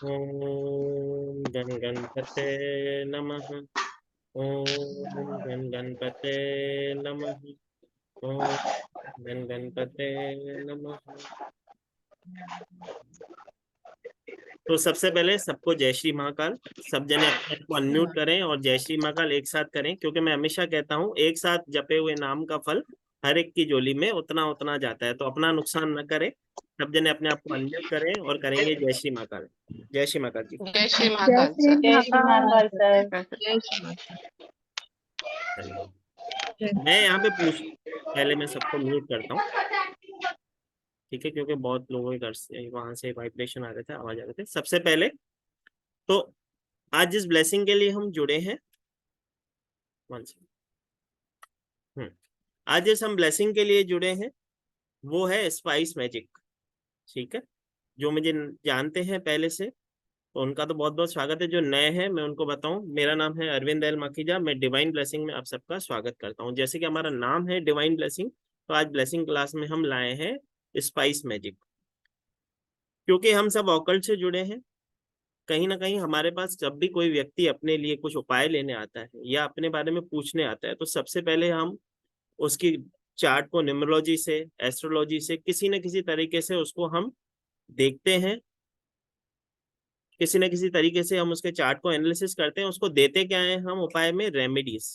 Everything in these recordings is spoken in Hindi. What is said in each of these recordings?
ओम गण गणपते नमः। ओम गण गणपते नमः। ओम गण गणपते नमः। तो सबसे पहले सबको जय श्री महाकाल। सब जने अपने आप को अनम्यूट करें और जय श्री महाकाल एक साथ करें, क्योंकि मैं हमेशा कहता हूँ एक साथ जपे हुए नाम का फल हर एक की झोली में उतना उतना जाता है, तो अपना नुकसान न करें। सब जने अपने आप को अनम्यूट करें और करेंगे जय श्री महाकाल। जय श्री महाकाल जी। जय श्री जय महाकाल श्री सर। जय श्री महाकाल। महाकाल सर। जय श्री महाकाल। जय मैं यहाँ पे पूछ पहले मैं सबको म्यूट करता हूँ, ठीक है, क्योंकि बहुत लोगों के घर से वहां से वाइब्रेशन आ रहे थे, आवाज आ रहे थे। सबसे पहले तो आज जिस ब्लेसिंग के लिए हम जुड़े हैं, वन सेकंड। आज जिस हम ब्लेसिंग के लिए जुड़े हैं वो है स्पाइस मैजिक, ठीक है। जो मुझे जानते हैं पहले से तो उनका तो बहुत बहुत स्वागत है। जो नए हैं मैं उनको बताऊं, मेरा नाम है अरविंद एल माखीजा। मैं डिवाइन ब्लेसिंग में आप सबका स्वागत करता हूं। जैसे कि हमारा नाम है डिवाइन ब्लेसिंग, तो आज ब्लेसिंग क्लास में हम लाए हैं स्पाइस मैजिक। क्योंकि हम सब ऑकल्ट से जुड़े हैं, कहीं ना कहीं हमारे पास जब भी कोई व्यक्ति अपने लिए कुछ उपाय लेने आता है या अपने बारे में पूछने आता है, तो सबसे पहले हम उसकी चार्ट को न्यूमरोलॉजी से, एस्ट्रोलॉजी से, किसी न किसी तरीके से उसको हम देखते हैं। किसी न किसी तरीके से हम उसके चार्ट को एनालिसिस करते हैं। उसको देते क्या है हम उपाय में? रेमेडीज,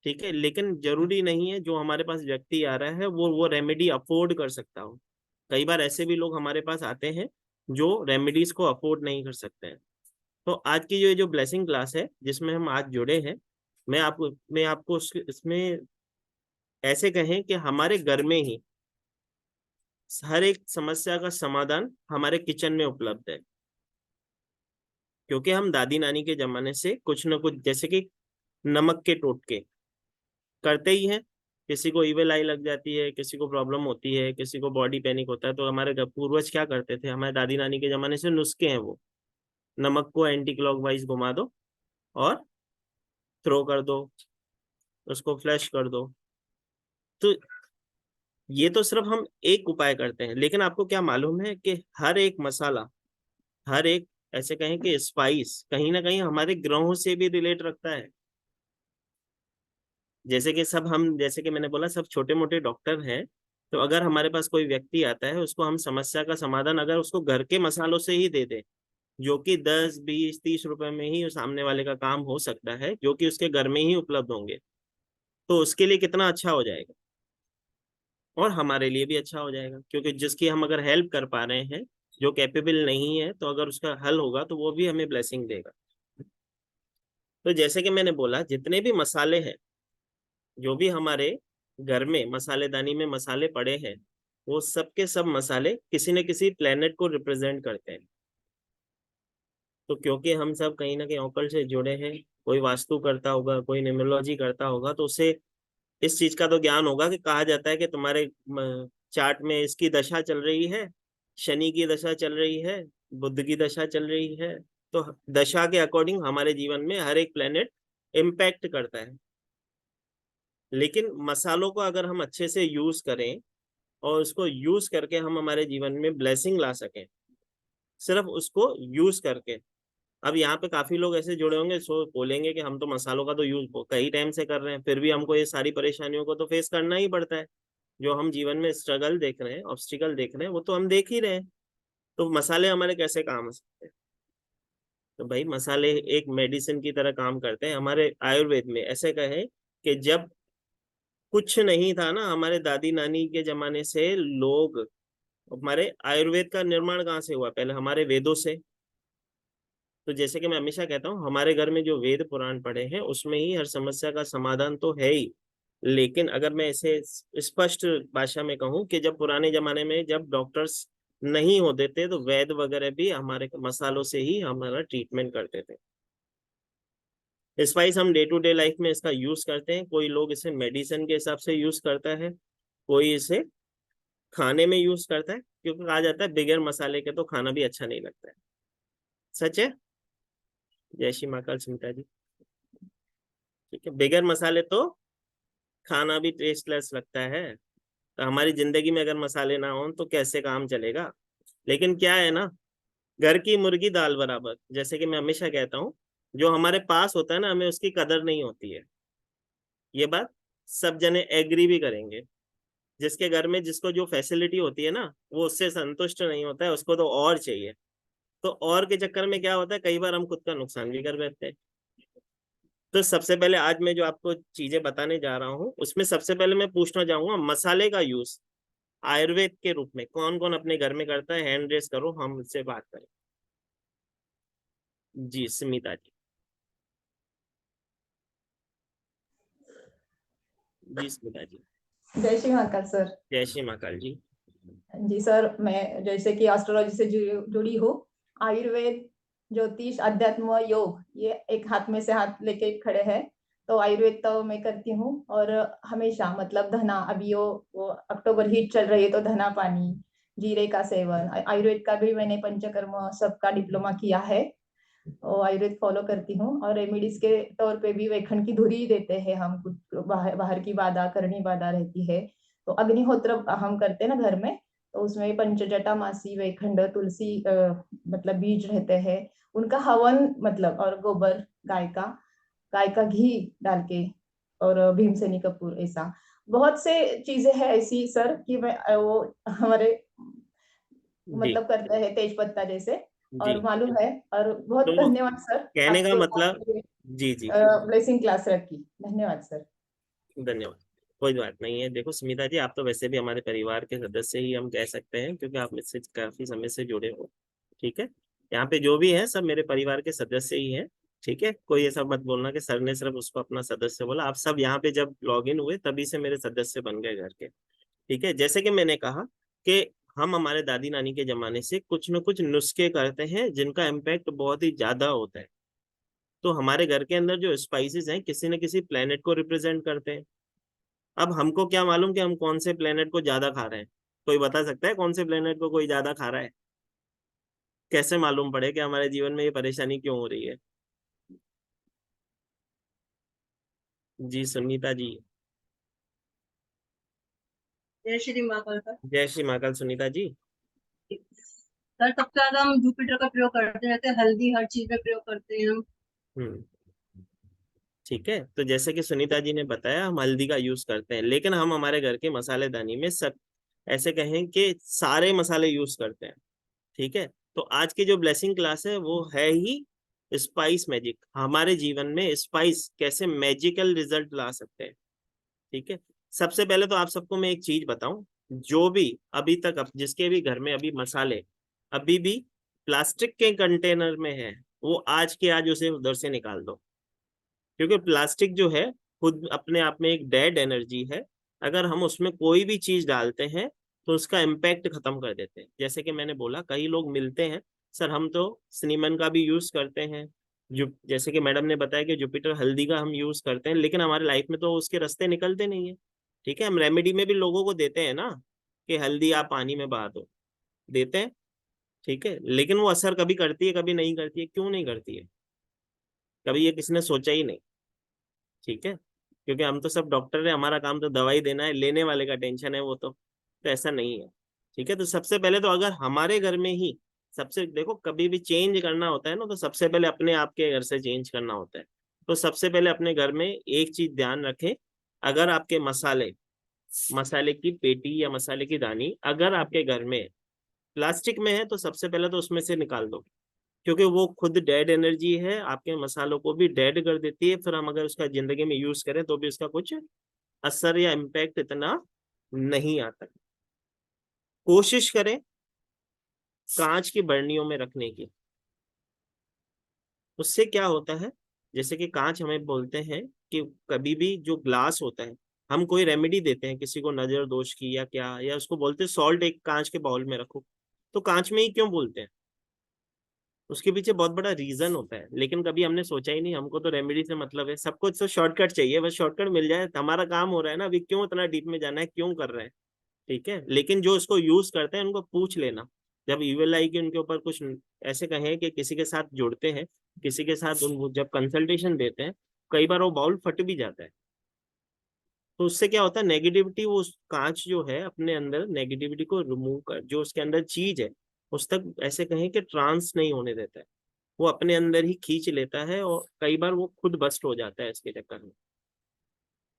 ठीक है। लेकिन जरूरी नहीं है जो हमारे पास व्यक्ति आ रहा है वो रेमेडी अफोर्ड कर सकता हो। कई बार ऐसे भी लोग हमारे पास आते हैं जो रेमेडीज को अफोर्ड नहीं कर सकते हैं। तो आज की जो ब्लेसिंग क्लास है जिसमें हम आज जुड़े हैं, मैं आपको इसमें ऐसे कहें कि हमारे घर में ही हर एक समस्या का समाधान हमारे किचन में उपलब्ध है। क्योंकि हम दादी नानी के जमाने से कुछ न कुछ, जैसे कि नमक के टोटके करते ही हैं। किसी को इविल आई लग जाती है, किसी को प्रॉब्लम होती है, किसी को बॉडी पैनिक होता है, तो हमारे पूर्वज क्या करते थे? हमारे दादी नानी के जमाने से नुस्खे हैं वो। नमक को एंटी क्लॉकवाइज घुमा दो और थ्रो कर दो, उसको फ्लैश कर दो। तो ये तो सिर्फ हम एक उपाय करते हैं, लेकिन आपको क्या मालूम है कि हर एक मसाला, हर एक, ऐसे कहें कि स्पाइस कहीं ना कहीं हमारे ग्रहों से भी रिलेट रखता है। जैसे कि जैसे कि मैंने बोला सब छोटे मोटे डॉक्टर हैं, तो अगर हमारे पास कोई व्यक्ति आता है उसको हम समस्या का समाधान अगर उसको घर के मसालों से ही दे दें, जो कि 10 20 30 रुपए में ही उस सामने वाले का काम हो सकता है, जो कि उसके घर में ही उपलब्ध होंगे, तो उसके लिए कितना अच्छा हो जाएगा और हमारे लिए भी अच्छा हो जाएगा। क्योंकि जिसकी हम अगर हेल्प कर पा रहे हैं, जो कैपेबल नहीं है, तो अगर उसका हल होगा तो वो भी हमें ब्लेसिंग देगा। तो जैसे कि मैंने बोला, जितने भी मसाले हैं, जो भी हमारे घर में मसालेदानी में मसाले पड़े हैं, वो सब के सब मसाले किसी न किसी प्लेनेट को रिप्रेजेंट करते हैं। तो क्योंकि हम सब कहीं ना कहीं ऑकल्ट से जुड़े हैं, कोई वास्तु करता होगा, कोई न्यूमरोलॉजी करता होगा, तो उसे इस चीज का तो ज्ञान होगा कि कहा जाता है कि तुम्हारे चार्ट में इसकी दशा चल रही है, शनि की दशा चल रही है, बुध की दशा चल रही है। तो दशा के अकॉर्डिंग हमारे जीवन में हर एक प्लेनेट इम्पैक्ट करता है। लेकिन मसालों को अगर हम अच्छे से यूज करें और उसको यूज करके हम हमारे जीवन में ब्लेसिंग ला सकें, सिर्फ उसको यूज करके। अब यहाँ पे काफी लोग ऐसे जुड़े होंगे, सो बोलेंगे कि हम तो मसालों का तो यूज कई टाइम से कर रहे हैं, फिर भी हमको ये सारी परेशानियों को तो फेस करना ही पड़ता है। जो हम जीवन में स्ट्रगल देख रहे हैं, ऑब्स्टिकल देख रहे हैं, वो तो हम देख ही रहे हैं। तो मसाले हमारे कैसे काम आ सकते हैं? तो भाई मसाले एक मेडिसिन की तरह काम करते हैं। हमारे आयुर्वेद में ऐसे कहे कि जब कुछ नहीं था ना, हमारे दादी नानी के जमाने से लोग, हमारे आयुर्वेद का निर्माण कहाँ से हुआ? पहले हमारे वेदों से। तो जैसे कि मैं हमेशा कहता हूँ, हमारे घर में जो वेद पुराण पढ़े हैं उसमें ही हर समस्या का समाधान तो है ही। लेकिन अगर मैं इसे स्पष्ट भाषा में कहूँ कि जब पुराने जमाने में जब डॉक्टर्स नहीं होते थे, तो वैद्य वगैरह भी हमारे मसालों से ही हमारा ट्रीटमेंट करते थे। स्पाइस हम डे टू डे लाइफ में इसका यूज करते हैं। कोई लोग इसे मेडिसिन के हिसाब से यूज करता है, कोई इसे खाने में यूज करता है, क्योंकि कहा जाता है बगैर मसाले के तो खाना भी अच्छा नहीं लगता है। सच है। जय श्री महाकाल सुमिता जी। ठीक है, बगैर मसाले तो खाना भी टेस्टलेस लगता है। तो हमारी जिंदगी में अगर मसाले ना हो तो कैसे काम चलेगा? लेकिन क्या है ना, घर की मुर्गी दाल बराबर, जैसे कि मैं हमेशा कहता हूँ, जो हमारे पास होता है ना, हमें उसकी कदर नहीं होती है। ये बात सब जने एग्री भी करेंगे। जिसके घर में जिसको जो फैसिलिटी होती है ना, वो उससे संतुष्ट नहीं होता है, उसको तो और चाहिए। तो और के चक्कर में क्या होता है, कई बार हम खुद का नुकसान भी कर बैठते हैं। तो सबसे पहले आज मैं जो आपको चीजें बताने जा रहा हूँ, उसमें सबसे पहले मैं पूछना चाहूंगा, मसाले का यूज आयुर्वेद के रूप में कौन कौन अपने घर में करता है? हैंड रेस करो, हम उससे बात करें। जी स्मिता जी। जी स्मिता जी। जय श्री महाकाल सर। जय श्री महाकाल जी। जी सर, मैं जैसे कि एस्ट्रोलॉजी से जुड़ी हूँ। आयुर्वेद, ज्योतिष, अध्यात्म, योग, ये एक हाथ में से हाथ लेके खड़े हैं। तो आयुर्वेद तो मैं करती हूँ, और हमेशा मतलब धना, अभी वो अक्टूबर हीट चल रही है, तो धना पानी, जीरे का सेवन, आयुर्वेद का भी मैंने पंचकर्म सबका डिप्लोमा किया है। और आयुर्वेद फॉलो करती हूँ, और रेमेडीज के तौर पे भी वेखन की धुरी देते हैं हम, कुछ बाहर बाहर की बाधा, करनी बाधा रहती है। तो अग्निहोत्र हम करते हैं ना घर में, तो उसमें पंचजटा, मासी, वेखंड, तुलसी मतलब बीज रहते हैं, उनका हवन मतलब, और गोबर गाय का घी डाल के, और भीमसेनी कपूर, ऐसा बहुत से चीजें हैं ऐसी सर कि मैं वो हमारे जी मतलब करते हैं तेज पत्ता जैसे, जी। और मालूम है। और बहुत तो धन्यवाद सर, कहने का आपके मतलब, जी जी, ब्लेसिंग क्लास रखी, धन्यवाद सर। धन्यवाद। कोई बात नहीं है। देखो स्मिता जी, आप तो वैसे भी हमारे परिवार के सदस्य ही हम कह सकते हैं, क्योंकि आप मुझसे काफी समय से जुड़े हो। ठीक है। यहाँ पे जो भी है सब मेरे परिवार के सदस्य ही हैं। ठीक है, कोई ऐसा मत बोलना कि सर ने सिर्फ उसको अपना सदस्य बोला। आप सब यहाँ पे जब लॉग इन हुए तभी से मेरे सदस्य बन गए घर के। ठीक है, जैसे कि मैंने कहा कि हम हमारे दादी नानी के जमाने से कुछ न कुछ नुस्खे करते हैं जिनका इम्पैक्ट बहुत ही ज्यादा होता है। तो हमारे घर के अंदर जो स्पाइसेस हैं, किसी न किसी प्लेनेट को रिप्रेजेंट करते हैं। अब हमको क्या मालूम कि हम कौन से प्लेनेट को ज्यादा खा रहे हैं? कोई बता सकता है कौन से प्लेनेट को कोई ज्यादा खा रहा है? कैसे मालूम पड़े कि हमारे जीवन में ये परेशानी क्यों हो रही है? जी सुनीता जी। जय श्री महाकाल सर। जय श्री महाकाल सुनीता जी। सर सबसे ज्यादा हम जुपिटर का प्रयोग करते रहते हैं, हल्दी हर चीज में प्रयोग करते हैं हम। हम्म। ठीक है, तो जैसे कि सुनीता जी ने बताया, हम हल्दी का यूज करते हैं, लेकिन हम हमारे घर के मसालेदानी में सब ऐसे कहें कि सारे मसाले यूज करते हैं। ठीक है। तो आज की जो ब्लेसिंग क्लास है वो है ही स्पाइस मैजिक, हमारे जीवन में स्पाइस कैसे मैजिकल रिजल्ट ला सकते हैं। ठीक है। सबसे पहले तो आप सबको मैं एक चीज बताऊं, जो भी अभी तक जिसके भी घर में अभी मसाले अभी भी प्लास्टिक के कंटेनर में है, वो आज के आज उसे उधर से निकाल दो। क्योंकि प्लास्टिक जो है खुद अपने आप में एक डेड एनर्जी है। अगर हम उसमें कोई भी चीज डालते हैं तो उसका इम्पैक्ट खत्म कर देते हैं। जैसे कि मैंने बोला, कई लोग मिलते हैं, सर हम तो सिनेमन का भी यूज करते हैं, जो जैसे कि मैडम ने बताया कि जुपिटर हल्दी का हम यूज करते हैं, लेकिन हमारे लाइफ में तो उसके रास्ते निकलते नहीं है। ठीक है, हम रेमेडी में भी लोगों को देते हैं ना, कि हल्दी आप पानी में बहा दो, देते हैं। ठीक है, लेकिन वो असर कभी करती है कभी नहीं करती है। क्यों नहीं करती है? कभी ये किसी ने सोचा ही नहीं। ठीक है, क्योंकि हम तो सब डॉक्टर है, हमारा काम तो दवाई देना है, लेने वाले का टेंशन है वो तो ऐसा नहीं है। ठीक है, तो सबसे पहले तो अगर हमारे घर में ही, सबसे देखो, कभी भी चेंज करना होता है ना, तो सबसे पहले अपने आप के घर से चेंज करना होता है। तो सबसे पहले अपने घर में एक चीज ध्यान रखें, अगर आपके मसाले, मसाले की पेटी या मसाले की दानी अगर आपके घर में प्लास्टिक में है, तो सबसे पहले तो उसमें से निकाल दो। क्योंकि वो खुद डेड एनर्जी है, आपके मसालों को भी डेड कर देती है। फिर हम अगर उसका जिंदगी में यूज करें तो भी उसका कुछ असर या इम्पैक्ट इतना नहीं आता। कोशिश करें कांच की बर्नियों में रखने की। उससे क्या होता है, जैसे कि कांच हमें बोलते हैं कि कभी भी जो ग्लास होता है, हम कोई रेमेडी देते हैं किसी को नजर दोष की या क्या, या उसको बोलते हैं सॉल्ट एक कांच के बाउल में रखो, तो कांच में ही क्यों बोलते हैं? उसके पीछे बहुत बड़ा रीजन होता है, लेकिन कभी हमने सोचा ही नहीं। हमको तो रेमेडी से मतलब है, सबको तो शॉर्टकट चाहिए, बस शॉर्टकट मिल जाए, हमारा काम हो रहा है ना, अभी क्यों इतना डीप में जाना है, क्यों कर रहे हैं? ठीक है, लेकिन जो इसको यूज करते हैं उनको पूछ लेना, जब ईविल आई की उनके ऊपर कुछ ऐसे कहें कि किसी के साथ जुड़ते हैं, किसी के साथ उन जब कंसल्टेशन देते हैं, कई बार वो बाउल फट भी जाता है। तो उससे क्या होता है, नेगेटिविटी, वो कांच जो है अपने अंदर नेगेटिविटी को रिमूव कर, जो उसके अंदर चीज है उस तक ऐसे कहें कि ट्रांस नहीं होने देता है, वो अपने अंदर ही खींच लेता है और कई बार वो खुद बस्ट हो जाता है इसके चक्कर में।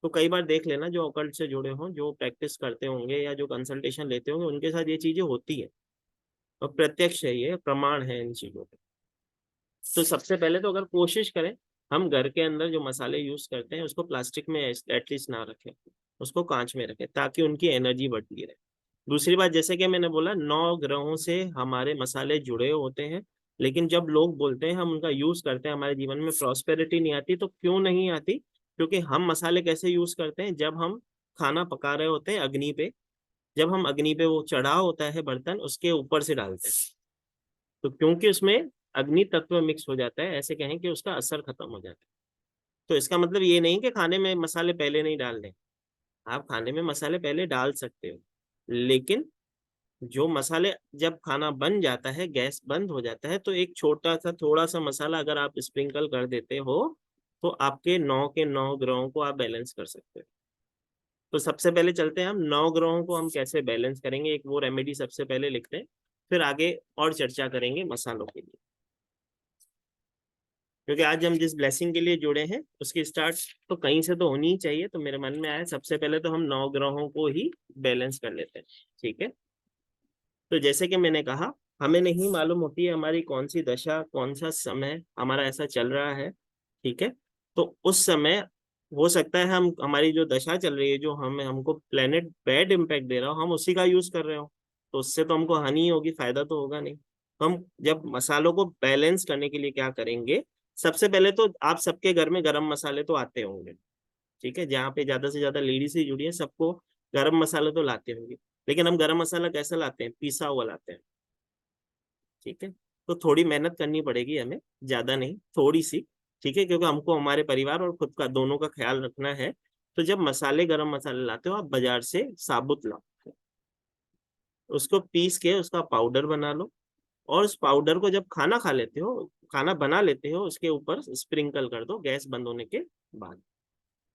तो कई बार देख लेना जो ऑकल्ट से जुड़े हों, जो प्रैक्टिस करते होंगे या जो कंसल्टेशन लेते होंगे, उनके साथ ये चीजें होती है और प्रत्यक्ष है, ये प्रमाण है इन चीजों का। तो सबसे पहले तो अगर कोशिश करें हम घर के अंदर जो मसाले यूज करते हैं उसको प्लास्टिक में एटलीस्ट ना रखें, उसको कांच में रखें ताकि उनकी एनर्जी बढ़ती रहे। दूसरी बात, जैसे कि मैंने बोला 9 ग्रहों से हमारे मसाले जुड़े होते हैं, लेकिन जब लोग बोलते हैं हम उनका यूज करते हैं हमारे जीवन में प्रॉस्पेरिटी नहीं आती, तो क्यों नहीं आती? क्योंकि हम मसाले कैसे यूज करते हैं, जब हम खाना पका रहे होते हैं अग्नि पे, जब हम अग्नि पे वो चढ़ा होता है बर्तन, उसके ऊपर से डालते हैं, तो क्योंकि उसमें अग्नि तत्व मिक्स हो जाता है, ऐसे कहें कि उसका असर खत्म हो जाता है। तो इसका मतलब ये नहीं कि खाने में मसाले पहले नहीं डालने, आप खाने में मसाले पहले डाल सकते हो, लेकिन जो मसाले जब खाना बन जाता है, गैस बंद हो जाता है, तो एक छोटा सा थोड़ा सा मसाला अगर आप स्प्रिंकल कर देते हो तो आपके 9 के 9 ग्रहों को आप बैलेंस कर सकते हो। तो सबसे पहले चलते हैं हम 9 ग्रहों को हम कैसे बैलेंस करेंगे, एक वो रेमेडी सबसे पहले लिखते हैं, फिर आगे और चर्चा करेंगे मसालों के लिए। क्योंकि आज हम जिस ब्लेसिंग के लिए जुड़े हैं उसकी स्टार्ट तो कहीं से तो होनी ही चाहिए, तो मेरे मन में आया सबसे पहले तो हम 9 ग्रहों को ही बैलेंस कर लेते हैं। ठीक है, तो जैसे कि मैंने कहा, हमें नहीं मालूम होती है हमारी कौन सी दशा, कौन सा समय हमारा ऐसा चल रहा है। ठीक है, तो उस समय हो सकता है हम हमारी जो दशा चल रही है, जो हमको प्लेनेट बैड इम्पैक्ट दे रहा हो, हम उसी का यूज कर रहे हो, तो उससे तो हमको हानि ही होगी, फायदा तो होगा नहीं। हम जब मसालों को बैलेंस करने के लिए क्या करेंगे, सबसे पहले तो आप सबके घर में गरम मसाले तो आते होंगे। ठीक है, जहाँ पे ज्यादा से ज्यादा लेडीज ही जुड़ी है, सबको गरम मसाला तो लाते होंगे, लेकिन हम गरम मसाला कैसा लाते हैं, पिसा हुआ लाते हैं। ठीक है, तो थोड़ी मेहनत करनी पड़ेगी हमें, ज्यादा नहीं, थोड़ी सी। ठीक है, क्योंकि हमको हमारे परिवार और खुद का दोनों का ख्याल रखना है। तो जब मसाले गरम मसाले लाते हो आप बाजार से साबुत लाओ, उसको पीस के उसका पाउडर बना लो, और उस पाउडर को जब खाना खा लेते हो, खाना बना लेते हो, उसके ऊपर स्प्रिंकल कर दो गैस बंद होने के बाद।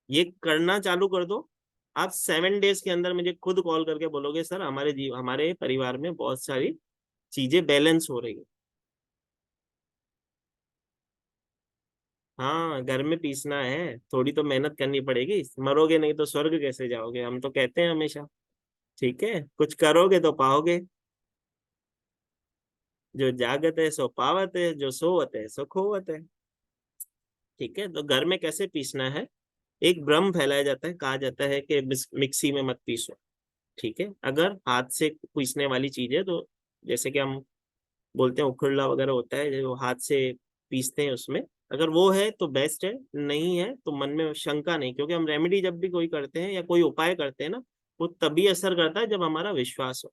ये करना चालू कर दो, आप 7 डेज के अंदर मुझे खुद कॉल करके बोलोगे सर हमारे परिवार में बहुत सारी चीजें बैलेंस हो रही है। हाँ, घर में पीसना है, थोड़ी तो मेहनत करनी पड़ेगी, मरोगे नहीं तो स्वर्ग कैसे जाओगे, हम तो कहते हैं हमेशा। ठीक है, कुछ करोगे तो पाओगे, जो जागत है सो पावत है, जो सोवत है सो खोवत है। ठीक है, तो घर में कैसे पीसना है, एक भ्रम फैलाया जाता है, कहा जाता है कि मिक्सी में मत पीसो। ठीक है, अगर हाथ से पीसने वाली चीज है तो, जैसे कि हम बोलते हैं उखड़ला वगैरह होता है जो हाथ से पीसते हैं, उसमें अगर वो है तो बेस्ट है, नहीं है तो मन में शंका नहीं, क्योंकि हम रेमेडी जब भी कोई करते हैं या कोई उपाय करते हैं ना, वो तभी असर करता है जब हमारा विश्वास हो।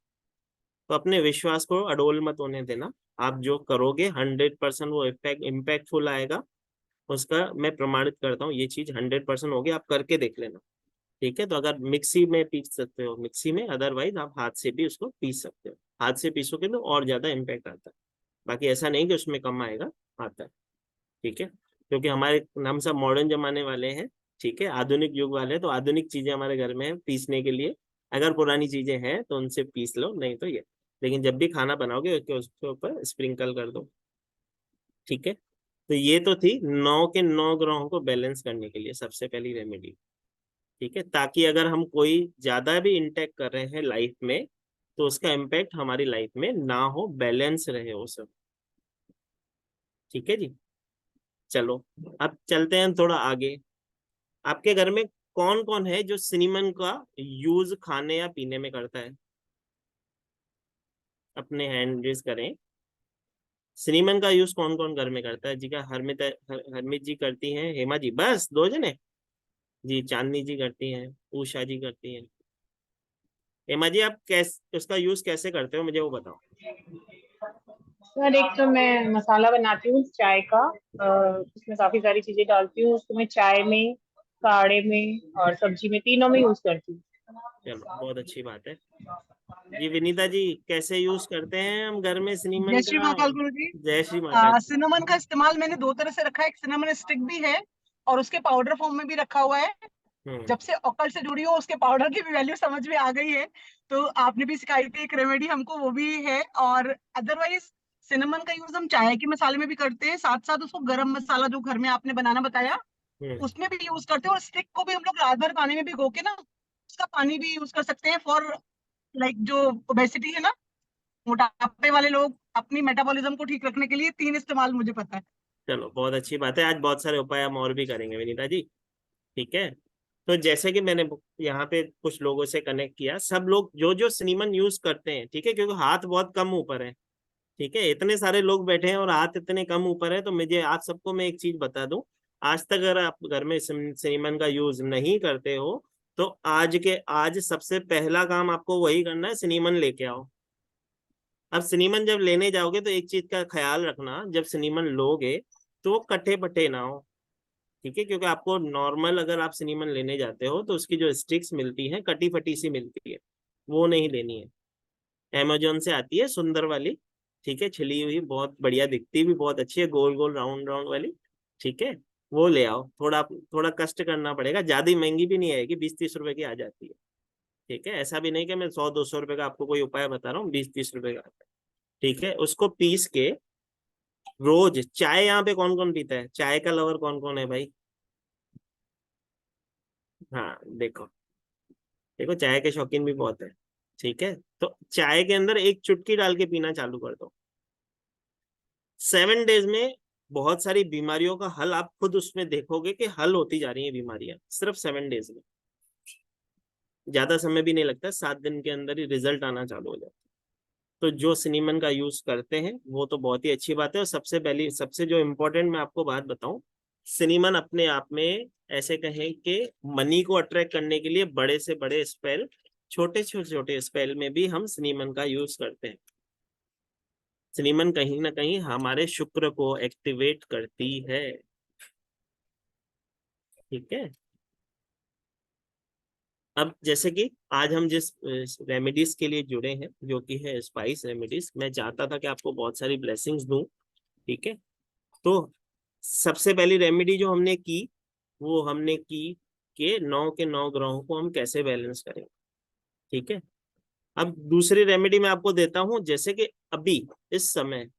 तो अपने विश्वास को अडोल मत होने देना, आप जो करोगे 100% वो इम्पैक्टफुल आएगा, उसका मैं प्रमाणित करता हूँ, ये चीज 100% होगी, आप करके देख लेना। ठीक है, तो अगर मिक्सी में पीस सकते हो मिक्सी में, अदरवाइज आप हाथ से भी उसको पीस सकते हो, हाथ से पीसोगे तो और ज्यादा इम्पैक्ट आता है। बाकी ऐसा नहीं कि उसमें कम आएगा, आता है। ठीक है, क्योंकि हमारे हम सब मॉडर्न जमाने वाले हैं, ठीक है, आधुनिक युग वाले हैं, तो आधुनिक चीजें हमारे घर में है पीसने के लिए। अगर पुरानी चीजें हैं तो उनसे पीस लो, नहीं तो ये, लेकिन जब भी खाना बनाओगे उसके ऊपर स्प्रिंकल कर दो। ठीक है, तो ये तो थी 9 के 9 ग्रहों को बैलेंस करने के लिए सबसे पहली रेमेडी। ठीक है, ताकि अगर हम कोई ज्यादा भी इंटेक कर रहे हैं लाइफ में, तो उसका इम्पैक्ट हमारी लाइफ में ना हो, बैलेंस रहे वो सब। ठीक है जी, चलो अब चलते हैं थोड़ा आगे। आपके घर में कौन कौन है जो सिनेमन का यूज खाने या पीने में करता है, अपने हैंड रेज करें। सिनेमन का यूज कौन कौन घर में करता है जी? का हरमित जी करती हैं, हेमा जी, बस 2 जने जी, चांदनी जी करती हैं, उषा जी करती हैं। हेमा जी, आप कैसे उसका यूज कैसे करते हो, मुझे वो बताओ। सर एक तो मैं मसाला बनाती हूँ चाय का, उसमें काफी सारी चीजें डालती हूँ, उसको मैं चाय में, काढ़े में और सब्जी में, तीनों में यूज करती हूँ। चलो, बहुत अच्छी बात है जी। विनीता जी, कैसे यूज करते हैं हम घर में सिनेमन जय श्री का? महाकाल गुरु जी। जय श्री माता दी। सिनेमन का इस्तेमाल मैंने 2 तरह से रखा है, एक सिनेमन स्टिक भी है और उसके पाउडर फॉर्म में भी रखा हुआ है। जब से ऑकल्ट से जुड़ी हो उसके पाउडर की भी वैल्यू समझ में आ गई है। तो आपने भी सिखाई थी एक रेमेडी हमको, वो भी है। और अदरवाइज सिनेमन का यूज हम चाय के मसाले में भी करते हैं, साथ साथ उसको गरम मसाला जो घर में आपने बनाना बताया उसमें भी यूज करते हैं। और स्टिक को भी हम लोग रात भर पानी में भिगो के ना उसका पानी भी यूज कर सकते हैं फॉर लाइक जो ओबेसिटी है ना, मोटापे वाले लोग अपनी मेटाबॉलिज्म को ठीक रखने के लिए 3 इस्तेमाल मुझे पता है। चलो बहुत अच्छी बात है, आज बहुत सारे उपाय हम और भी करेंगे विनीता जी। ठीक है, तो जैसे कि मैंने यहाँ पे कुछ लोगों से कनेक्ट किया, सब लोग जो जो सिनेमन यूज करते हैं, ठीक है, क्योंकि हाथ बहुत कम ऊपर है, ठीक है, इतने सारे लोग बैठे हैं और हाथ इतने कम ऊपर है, तो मुझे आप सबको मैं एक चीज बता दूं, आज तक अगर आप घर में सिनेमन का यूज नहीं करते हो तो आज के आज सबसे पहला काम आपको वही करना है, सिनेमन लेके आओ। अब सिनेमन जब लेने जाओगे तो एक चीज का ख्याल रखना, जब सिनेमन लोगे तो वो कटे पटे ना हो, ठीक है, क्योंकि आपको नॉर्मल अगर आप सिनेमन लेने जाते हो तो उसकी जो स्टिक्स मिलती है कटी फटी सी मिलती है, वो नहीं लेनी है। अमेजोन से आती है सुंदर वाली, ठीक है, छिली हुई, बहुत बढ़िया दिखती भी, बहुत अच्छी है, गोल गोल राउंड राउंड वाली, ठीक है, वो ले आओ। थोड़ा थोड़ा कष्ट करना पड़ेगा, ज्यादा महंगी भी नहीं आएगी, 20-30 रुपए की आ जाती है, ठीक है, ऐसा भी नहीं कि मैं 100-200 रुपए का आपको कोई उपाय बता रहा हूँ, 20-30 रुपए का आता है, ठीक है। उसको पीस के रोज चाय, यहाँ पे कौन कौन पीता है चाय का लवर, कौन कौन है भाई? हाँ देखो, देखो चाय के शौकीन भी बहुत है, ठीक है, तो चाय के अंदर एक चुटकी डाल के पीना चालू कर दो। 7 डेज में बहुत सारी बीमारियों का हल आप खुद उसमें देखोगे कि हल होती जा रही है बीमारियां, सिर्फ 7 डेज में, ज्यादा समय भी नहीं लगता, 7 दिन के अंदर ही रिजल्ट आना चालू हो जाता है। तो जो सिनेमन का यूज करते हैं वो तो बहुत ही अच्छी बात है। और सबसे पहली, सबसे जो इम्पोर्टेंट मैं आपको बात बताऊं, सिनेमन अपने आप में ऐसे कहें कि मनी को अट्रैक्ट करने के लिए बड़े से बड़े स्पेल, छोटे छोटे छोटे स्पेल में भी हम सिनेमन का यूज करते हैं। सिनेमन कहीं ना कहीं हमारे शुक्र को एक्टिवेट करती है, ठीक है। अब जैसे कि आज हम जिस रेमेडीज के लिए जुड़े हैं, जो कि है स्पाइस रेमेडीज, मैं चाहता था कि आपको बहुत सारी ब्लेसिंग्स दूं, ठीक है। तो सबसे पहली रेमेडी जो हमने की, वो हमने की कि 9 के 9 ग्रहों को हम कैसे बैलेंस करें, ठीक है। अब दूसरी रेमेडी मैं आपको देता हूं, जैसे कि अभी इस समय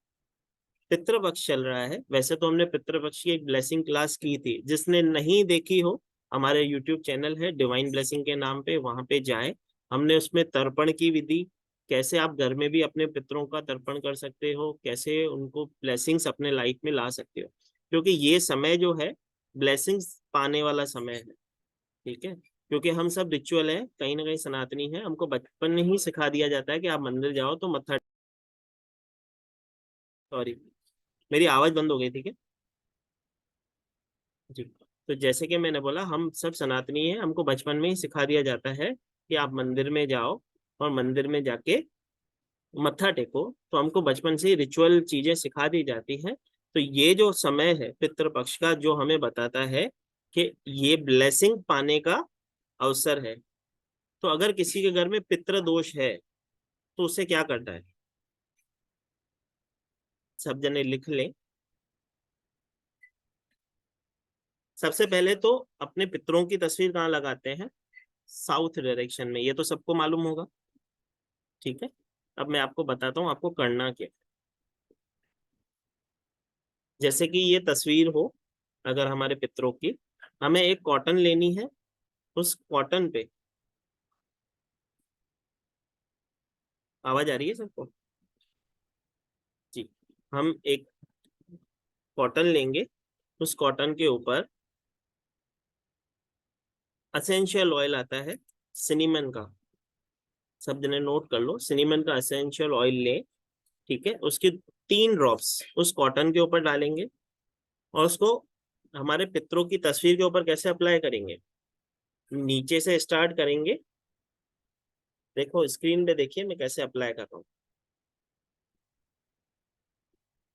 पितृपक्ष चल रहा है, वैसे तो हमने पितृपक्ष की एक ब्लेसिंग क्लास की थी, जिसने नहीं देखी हो हमारे यूट्यूब चैनल है डिवाइन ब्लेसिंग के नाम पे, वहां पे जाए। हमने उसमें तर्पण की विधि, कैसे आप घर में भी अपने पितरों का तर्पण कर सकते हो, कैसे उनको ब्लेसिंग्स अपने लाइफ में ला सकते हो, क्योंकि ये समय जो है ब्लेसिंग्स पाने वाला समय है, ठीक है। क्योंकि हम सब रिचुअल है, कहीं ना कहीं सनातनी है, हमको बचपन में ही सिखा दिया जाता है कि आप मंदिर जाओ तो मत्था, सॉरी मेरी आवाज बंद हो गई थी क्या जी? तो जैसे कि मैंने बोला, हम सब सनातनी हैं, हमको बचपन में ही सिखा दिया जाता है कि आप मंदिर में जाओ और मंदिर में जाके मत्था टेको, तो हमको बचपन से ही रिचुअल चीजें सिखा दी जाती हैं। तो ये जो समय है पितृपक्ष का, जो हमें बताता है कि ये ब्लेसिंग पाने का अवसर है। तो अगर किसी के घर में पितृ दोष है तो उसे क्या करना है, सब जने लिख लें। सबसे पहले तो अपने पितरों की तस्वीर कहाँ लगाते हैं, साउथ डायरेक्शन में, ये तो सबको मालूम होगा, ठीक है। अब मैं आपको बताता हूँ आपको करना क्या। जैसे कि ये तस्वीर हो अगर हमारे पितरों की, हमें एक कॉटन लेनी है, उस कॉटन पे, आवाज आ रही है सबको जी? हम एक कॉटन लेंगे, उस कॉटन के ऊपर असेंशियल ऑयल आता है सिनेमन का, सब जने नोट कर लो, सिनेमन का असेंशियल ऑयल ले, ठीक है। उसकी 3 ड्रॉप्स उस कॉटन के ऊपर डालेंगे और उसको हमारे पितरों की तस्वीर के ऊपर कैसे अप्लाई करेंगे, नीचे से स्टार्ट करेंगे। देखो स्क्रीन पे देखिए मैं कैसे अप्लाई कर रहा हूँ।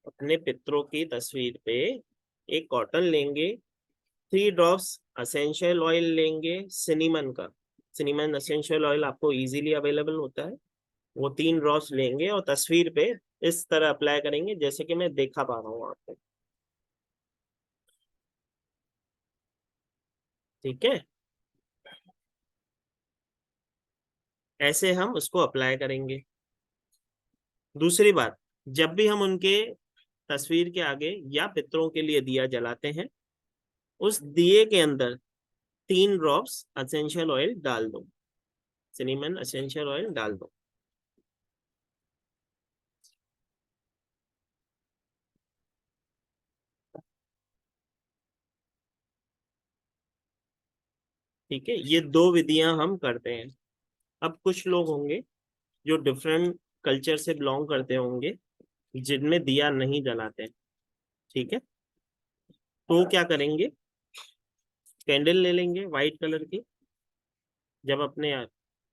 अपने पितरों की तस्वीर पे एक कॉटन लेंगे, 3 ड्रॉप्स असेंशियल ऑयल लेंगे सिनेमन का, सिनेमन असेंशियल ऑयल आपको इजीली अवेलेबल होता है। वो 3 ड्रॉप्स लेंगे और तस्वीर पे इस तरह अप्लाई करेंगे जैसे कि मैं देखा पा रहा हूँ आपको, ठीक है। ऐसे हम उसको अप्लाई करेंगे। दूसरी बात, जब भी हम उनके तस्वीर के आगे या पितरों के लिए दिया जलाते हैं, उस दिए के अंदर 3 ड्रॉप्स एसेंशियल ऑयल डाल दो, सिनेमन एसेंशियल ऑयल डाल दो। ठीक है, ये 2 विधियां हम करते हैं। अब कुछ लोग होंगे जो डिफरेंट कल्चर से बिलोंग करते होंगे, जिनमें दिया नहीं जलाते, ठीक है, तो वो क्या करेंगे, कैंडल ले लेंगे वाइट कलर की, जब अपने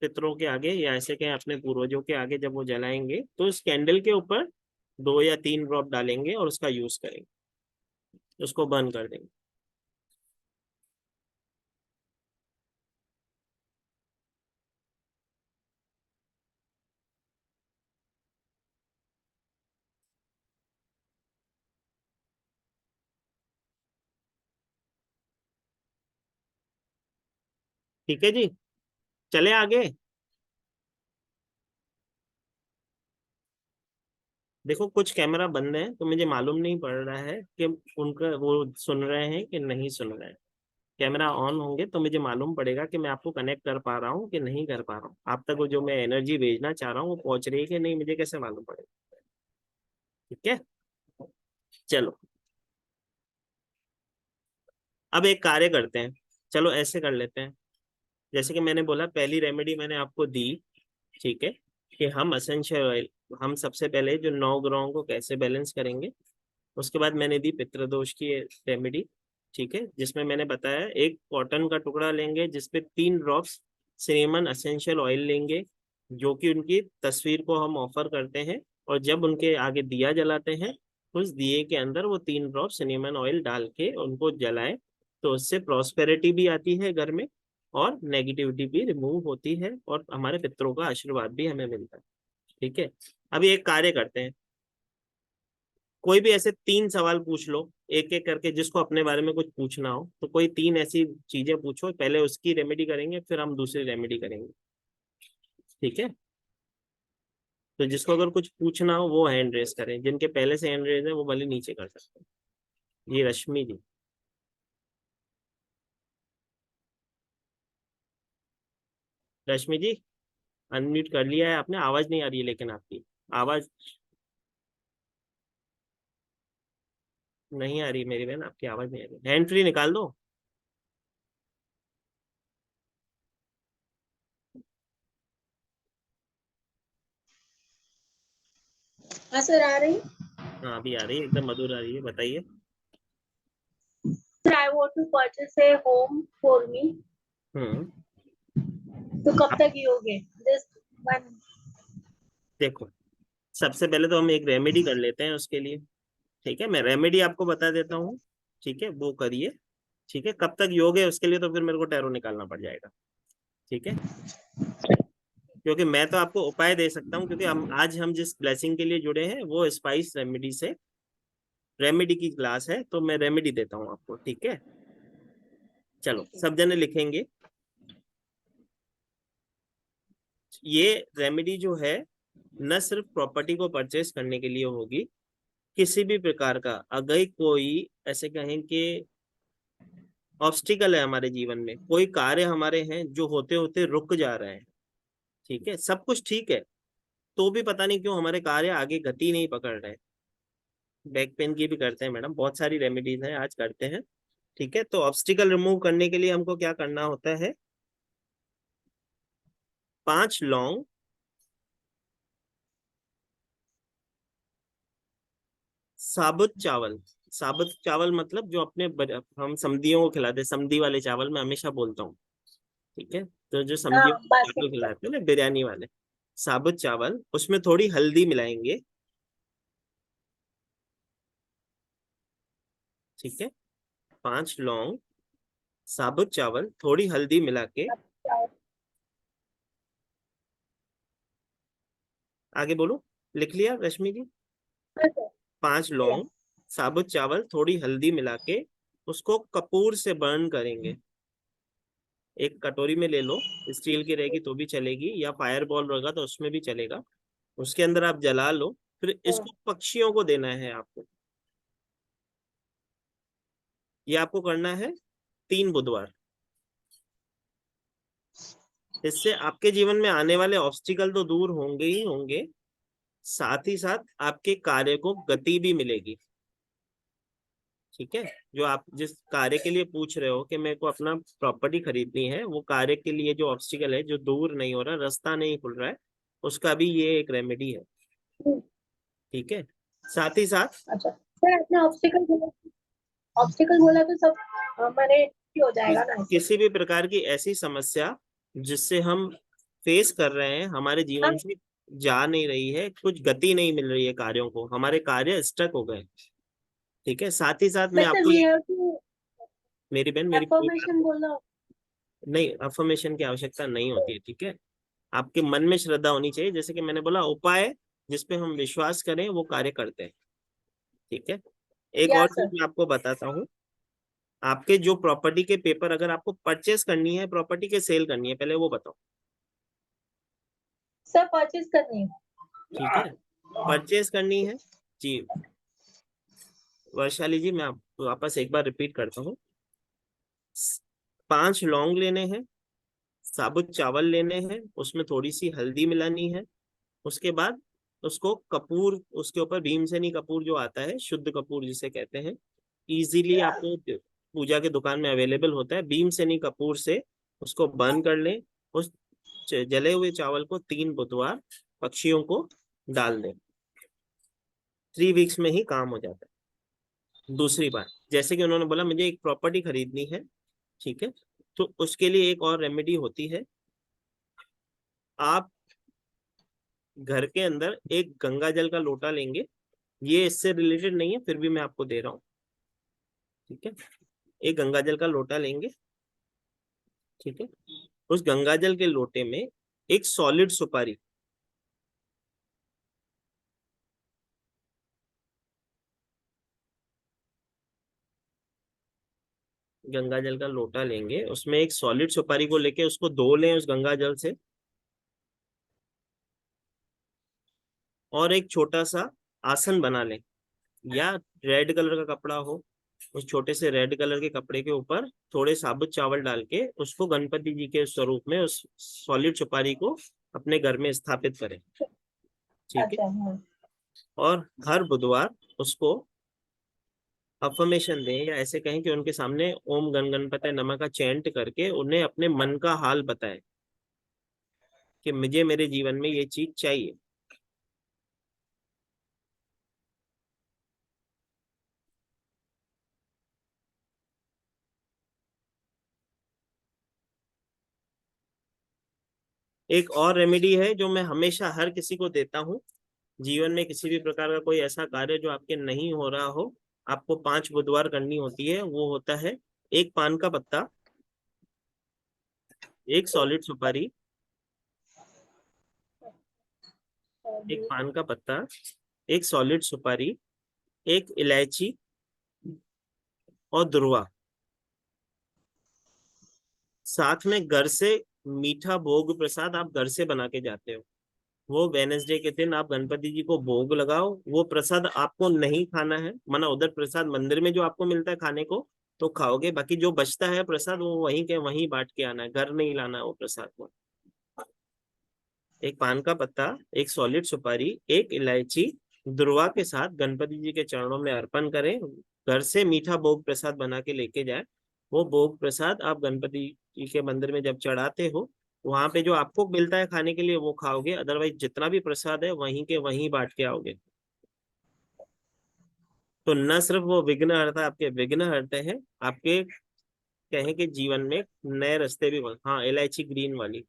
पितरों के आगे या ऐसे कहें अपने पूर्वजों के आगे जब वो जलाएंगे, तो उस कैंडल के ऊपर 2 या 3 ड्रॉप डालेंगे और उसका यूज करेंगे, उसको बर्न कर देंगे। ठीक है जी, चले आगे। देखो कुछ कैमरा बंद है, तो मुझे मालूम नहीं पड़ रहा है कि उनका वो सुन रहे हैं कि नहीं सुन रहे हैं। कैमरा ऑन होंगे तो मुझे मालूम पड़ेगा कि मैं आपको कनेक्ट कर पा रहा हूँ कि नहीं कर पा रहा हूँ, आप तक वो जो मैं एनर्जी भेजना चाह रहा हूँ वो पहुंच रही है कि नहीं, मुझे कैसे मालूम पड़ेगा। ठीक है, चलो अब एक कार्य करते हैं। चलो ऐसे कर लेते हैं, जैसे कि मैंने बोला पहली रेमेडी मैंने आपको दी, ठीक है, कि हम एसेंशियल ऑयल, हम सबसे पहले जो 9 ग्रहों को कैसे बैलेंस करेंगे। उसके बाद मैंने दी पितृदोष की रेमेडी, ठीक है, जिसमें मैंने बताया एक कॉटन का टुकड़ा लेंगे जिसपे 3 ड्रॉप्स सिनेमन एसेंशियल ऑयल लेंगे, जो कि उनकी तस्वीर को हम ऑफर करते हैं, और जब उनके आगे दिया जलाते हैं, उस दिए के अंदर वो 3 ड्रॉप सिनेमन ऑयल डाल के उनको जलाएं, तो उससे प्रॉस्पेरिटी भी आती है घर में, और नेगेटिविटी भी रिमूव होती है, और हमारे पितरों का आशीर्वाद भी हमें मिलता है। ठीक है, अभी एक कार्य करते हैं, कोई भी ऐसे 3 सवाल पूछ लो एक एक करके, जिसको अपने बारे में कुछ पूछना हो, तो कोई 3 ऐसी चीजें पूछो, पहले उसकी रेमेडी करेंगे फिर हम दूसरी रेमेडी करेंगे। ठीक है, तो जिसको अगर कुछ पूछना हो वो हैंड रेस करें, जिनके पहले से हैंड रेस है वो भले नीचे कर सकते हैं। ये रश्मि जी। रश्मि जी, अनम्यूट कर लिया है आपने, आवाज नहीं आ रही है लेकिन आपकी आवाज नहीं आ रही मेरी बहन, आपकी आवाज नहीं आ रही, हैंड फ्री निकाल दो। हाँ सर आ रही। हाँ अभी आ रही है, एकदम मधुर आ रही है, बताइए। Sir I want to purchase a home for me. Hmm. तो कब तक ये होगे? Just one. देखो, सबसे पहले तो हम एक रेमेडी कर लेते हैं उसके लिए। ठीक है, मैं रेमेडी आपको बता देता हूँ, ठीक है, वो करिए। ठीक है, कब तक योग है उसके लिए तो फिर मेरे को टैरो निकालना पड़ जाएगा। ठीक है, क्योंकि मैं तो आपको उपाय दे सकता हूँ, क्योंकि हम आज हम जिस ब्लेसिंग के लिए जुड़े हैं वो स्पाइस रेमेडी से, रेमेडी की क्लास है, तो मैं रेमेडी देता हूँ आपको। ठीक है, चलो सब जने लिखेंगे। ये रेमेडी जो है न सिर्फ प्रॉपर्टी को परचेस करने के लिए होगी, किसी भी प्रकार का अगर कोई ऐसे कहें कि ऑब्स्टिकल है हमारे जीवन में, कोई कार्य हमारे हैं जो होते होते रुक जा रहे हैं, ठीक है, सब कुछ ठीक है, तो भी पता नहीं क्यों हमारे कार्य आगे गति नहीं पकड़ रहे। बैक पेन की भी करते हैं मैडम, बहुत सारी रेमेडीज हैं आज करते हैं। ठीक है, तो ऑब्स्टिकल रिमूव करने के लिए हमको क्या करना होता है, 5 लौंग, साबुत चावल, साबुत चावल मतलब जो अपने हम समधियों को खिलाते हैं, समधी वाले चावल मैं हमेशा बोलता हूँ। ठीक है, तो जो हाँ समधियों को बासमती। खिलाते हैं ना बिरयानी वाले, साबुत चावल, उसमें थोड़ी हल्दी मिलाएंगे। ठीक है, 5 लौंग, साबुत चावल, थोड़ी हल्दी मिला के, आगे बोलो, लिख लिया रश्मि जी। 5 लौंग, साबुत चावल, थोड़ी हल्दी मिला के उसको कपूर से बर्न करेंगे। एक कटोरी में ले लो, स्टील की रहेगी तो भी चलेगी, या फायर बॉल रहेगा तो उसमें भी चलेगा। उसके अंदर आप जला लो, फिर इसको पक्षियों को देना है आपको। ये आपको करना है 3 बुधवार। इससे आपके जीवन में आने वाले ऑब्स्टिकल तो दूर होंगे ही होंगे, साथ ही साथ आपके कार्य को गति भी मिलेगी। ठीक है, जो आप जिस कार्य के लिए पूछ रहे हो कि मेरे को अपना प्रॉपर्टी खरीदनी है, वो कार्य के लिए जो ऑब्स्टिकल है, जो दूर नहीं हो रहा, रास्ता नहीं खुल रहा है, उसका भी ये एक रेमेडी है। ठीक है, साथ ही साथ अच्छा सर, आपने ऑब्स्टिकल बोला तो सब मैंने हो जाएगा ना ऐसे? किसी भी प्रकार की ऐसी समस्या जिससे हम फेस कर रहे हैं, हमारे जीवन से जा नहीं रही है, कुछ गति नहीं मिल रही है कार्यों को, हमारे कार्य स्टक हो गए। ठीक है, साथ ही साथ मैं But sir, आपको we have to मेरी बहन, मेरी पूरी बात affirmation बोलना। नहीं, अफर्मेशन की आवश्यकता नहीं होती है। ठीक है, आपके मन में श्रद्धा होनी चाहिए। जैसे कि मैंने बोला, उपाय जिसपे हम विश्वास करें वो कार्य करते हैं। ठीक है, एक या और सर। चीज मैं आपको बताता हूँ। आपके जो प्रॉपर्टी के पेपर, अगर आपको परचेस करनी है प्रॉपर्टी के सेल करनी है, पहले वो बताओ। सर परचेज करनी है। ठीक है, परचेस करनी है जी। वैशाली जी, मैं आपको वापस एक बार रिपीट करता हूँ। 5 लौंग लेने हैं, साबुत चावल लेने हैं, उसमें थोड़ी सी हल्दी मिलानी है। उसके बाद उसको कपूर, उसके ऊपर भीमसेनी कपूर जो आता है, शुद्ध कपूर जिसे कहते हैं, इजीली आपको पूजा के दुकान में अवेलेबल होता है, भीमसेनी कपूर से उसको बर्न कर लें। उस जले हुए चावल को 3 बुधवार पक्षियों को डाल दें। 3 वीक्स में ही काम हो जाता है। दूसरी बात, जैसे कि उन्होंने बोला मुझे एक प्रॉपर्टी खरीदनी है, ठीक है, तो उसके लिए एक और रेमेडी होती है। आप घर के अंदर एक गंगा जल का लोटा लेंगे। ये इससे रिलेटेड नहीं है, फिर भी मैं आपको दे रहा हूँ। ठीक है, एक गंगा जल का लोटा लेंगे। ठीक है, उस गंगा जल के लोटे में एक सॉलिड सुपारी, गंगा जल का लोटा लेंगे, उसमें एक सॉलिड सुपारी को लेके उसको धो लें उस गंगा जल से, और एक छोटा सा आसन बना लें, या रेड कलर का कपड़ा हो, उस छोटे से रेड कलर के कपड़े के ऊपर थोड़े साबुत चावल डाल के उसको गणपति जी के स्वरूप में उस सॉलिड सुपारी को अपने घर में स्थापित करें। ठीक है, अच्छा हाँ। और हर बुधवार उसको अफर्मेशन दें, या ऐसे कहें कि उनके सामने ओम गण गणपति नमः का चैंट करके उन्हें अपने मन का हाल बताएं कि मुझे मेरे जीवन में ये चीज चाहिए। एक और रेमेडी है जो मैं हमेशा हर किसी को देता हूँ। जीवन में किसी भी प्रकार का कोई ऐसा कार्य जो आपके नहीं हो रहा हो, आपको 5 बुधवार करनी होती है। वो होता है एक पान का पत्ता, एक सॉलिड सुपारी, एक पान का पत्ता, एक सॉलिड सुपारी, एक इलायची और दुर्वा। साथ में घर से मीठा भोग प्रसाद आप घर से बना के जाते हो, वो वेनेसडे के दिन आप गणपति जी को भोग लगाओ। वो प्रसाद आपको नहीं खाना है, माना उधर प्रसाद मंदिर में जो आपको मिलता है खाने को तो खाओगे, बाकी जो बचता है प्रसाद वो वहीं के वहीं बांट के आना है, घर नहीं लाना है वो प्रसाद को। एक पान का पत्ता, एक सॉलिड सुपारी, एक इलायची, दुर्वा के साथ गणपति जी के चरणों में अर्पण करें। घर से मीठा भोग प्रसाद बना के लेके जाए। वो भोग प्रसाद आप गणपति जी के मंदिर में जब चढ़ाते हो, वहां पे जो आपको मिलता है खाने के लिए वो खाओगे, अदरवाइज जितना भी प्रसाद है वहीं के वहीं बांट के आओगे। तो न सिर्फ वो विघ्न हरता, आपके विघ्न हरते हैं, आपके कहें कि जीवन में नए रास्ते भी हाँ, इलायची ग्रीन वाली।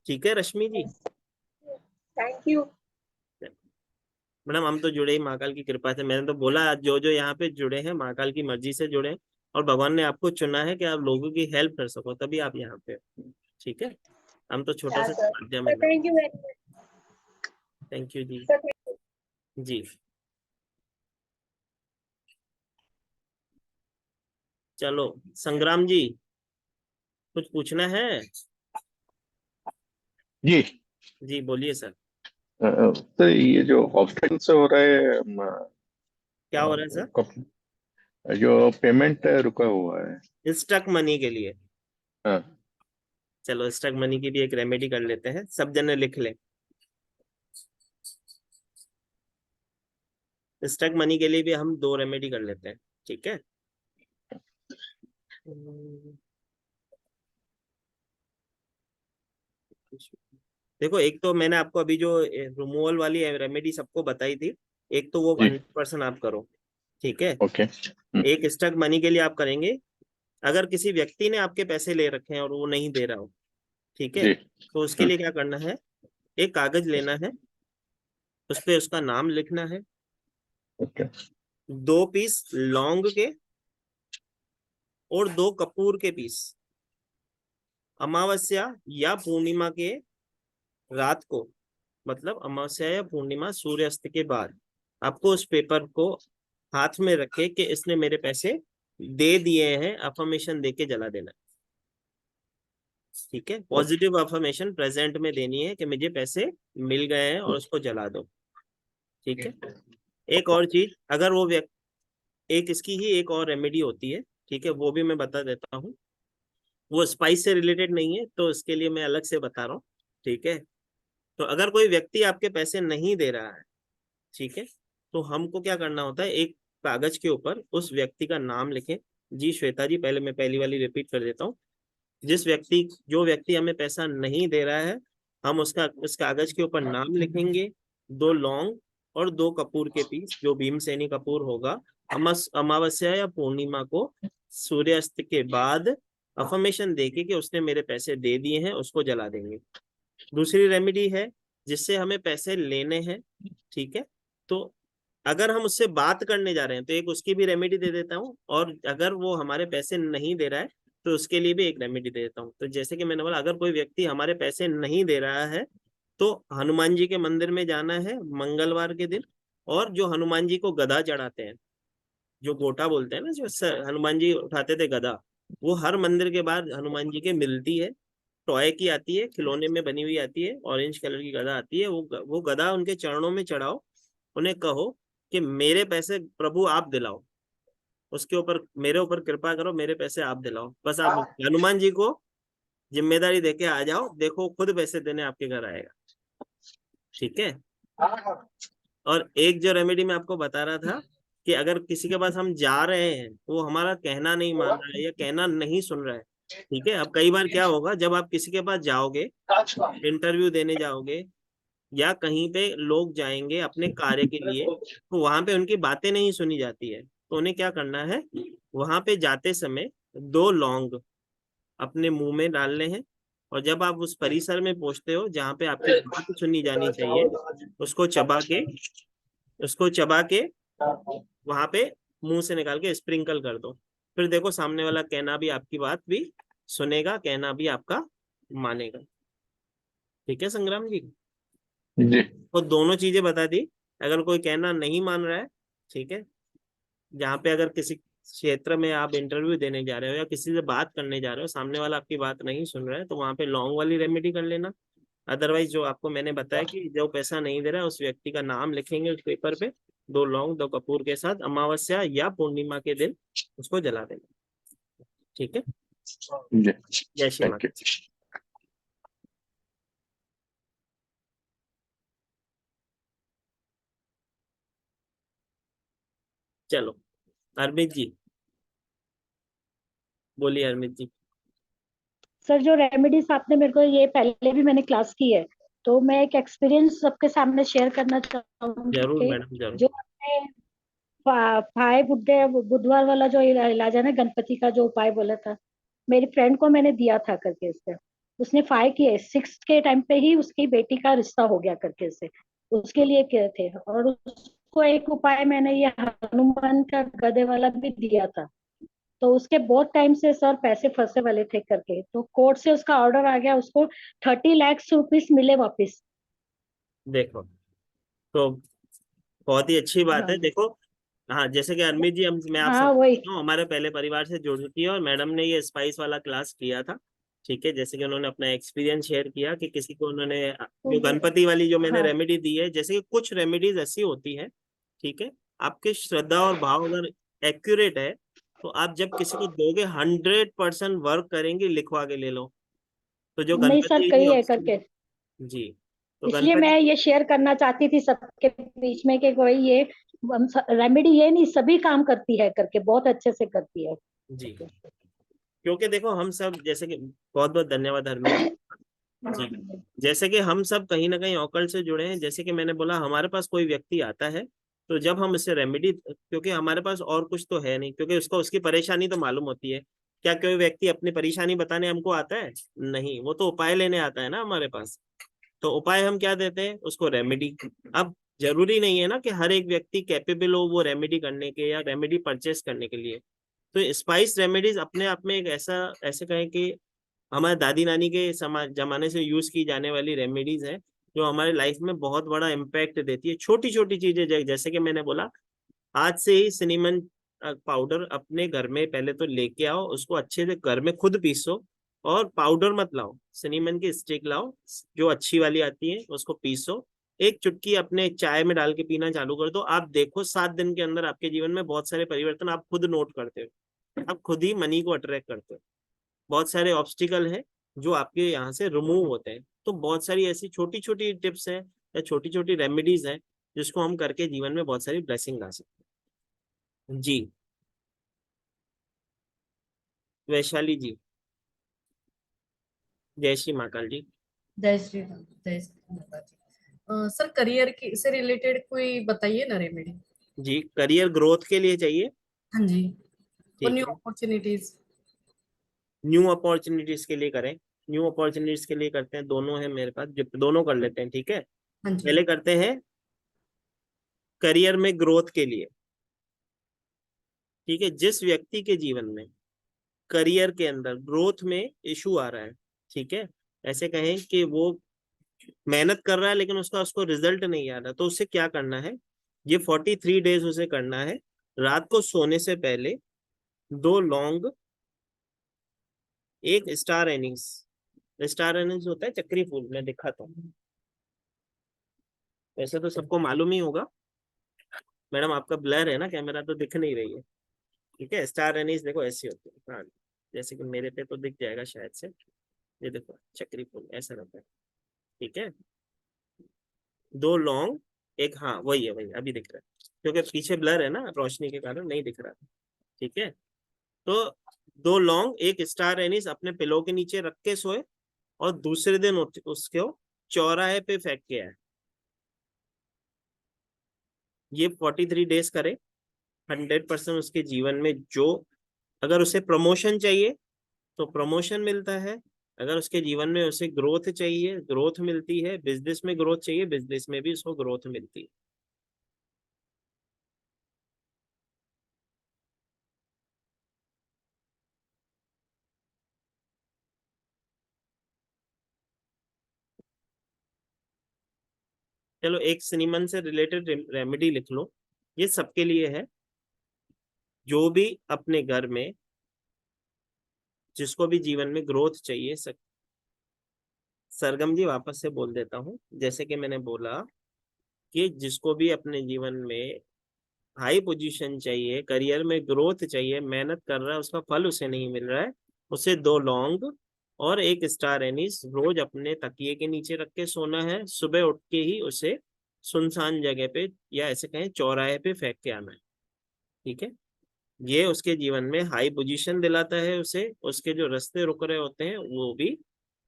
ठीक है रश्मि जी, थैंक यू। मैडम हम तो जुड़े ही महाकाल की कृपा से। मैंने तो बोला जो जो यहाँ पे जुड़े हैं महाकाल की मर्जी से जुड़े हैं, और भगवान ने आपको चुना है कि आप लोगों की हेल्प कर सको, तभी आप यहाँ पे हो। ठीक है, हम तो छोटा या सा सर, माध्यम है। Thank you very much thank you जी। सर। जी चलो संग्राम जी, कुछ पूछना है? जी। जी बोलिए सर। तो ये जो ऑब्स्टेकल से हो रहा है क्या हो रहा है सर? जो पेमेंट रुका हुआ है। स्टक मनी के लिए। हाँ। चलो स्टक मनी की भी एक रेमेडी कर लेते हैं, सब जने लिख लें। स्टक मनी के लिए भी हम 2 रेमेडी कर लेते हैं, ठीक है? देखो, एक तो मैंने आपको अभी जो रिमूवल वाली रेमेडी सबको बताई थी, एक तो वो जी। 100% आप करो, ठीक है? ओके। एक स्टक मनी के लिए आप करेंगे, अगर किसी व्यक्ति ने आपके पैसे ले रखे हैं और वो नहीं दे रहा हो, ठीक है, जी। तो उसके लिए क्या करना है, एक कागज लेना है, उस पे उसका नाम लिखना है, ओके। 2 पीस लौंग के और 2 कपूर के पीस, अमावस्या या पूर्णिमा के रात को, मतलब अमावस्या या पूर्णिमा सूर्यास्त के बाद, आपको उस पेपर को हाथ में रखे कि इसने मेरे पैसे दे दिए हैं, अफर्मेशन दे के जला देना, ठीक है? पॉजिटिव अफर्मेशन प्रेजेंट में देनी है कि मुझे पैसे मिल गए हैं और उसको जला दो, ठीक है? एक और चीज, अगर वो व्यक्ति, एक इसकी ही एक और रेमेडी होती है, ठीक है, वो भी मैं बता देता हूँ, वो स्पाइस से रिलेटेड नहीं है तो इसके लिए मैं अलग से बता रहा हूँ, ठीक है? तो अगर कोई व्यक्ति आपके पैसे नहीं दे रहा है, ठीक है, तो हमको क्या करना होता है, एक कागज के ऊपर उस व्यक्ति का नाम लिखें। जी श्वेता जी, पहले मैं पहली वाली रिपीट कर देता हूँ। जो व्यक्ति हमें पैसा नहीं दे रहा है, हम उसका उस कागज के ऊपर नाम लिखेंगे, 2 लौंग और 2 कपूर के पीस, जो भीमसेनी कपूर होगा, अमावस्या या पूर्णिमा को सूर्यास्त के बाद अफर्मेशन देके कि उसने मेरे पैसे दे दिए हैं, उसको जला देंगे। दूसरी रेमेडी है जिससे हमें पैसे लेने हैं, ठीक है, तो अगर हम उससे बात करने जा रहे हैं तो एक उसकी भी रेमेडी दे देता हूँ, और अगर वो हमारे पैसे नहीं दे रहा है तो उसके लिए भी एक रेमेडी दे देता हूँ। तो जैसे कि मैंने बोला, अगर कोई व्यक्ति हमारे पैसे नहीं दे रहा है तो हनुमान जी के मंदिर में जाना है मंगलवार के दिन, और जो हनुमान जी को गदा चढ़ाते हैं, जो गोटा बोलते हैं ना, जो हनुमान जी उठाते थे गदा, वो हर मंदिर के बाद हनुमान जी के मिलती है, टॉय की आती है, खिलौने में बनी हुई आती है, ऑरेंज कलर की गदा आती है, वो गदा उनके चरणों में चढ़ाओ, उन्हें कहो कि मेरे पैसे प्रभु आप दिलाओ, उसके ऊपर मेरे ऊपर कृपा करो, मेरे पैसे आप दिलाओ। बस आप हनुमान जी को जिम्मेदारी देके आ जाओ, देखो खुद पैसे देने आपके घर आएगा, ठीक है? और एक जो रेमेडी मैं आपको बता रहा था कि अगर किसी के पास हम जा रहे हैं, वो हमारा कहना नहीं मान रहा है या कहना नहीं सुन रहा है, ठीक है, अब कई बार क्या होगा, जब आप किसी के पास जाओगे, इंटरव्यू देने जाओगे या कहीं पे लोग जाएंगे अपने कार्य के लिए, तो वहां पे उनकी बातें नहीं सुनी जाती है, तो उन्हें क्या करना है, वहां पे जाते समय 2 लौंग अपने मुंह में डालने हैं, और जब आप उस परिसर में पहुंचते हो जहाँ पे आपकी बात सुनी जानी चाहिए, उसको चबा के वहां पे मुंह से निकाल के स्प्रिंकल कर दो। फिर देखो, सामने वाला कहना भी आपकी बात भी सुनेगा, कहना भी आपका मानेगा, ठीक है संग्राम जी? जी। तो दोनों चीजें बता दी। अगर कोई कहना नहीं मान रहा है, ठीक है, जहाँ पे अगर किसी क्षेत्र में आप इंटरव्यू देने जा रहे हो या किसी से बात करने जा रहे हो, सामने वाला आपकी बात नहीं सुन रहा है, तो वहां पे लॉन्ग वाली रेमेडी कर लेना। अदरवाइज जो आपको मैंने बताया कि जो पैसा नहीं दे रहा है, उस व्यक्ति का नाम लिखेंगे उस पेपर पे, 2 लौंग 2 कपूर के साथ, अमावस्या या पूर्णिमा के दिन उसको जला देना, ठीक है? जी। जय श्री थैंक माता। यू। चलो हरमीत जी बोलिए, हरमीत जी। सर जो रेमेडीज आपने मेरे को, ये पहले भी मैंने क्लास की है, तो मैं एक एक्सपीरियंस सबके सामने शेयर करना चाहूंगी जरूर कि मैडम, जरूर। जो आपने फाइव बुधवार वाला जो इलाज है ना, गणपति का जो उपाय बोला था, मेरी फ्रेंड को मैंने दिया था करके इससे, उसने 5 किए, 6 के टाइम पे ही उसकी बेटी का रिश्ता हो गया करके इससे, उसके लिए किए थे। और उसको एक उपाय मैंने ये हनुमान का गधे वाला भी दिया था, तो उसके बहुत टाइम से सर पैसे फंसे वाले थे करके, तो कोर्ट से उसका ऑर्डर आ गया, उसको 30 लाख रुपीस मिले वापस। देखो, तो बहुत ही अच्छी बात है। हाँ देखो, हाँ, जैसे कि अरमित जी, मैं आप हाँ सब वही। हमारे पहले परिवार से जुड़ चुकी है और मैडम ने ये स्पाइस वाला क्लास किया था। ठीक है, जैसे कि उन्होंने अपना एक्सपीरियंस शेयर किया कि किसी को उन्होंने जो गणपति वाली जो मैंने हाँ रेमेडी दी है, जैसे कि कुछ रेमेडीज ऐसी होती है, ठीक है, आपके श्रद्धा और भाव अगर एक्यूरेट है तो आप जब किसी को दोगे 100% वर्क करेंगे, लिखवा के ले लो। तो जो नहीं सर, गणपति कई है की करके, जी, तो इसलिए गणपति मैं ये शेयर करना चाहती थी सबके बीच में कि कोई ये रेमेडी ये नहीं सभी काम करती है करके, बहुत अच्छे से करती है। जी, क्योंकि देखो हम सब जैसे कि बहुत बहुत धन्यवाद हरमीत जी। जैसे कि हम सब कहीं ना कहीं ऑकल्ट से जुड़े हैं, जैसे कि मैंने बोला हमारे पास कोई व्यक्ति आता है तो जब हम उससे रेमेडी, क्योंकि हमारे पास और कुछ तो है नहीं, क्योंकि उसको उसकी परेशानी तो मालूम होती है। क्या कोई व्यक्ति अपनी परेशानी बताने हमको आता है? नहीं, वो तो उपाय लेने आता है ना हमारे पास। तो उपाय हम क्या देते हैं उसको? रेमेडी। अब जरूरी नहीं है ना कि हर एक व्यक्ति कैपेबल हो वो रेमेडी करने के या रेमेडी परचेस करने के लिए। तो स्पाइस रेमेडीज अपने आप में एक ऐसा, ऐसे कहें कि हमारे दादी नानी के समाज जमाने से यूज की जाने वाली रेमेडीज हैं जो हमारे लाइफ में बहुत बड़ा इम्पैक्ट देती है। छोटी छोटी चीजें जैसे कि मैंने बोला, आज से ही सिनेमन पाउडर अपने घर में पहले तो लेके आओ, उसको अच्छे से घर में खुद पीसो, और पाउडर मत लाओ, सिनेमन की स्टिक लाओ जो अच्छी वाली आती है, उसको पीसो, एक चुटकी अपने चाय में डाल के पीना चालू कर दो। आप देखो 7 दिन के अंदर आपके जीवन में बहुत सारे परिवर्तन आप खुद नोट करते हो, आप खुद ही मनी को अट्रैक्ट करते हो। बहुत सारे ऑब्स्टिकल हैं जो आपके यहाँ से रिमूव होते हैं। तो बहुत सारी ऐसी छोटी छोटी टिप्स हैं या छोटी छोटी रेमेडीज हैं जिसको हम करके जीवन में बहुत सारी ब्लेसिंग ला सकते हैं। जी, वैशाली जी, जय श्री महाकाल जी। जय श्री राम, जय श्री माता जी। सर करियर की से रिलेटेड कोई बताइए ना रेमेडी। जी, करियर ग्रोथ के लिए चाहिए? हाँ जी, और ठीक न्यू है, अपॉर्चुनिटीज। न्यू अपॉर्चुनिटीज के लिए करें। न्यू अपॉर्चुनिटीज के लिए करते हैं, दोनों है मेरे पास, जो दोनों कर लेते हैं। ठीक है, हाँ जी। पहले करते हैं करियर में ग्रोथ के लिए। ठीक है, जिस व्यक्ति के जीवन में करियर के अंदर ग्रोथ में इशू आ रहा है, ठीक है, ऐसे कहें कि वो मेहनत कर रहा है लेकिन उसका उसको रिजल्ट नहीं आ रहा, तो उसे क्या करना है? ये 43 डेज उसे करना है। रात को सोने से पहले 2 लौंग, एक स्टार एनिस। स्टार एनिस होता है चक्री फूल, मैं दिखाता हूँ, वैसे तो सबको मालूम ही होगा। मैडम आपका ब्लर है ना, कैमरा तो दिख नहीं रही है। ठीक है, स्टार एनिस देखो ऐसी होती है, हाँ, जैसे कि मेरे पे तो दिख जाएगा शायद से। ये देखो चक्री फूल ऐसा रहता है। ठीक है, 2 लौंग, एक, हाँ वही है, वही अभी दिख रहा है, क्योंकि पीछे ब्लर है ना, रोशनी के कारण नहीं दिख रहा। ठीक है, तो 2 लौंग, एक स्टार एनिस अपने पिलो के नीचे रख के सोए, और दूसरे दिन उसको चौराहे पे फेंक के आए। ये 43 डेज करे, 100% उसके जीवन में जो, अगर उसे प्रमोशन चाहिए तो प्रमोशन मिलता है, अगर उसके जीवन में उसे ग्रोथ चाहिए ग्रोथ मिलती है, बिजनेस में ग्रोथ चाहिए बिजनेस में भी उसको ग्रोथ मिलती है। चलो एक सिनेमन से रिलेटेड रेमेडी लिख लो, ये सबके लिए है, जो भी अपने घर में जिसको भी जीवन में ग्रोथ चाहिए। सरगम जी वापस से बोल देता हूँ, जैसे कि मैंने बोला कि जिसको भी अपने जीवन में हाई पोजीशन चाहिए, करियर में ग्रोथ चाहिए, मेहनत कर रहा है उसका फल उसे नहीं मिल रहा है, उसे 2 लौंग और एक स्टार एनिस रोज अपने तकिए के नीचे रख के सोना है। सुबह उठ के ही उसे सुनसान जगह पे या ऐसे कहें चौराहे पे फेंक के आना है। ठीक है, ये उसके जीवन में हाई पोजीशन दिलाता है, उसे उसके जो रास्ते रुक रहे होते हैं वो भी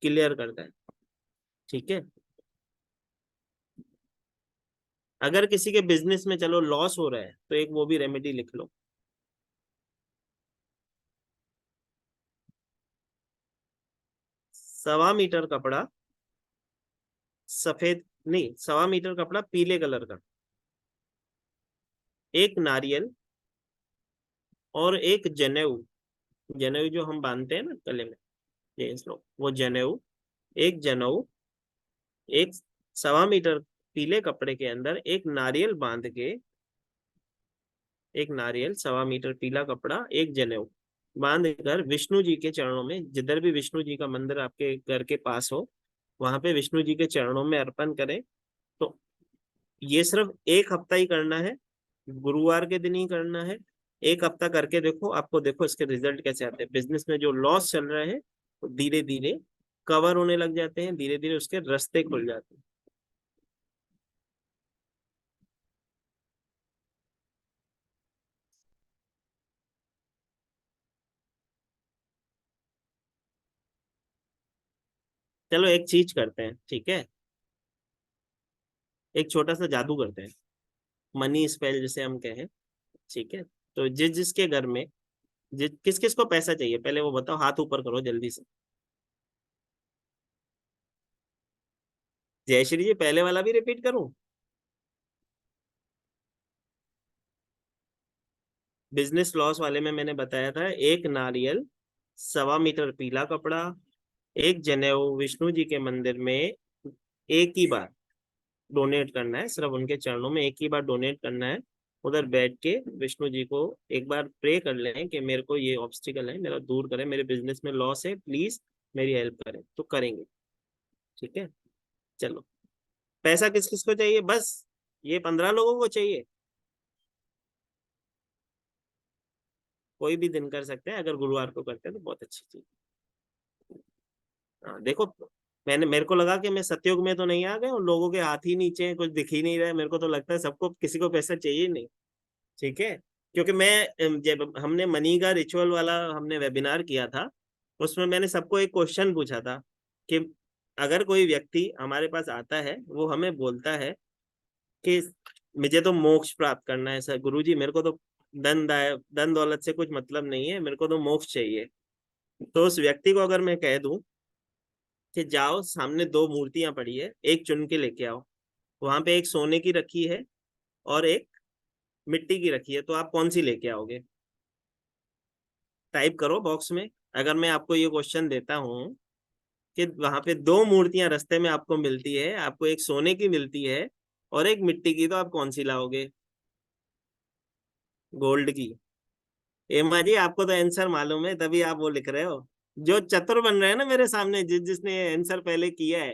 क्लियर करता है। ठीक है, अगर किसी के बिजनेस में चलो लॉस हो रहा है तो एक वो भी रेमेडी लिख लो। 1.25 मीटर कपड़ा, सफेद नहीं, 1.25 मीटर कपड़ा पीले कलर का, एक नारियल और एक जनेऊ। जनेऊ जो हम बांधते हैं ना गले में, ये लो वो जनेऊ, एक जनेऊ, एक 1.25 मीटर पीले कपड़े के अंदर एक नारियल बांध के एक नारियल, 1.25 मीटर पीला कपड़ा, एक जनेऊ बांध कर विष्णु जी के चरणों में, जिधर भी विष्णु जी का मंदिर आपके घर के पास हो, वहां पे विष्णु जी के चरणों में अर्पण करें। तो ये सिर्फ 1 हफ्ता ही करना है, गुरुवार के दिन ही करना है। 1 हफ्ता करके देखो, आपको देखो इसके रिजल्ट कैसे आते हैं। बिजनेस में जो लॉस चल रहे हैं वो धीरे धीरे कवर होने लग जाते हैं, धीरे धीरे उसके रास्ते खुल जाते हैं। चलो एक चीज करते हैं, ठीक है, एक छोटा सा जादू करते हैं, मनी स्पेल जिसे हम कहें, ठीक है। तो जिस जिसके घर में किस किस को पैसा चाहिए पहले वो बताओ, हाथ ऊपर करो जल्दी से। जयश्री जी, पहले वाला भी रिपीट करूं? बिजनेस लॉस वाले में मैंने बताया था, एक नारियल, 1.25 मीटर पीला कपड़ा, एक जनेऊ विष्णु जी के मंदिर में एक ही बार डोनेट करना है, सिर्फ उनके चरणों में एक ही बार डोनेट करना है। उधर बैठ के विष्णु जी को एक बार प्रे कर लें कि मेरे को ये ऑब्स्टिकल है मेरा दूर करें, मेरे बिजनेस में लॉस है, प्लीज मेरी हेल्प करें, तो करेंगे, ठीक है। चलो, पैसा किस किस को चाहिए? बस ये 15 लोगों को चाहिए? कोई भी दिन कर सकते हैं, अगर गुरुवार को करते हैं तो बहुत अच्छी चीज। हाँ देखो, मैंने मेरे को लगा कि मैं सतयुग में तो नहीं आ गए और लोगों के हाथ ही नीचे हैं, कुछ दिख ही नहीं रहा है। मेरे को तो लगता है सबको, किसी को पैसा चाहिए नहीं, ठीक है। क्योंकि मैं जब हमने मनी का रिचुअल वाला हमने वेबिनार किया था, उसमें मैंने सबको एक क्वेश्चन पूछा था कि अगर कोई व्यक्ति हमारे पास आता है, वो हमें बोलता है कि मुझे तो मोक्ष प्राप्त करना है सर, गुरुजी मेरे को तो धन दौलत से कुछ मतलब नहीं है, मेरे को तो मोक्ष चाहिए। तो उस व्यक्ति को अगर मैं कह दूं कि जाओ सामने 2 मूर्तियां पड़ी है, एक चुन के लेके आओ, वहां पे एक सोने की रखी है और एक मिट्टी की रखी है, तो आप कौन सी लेके आओगे? टाइप करो बॉक्स में। अगर मैं आपको ये क्वेश्चन देता हूँ कि वहां पे 2 मूर्तियां रास्ते में आपको मिलती है, आपको एक सोने की मिलती है और एक मिट्टी की, तो आप कौन सी लाओगे? गोल्ड की। एमा जी, आपको तो आंसर मालूम है तभी आप वो लिख रहे हो। जो चतुर बन रहे हैं ना मेरे सामने, जिसने आंसर पहले किया है,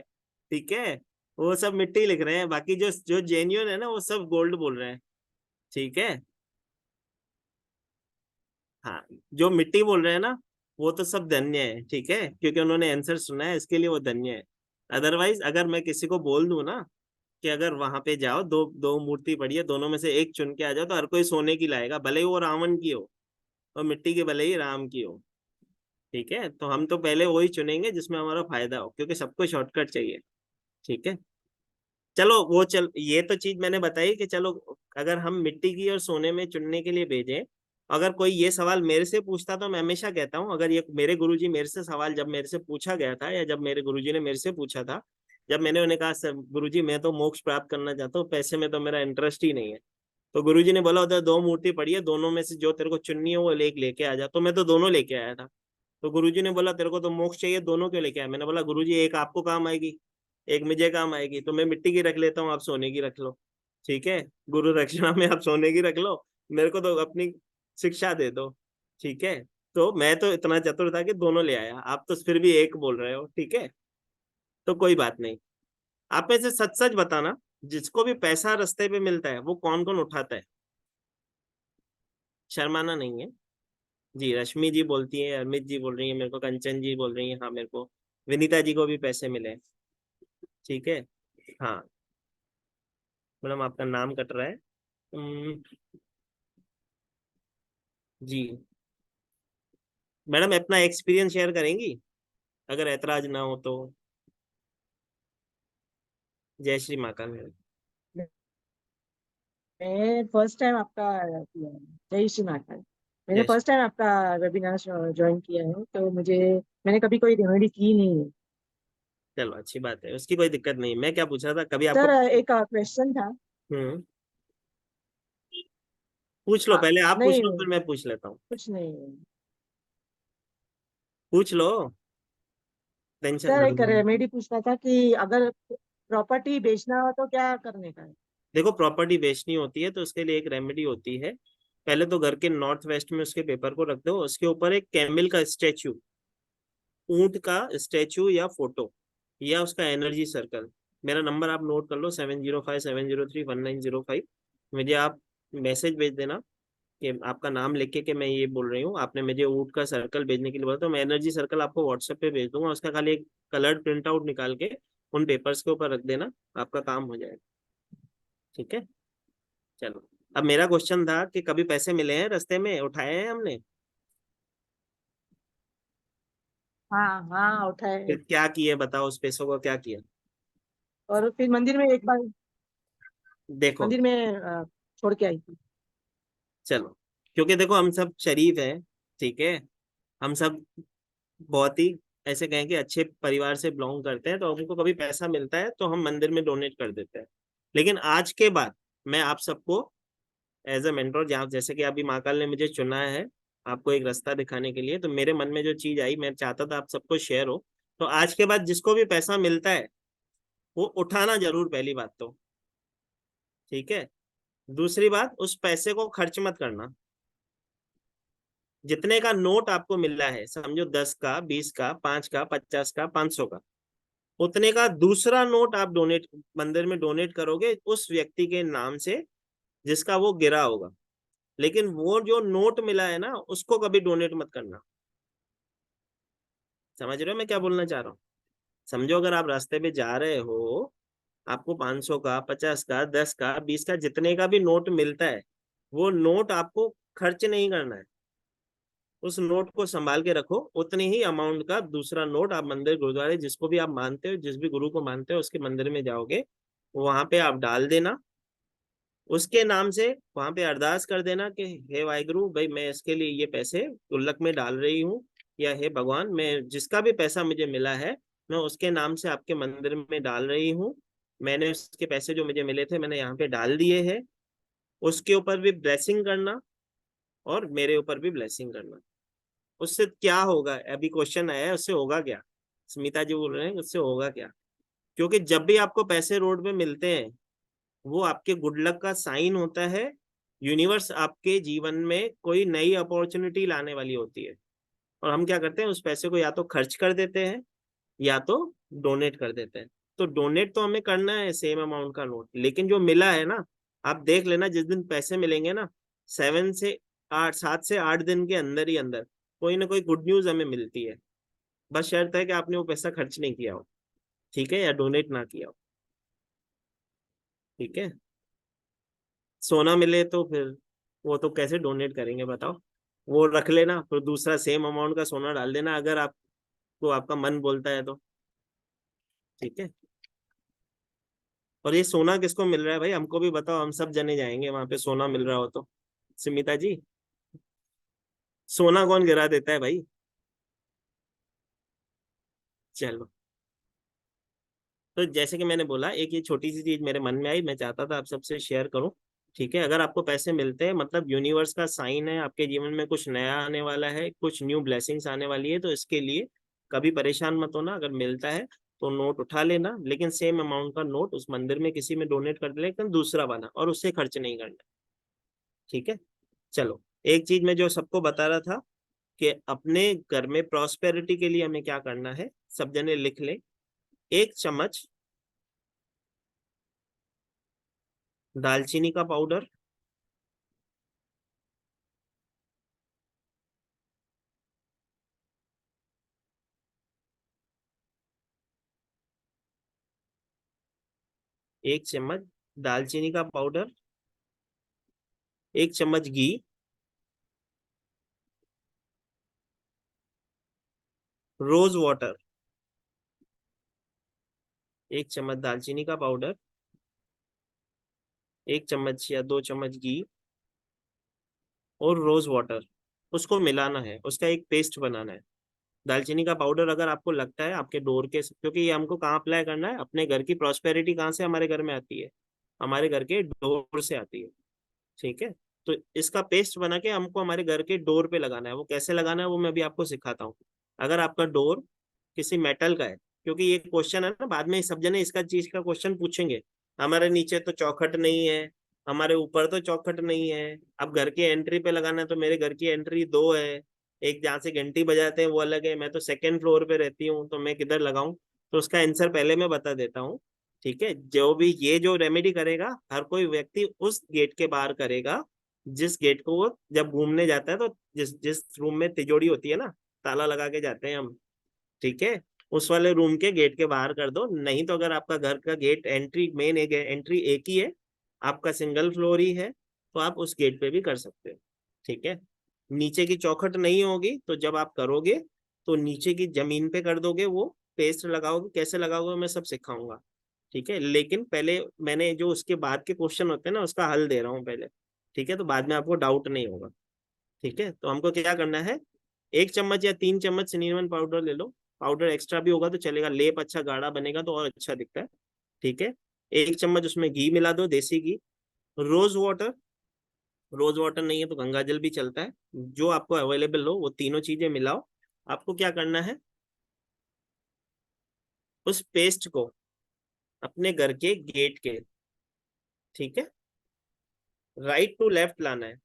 ठीक है, वो सब मिट्टी लिख रहे हैं, बाकी जो जो जेन्युइन है ना वो सब गोल्ड बोल रहे हैं, ठीक है। हाँ, जो मिट्टी बोल रहे हैं ना वो तो सब धन्य है, ठीक है, क्योंकि उन्होंने आंसर सुना है, इसके लिए वो धन्य है। अदरवाइज अगर मैं किसी को बोल दूं ना कि अगर वहां पे जाओ, दो दो मूर्ति पड़ी है, दोनों में से एक चुन के आ जाओ, तो हर कोई सोने की लाएगा, भले ही वो रावण की हो, और मिट्टी की भले ही राम की हो, ठीक है। तो हम तो पहले वही चुनेंगे जिसमें हमारा फायदा हो, क्योंकि सबको शॉर्टकट चाहिए, ठीक है। चलो वो चल, ये तो चीज मैंने बताई कि चलो अगर हम मिट्टी की और सोने में चुनने के लिए भेजें, अगर कोई ये सवाल मेरे से पूछता, तो मैं हमेशा कहता हूँ, अगर ये मेरे गुरुजी मेरे से सवाल जब मेरे से पूछा गया था, या जब मेरे गुरुजी ने मेरे से पूछा था, जब मैंने उन्हें कहा सर गुरुजी मैं तो मोक्ष प्राप्त करना चाहता हूँ, पैसे में तो मेरा इंटरेस्ट ही नहीं है, तो गुरुजी ने बोला उधर 2 मूर्ति पड़ी है, दोनों में से जो तेरे को चुननी है वो एक लेके आ जा। तो मैं तो दोनों लेके आया था। तो गुरुजी ने बोला तेरे को तो मोक्ष चाहिए, दोनों क्यों लेके आया? मैंने बोला गुरुजी एक आपको काम आएगी, एक मुझे काम आएगी, तो मैं मिट्टी की रख लेता हूँ, आप सोने की रख लो, ठीक है। गुरु दक्षिणा में आप सोने की रख लो, मेरे को तो अपनी शिक्षा दे दो, ठीक है। तो मैं तो इतना चतुर था कि दोनों ले आया, आप तो फिर भी एक बोल रहे हो, ठीक है। तो कोई बात नहीं, आप में से सच सच बताना, जिसको भी पैसा रास्ते पे मिलता है वो कौन कौन उठाता है? शर्माना नहीं है। जी, रश्मि जी बोलती है, अमित जी बोल रही है मेरे को, कंचन जी बोल रही है हाँ मेरे को, विनीता जी को भी पैसे मिले, ठीक है। हाँ मैडम, आपका नाम कट रहा है। जी मैडम, अपना एक्सपीरियंस शेयर करेंगी अगर ऐतराज ना हो तो? जय श्री महाकाल मैडम। मैं फर्स्ट टाइम आपका किया है। जय श्री महाकाल। मैंने जय श्री, फर्स्ट टाइम आपका वेबिनार ज्वाइन किया है, तो मैंने कभी कोई रेमेडी की नहीं है। चलो अच्छी बात है, उसकी कोई दिक्कत नहीं। मैं क्या पूछ रहा था, कभी आपको? सर एक क्वेश्चन था। हम्म, पूछ लो, पहले आप पूछ नहीं, लो फिर मैं पूछ लेता हूँ। कुछ नहीं। पूछ लो, टेंशन सर मत एक लो। रेमेडी पूछना था कि अगर प्रॉपर्टी बेचना हो तो क्या करने का है। देखो, प्रॉपर्टी बेचनी होती है तो उसके लिए एक रेमेडी होती है, पहले तो घर के नॉर्थ वेस्ट में उसके पेपर को रख दो, उसके ऊपर एक कैमल का स्टैचू, ऊंट का स्टैचू या फोटो, या उसका एनर्जी सर्कल। मेरा नंबर आप नोट कर लो, 7057031905। मुझे आप मैसेज भेज देना कि आपका नाम लिख के कि मैं ये बोल रही हूँ, आपने मुझे ऊँट का सर्कल भेजने के लिए बोला, तो मैं एनर्जी सर्कल आपको व्हाट्सएप पे भेज दूंगा। उसका खाली एक कलर प्रिंट आउट निकाल के उन पेपर्स के ऊपर रख देना, आपका काम हो जाएगा। ठीक है, चलो। अब मेरा क्वेश्चन था कि कभी पैसे मिले हैं रास्ते में, उठाए हैं हमने? हाँ हाँ उठाए। फिर क्या किए बताओ, उस पैसों को क्या किया? और फिर मंदिर में एक बार देखो, मंदिर में छोड़ के आई थी। चलो, क्योंकि देखो हम सब शरीफ हैं, ठीक है, हम सब बहुत ही ऐसे कहें कि अच्छे परिवार से बिलोंग करते हैं, तो हमको कभी पैसा मिलता है तो हम मंदिर में डोनेट कर देते हैं। लेकिन आज के बाद मैं आप सबको एज अ मेंटोर, जहाँ जैसे कि अभी महाकाल ने मुझे चुना है आपको एक रास्ता दिखाने के लिए, तो मेरे मन में जो चीज आई, मैं चाहता था आप सबको शेयर हो। तो आज के बाद जिसको भी पैसा मिलता है वो उठाना जरूर, पहली बात तो, ठीक है। दूसरी बात, उस पैसे को खर्च मत करना। जितने का नोट आपको मिल रहा है, समझो 10 का, 20 का, 5 का, 50 का, 500 का, उतने का दूसरा नोट आप डोनेट, मंदिर में डोनेट करोगे उस व्यक्ति के नाम से जिसका वो गिरा होगा। लेकिन वो जो नोट मिला है ना, उसको कभी डोनेट मत करना। समझ रहे हो मैं क्या बोलना चाह रहा हूँ? समझो, अगर आप रास्ते पे जा रहे हो, आपको 500 का, 50 का, 10 का, 20 का, जितने का भी नोट मिलता है, वो नोट आपको खर्च नहीं करना है। उस नोट को संभाल के रखो। उतने ही अमाउंट का दूसरा नोट आप मंदिर, गुरुद्वारे, जिसको भी आप मानते हो, जिस भी गुरु को मानते हो, उसके मंदिर में जाओगे, वहां पे आप डाल देना। उसके नाम से वहां पे अरदास कर देना कि हे वाहिगुरु भाई, मैं इसके लिए ये पैसे गुल्लक में डाल रही हूँ, या हे भगवान, मैं जिसका भी पैसा मुझे मिला है, मैं उसके नाम से आपके मंदिर में डाल रही हूँ। मैंने उसके पैसे जो मुझे मिले थे मैंने यहाँ पे डाल दिए हैं। उसके ऊपर भी ब्लेसिंग करना और मेरे ऊपर भी ब्लेसिंग करना। उससे क्या होगा, अभी क्वेश्चन आया है, उससे होगा क्या? स्मिता जी बोल रहे हैं उससे होगा क्या? क्योंकि जब भी आपको पैसे रोड पे मिलते हैं, वो आपके गुड लक का साइन होता है। यूनिवर्स आपके जीवन में कोई नई अपॉर्चुनिटी लाने वाली होती है, और हम क्या करते हैं, उस पैसे को या तो खर्च कर देते हैं या तो डोनेट कर देते हैं। तो डोनेट तो हमें करना है सेम अमाउंट का नोट, लेकिन जो मिला है ना, आप देख लेना, जिस दिन पैसे मिलेंगे ना, 7 से 8 दिन के अंदर ही अंदर कोई ना कोई गुड न्यूज हमें मिलती है। बस शर्त है कि आपने वो पैसा खर्च नहीं किया हो, ठीक है, या डोनेट ना किया हो, ठीक है। सोना मिले तो फिर वो तो कैसे डोनेट करेंगे बताओ? वो रख लेना, फिर दूसरा सेम अमाउंट का सोना डाल देना, अगर आपको आपका मन बोलता है तो, ठीक है। और ये सोना किसको मिल रहा है भाई, हमको भी बताओ, हम सब जने जाएंगे वहां पे सोना मिल रहा हो तो। स्मिता जी, सोना कौन गिरा देता है भाई? चलो, तो जैसे कि मैंने बोला, एक ये छोटी सी चीज मेरे मन में आई, मैं चाहता था आप सबसे शेयर करूं, ठीक है। अगर आपको पैसे मिलते हैं, मतलब यूनिवर्स का साइन है, आपके जीवन में कुछ नया आने वाला है, कुछ न्यू ब्लेसिंग्स आने वाली है, तो इसके लिए कभी परेशान मत होना। अगर मिलता है तो नोट उठा लेना, लेकिन सेम अमाउंट का नोट उस मंदिर में किसी में डोनेट कर देना, लेकिन दूसरा बना, और उससे खर्च नहीं करना, ठीक है। चलो, एक चीज मैं जो सबको बता रहा था कि अपने घर में प्रॉस्पेरिटी के लिए हमें क्या करना है, सब जने लिख ले। 1 चम्मच दालचीनी का पाउडर, 1 चम्मच दालचीनी का पाउडर, 1 चम्मच घी, रोज वाटर। 1 चम्मच दालचीनी का पाउडर, 1 चम्मच या 2 चम्मच घी, और रोज वाटर। उसको मिलाना है, उसका एक पेस्ट बनाना है। दालचीनी का पाउडर अगर आपको लगता है आपके डोर के, क्योंकि ये हमको कहाँ अप्लाई करना है, अपने घर की प्रॉस्पेरिटी कहाँ से हमारे घर में आती है, हमारे घर के डोर से आती है, ठीक है। तो इसका पेस्ट बना के हमको हमारे घर के डोर पे लगाना है। वो कैसे लगाना है वो मैं अभी आपको सिखाता हूँ। अगर आपका डोर किसी मेटल का है, क्योंकि ये क्वेश्चन है ना, बाद में सब जने इसका चीज का क्वेश्चन पूछेंगे, हमारे नीचे तो चौखट नहीं है, हमारे ऊपर तो चौखट नहीं है। अब घर की एंट्री पे लगाना है तो मेरे घर की एंट्री दो है, एक जहाँ से घंटी बजाते हैं वो अलग है, मैं तो सेकंड फ्लोर पे रहती हूँ, तो मैं किधर लगाऊं? तो उसका आंसर पहले मैं बता देता हूँ। ठीक है, जो भी ये जो रेमेडी करेगा, हर कोई व्यक्ति उस गेट के बाहर करेगा जिस गेट को वो जब घूमने जाता है, तो जिस जिस रूम में तिजोरी होती है ना, ताला लगा के जाते हैं हम, ठीक है, उस वाले रूम के गेट के बाहर कर दो। नहीं तो अगर आपका घर का गेट एंट्री मेन एंट्री एक ही है, आपका सिंगल फ्लोर ही है, तो आप उस गेट पे भी कर सकते हो। ठीक है, नीचे की चौखट नहीं होगी तो जब आप करोगे तो नीचे की जमीन पे कर दोगे, वो पेस्ट लगाओगे, कैसे लगाओगे मैं सब सिखाऊंगा। ठीक है, लेकिन पहले मैंने जो उसके बाद के क्वेश्चन होते हैं ना, उसका हल दे रहा हूँ पहले। ठीक है, तो बाद में आपको डाउट नहीं होगा। ठीक है, तो हमको क्या करना है, 1 चम्मच या 3 चम्मच सिनेमन पाउडर ले लो। पाउडर एक्स्ट्रा भी होगा तो चलेगा, लेप अच्छा गाढ़ा बनेगा तो और अच्छा दिखता है। ठीक है, 1 चम्मच उसमें घी मिला दो, देसी घी। रोज वाटर, रोज वाटर नहीं है तो गंगा जल भी चलता है, जो आपको अवेलेबल हो वो तीनों चीजें मिलाओ। आपको क्या करना है, उस पेस्ट को अपने घर के गेट के, ठीक है, राइट टू लेफ्ट लाना है।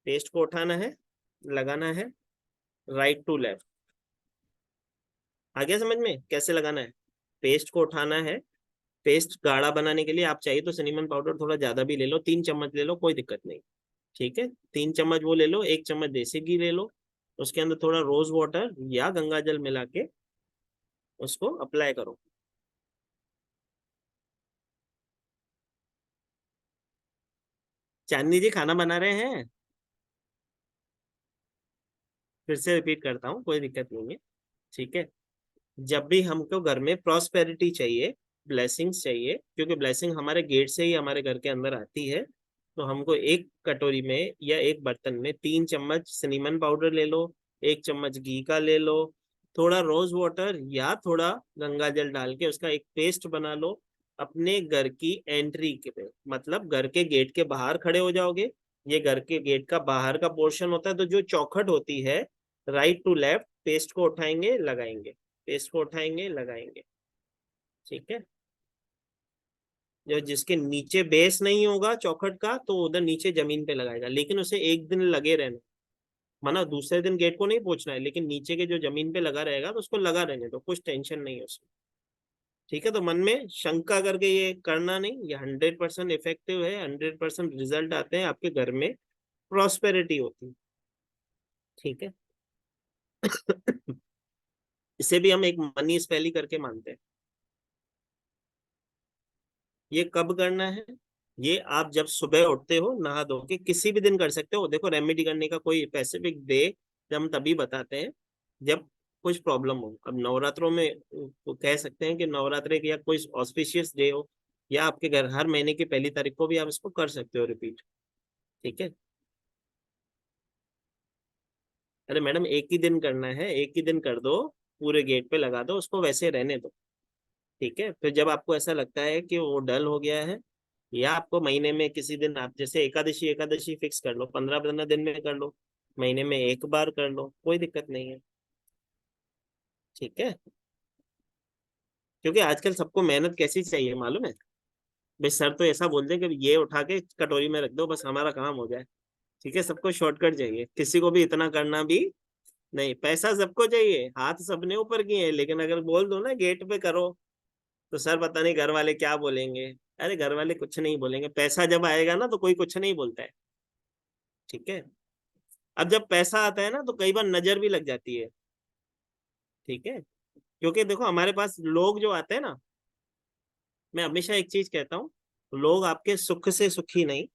पेस्ट को उठाना है, लगाना है राइट टू लेफ्ट। आ गया समझ में कैसे लगाना है? पेस्ट को उठाना है। पेस्ट गाढ़ा बनाने के लिए आप चाहिए तो सिनेमन पाउडर थोड़ा ज्यादा भी ले लो, 3 चम्मच ले लो, कोई दिक्कत नहीं। ठीक है, 3 चम्मच वो ले लो, 1 चम्मच देसी घी ले लो, उसके अंदर थोड़ा रोज वाटर या गंगा जल मिला के उसको अप्लाई करो। चांदनी जी खाना बना रहे हैं? फिर से रिपीट करता हूँ, कोई दिक्कत नहीं है। ठीक है, जब भी हमको घर में प्रॉस्पेरिटी चाहिए, ब्लेसिंग्स चाहिए, क्योंकि ब्लेसिंग हमारे गेट से ही हमारे घर के अंदर आती है, तो हमको एक कटोरी में या एक बर्तन में 3 चम्मच सिनेमन पाउडर ले लो, 1 चम्मच घी का ले लो, थोड़ा रोज वाटर या थोड़ा गंगा जल डाल के उसका एक पेस्ट बना लो। अपने घर की एंट्री के पे, मतलब घर के गेट के बाहर खड़े हो जाओगे। ये घर के गेट का बाहर का पोर्शन होता है, तो जो चौखट होती है, राइट टू लेफ्ट पेस्ट को उठाएंगे लगाएंगे, पेस्ट को उठाएंगे लगाएंगे। ठीक है, जो जिसके नीचे बेस नहीं होगा चौखट का, तो उधर नीचे जमीन पे लगाएगा, लेकिन उसे एक दिन लगे रहना, माना दूसरे दिन गेट को नहीं पहुंचना है, लेकिन नीचे के जो जमीन पे लगा रहेगा तो उसको लगा रहने तो कुछ टेंशन नहीं है उसमें। ठीक है, तो मन में शंका करके ये करना नहीं, ये 100% इफेक्टिव है, 100% रिजल्ट आते हैं, आपके घर में प्रॉस्पेरिटी होती है। ठीक है इसे भी हम एक मनी स्पेली करके मानते हैं। ये कब करना है? ये आप जब सुबह उठते हो नहा धो के, किसी भी दिन कर सकते हो। देखो, रेमेडी करने का कोई स्पेसिफिक डे हम तभी बताते हैं जब कुछ प्रॉब्लम हो। अब नवरात्रों में तो कह सकते हैं कि नवरात्रे के या कोई ऑस्पिशियस डे हो, या आपके घर हर महीने की पहली तारीख को भी आप इसको कर सकते हो रिपीट। ठीक है, अरे मैडम एक ही दिन करना है, एक ही दिन कर दो, पूरे गेट पे लगा दो, उसको वैसे रहने दो। ठीक है, फिर जब आपको ऐसा लगता है कि वो डल हो गया है, या आपको महीने में किसी दिन, आप जैसे एकादशी एकादशी फिक्स कर लो, 15-15 दिन में कर लो, महीने में एक बार कर लो, कोई दिक्कत नहीं है। ठीक है, क्योंकि आजकल सबको मेहनत कैसी चाहिए मालूम है? भाई सर तो ऐसा बोल दे कि ये उठा के कटोरी में रख दो, बस हमारा काम हो जाए। ठीक है, सबको शॉर्टकट चाहिए, किसी को भी इतना करना भी नहीं। पैसा सबको चाहिए, हाथ सबने ऊपर किए हैं, लेकिन अगर बोल दो ना गेट पे करो, तो सर पता नहीं घर वाले क्या बोलेंगे। अरे घर वाले कुछ नहीं बोलेंगे, पैसा जब आएगा ना तो कोई कुछ नहीं बोलता है। ठीक है, अब जब पैसा आता है ना तो कई बार नजर भी लग जाती है। ठीक है, क्योंकि देखो हमारे पास लोग जो आते हैं ना, मैं हमेशा एक चीज कहता हूँ, लोग आपके सुख से सुखी नहीं,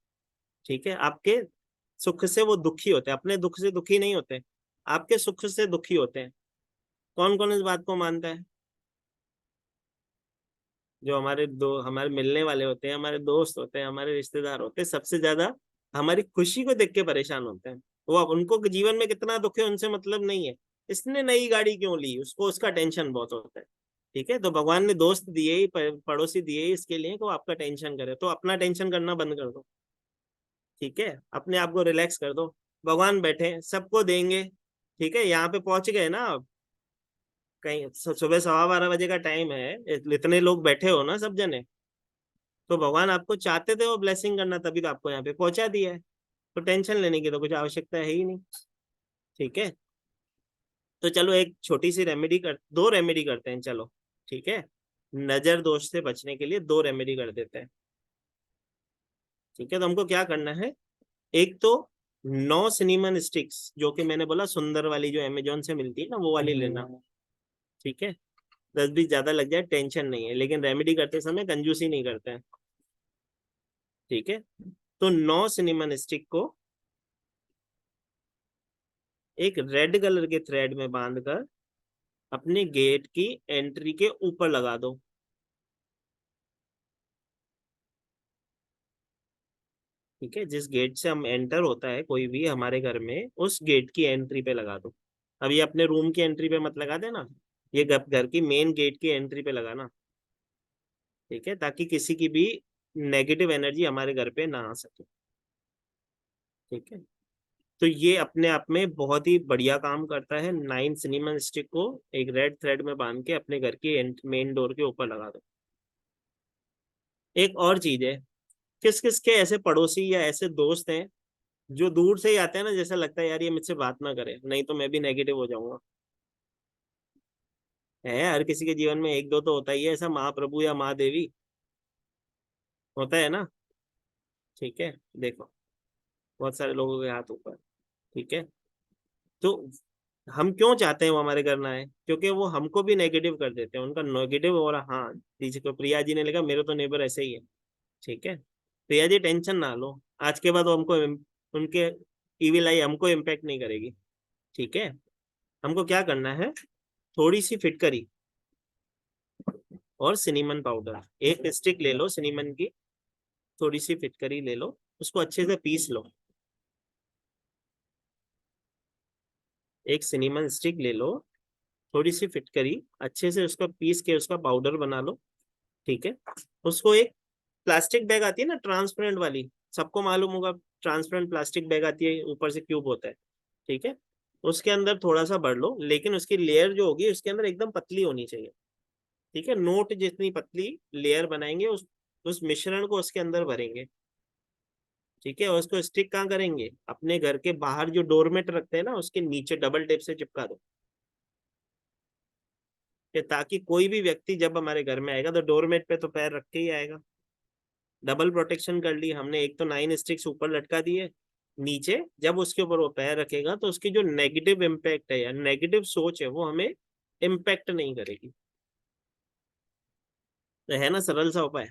ठीक है, आपके सुख से वो दुखी होते हैं, अपने दुख से दुखी नहीं होते, आपके सुख से दुखी होते हैं। कौन कौन इस बात को मानता है? जो हमारे मिलने वाले होते हैं, हमारे दोस्त होते हैं, हमारे रिश्तेदार होते हैं, सबसे ज्यादा हमारी खुशी को देख के परेशान होते हैं। वो अब उनको जीवन में कितना दुख है उनसे मतलब नहीं है, इसने नई गाड़ी क्यों ली, उसको उसका टेंशन बहुत होता है। ठीक है, तो भगवान ने दोस्त दिए ही, पड़ोसी दिए ही इसके लिए कि वो आपका टेंशन करे, तो अपना टेंशन करना बंद कर दो। ठीक है, अपने आप को रिलैक्स कर दो, भगवान बैठे हैं, सबको देंगे। ठीक है, यहाँ पे पहुंच गए ना आप, कहीं सुबह 12:15 बजे का टाइम है, इतने लोग बैठे हो ना सब जने, तो भगवान आपको चाहते थे वो ब्लेसिंग करना, तभी तो आपको यहाँ पे पहुंचा दिया है, तो टेंशन लेने की तो कुछ आवश्यकता है ही नहीं। ठीक है, तो चलो एक छोटी सी दो रेमेडी करते हैं, चलो ठीक है। नजर दोष से बचने के लिए दो रेमेडी कर देते हैं। ठीक है, तो हमको क्या करना है, एक तो 9 सिनेमन स्टिक्स, जो कि मैंने बोला सुंदर वाली जो अमेजोन से मिलती है ना, वो वाली लेना। ठीक है, 10-20 ज्यादा लग जाए टेंशन नहीं है, लेकिन रेमेडी करते समय कंजूसी नहीं करते हैं। ठीक है, तो 9 सिनेमन स्टिक को एक रेड कलर के थ्रेड में बांधकर अपने गेट की एंट्री के ऊपर लगा दो। ठीक है, जिस गेट से हम एंटर होता है कोई भी हमारे घर में, उस गेट की एंट्री पे लगा दो। अब ये अपने रूम की एंट्री पे मत लगा देना, ये घर की मेन गेट की एंट्री पे लगाना। ठीक है, ताकि किसी की भी नेगेटिव एनर्जी हमारे घर पे ना आ सके। ठीक है, तो ये अपने आप में बहुत ही बढ़िया काम करता है। 9 सिनेमन स्टिक को एक रेड थ्रेड में बांध के अपने घर की मेन डोर के ऊपर लगा दो। एक और चीज है, किस किस के ऐसे पड़ोसी या ऐसे दोस्त हैं जो दूर से ही आते हैं ना, जैसा लगता है यार ये मुझसे बात ना करे, नहीं तो मैं भी नेगेटिव हो जाऊंगा। है, हर किसी के जीवन में एक दो तो होता ही है ऐसा, महाप्रभु या माँ देवी, होता है ना। ठीक है, देखो बहुत सारे लोगों के हाथ ऊपर। ठीक है, तो हम क्यों चाहते हैं वो हमारे घर ना आए, क्योंकि वो हमको भी नेगेटिव कर देते हैं, उनका नेगेटिव। और हाँ, को प्रिया जी ने लिखा मेरे तो नेबर ऐसे ही है। ठीक है, प्रिया जी टेंशन ना लो, आज के बाद वो हमको, उनके ईविल आई हमको इम्पेक्ट नहीं करेगी। ठीक है, हमको क्या करना है, थोड़ी सी फिटकरी और सिनेमन पाउडर, एक स्टिक ले लो सिनेमन की, थोड़ी सी फिटकरी ले लो, उसको अच्छे से पीस लो। एक सिनेमन स्टिक ले लो, थोड़ी सी फिटकरी, अच्छे से उसका पीस के उसका पाउडर बना लो। ठीक है, उसको एक प्लास्टिक बैग आती है ना ट्रांसपेरेंट वाली, सबको मालूम होगा, ट्रांसपेरेंट प्लास्टिक बैग आती है, ऊपर से ट्यूब होता है। ठीक है, उसके अंदर थोड़ा सा भर लो, लेकिन उसकी लेयर जो होगी उसके अंदर एकदम पतली होनी चाहिए। ठीक है, नोट जितनी पतली लेयर बनाएंगे, उस मिश्रण को उसके अंदर भरेंगे। ठीक है, और उसको स्टिक कहाँ करेंगे, अपने घर के बाहर जो डोरमेट रखते हैं ना, उसके नीचे डबल टेप से चिपका दो, कि ताकि कोई भी व्यक्ति जब हमारे घर में आएगा तो डोरमेट पे तो पैर रख के ही आएगा। डबल प्रोटेक्शन कर ली हमने, एक तो 9 स्टिक्स ऊपर लटका दिए, नीचे जब उसके ऊपर वो पैर रखेगा तो उसकी जो नेगेटिव इम्पैक्ट है या नेगेटिव सोच है वो हमें इम्पैक्ट नहीं करेगी। तो है ना सरल सा उपाय।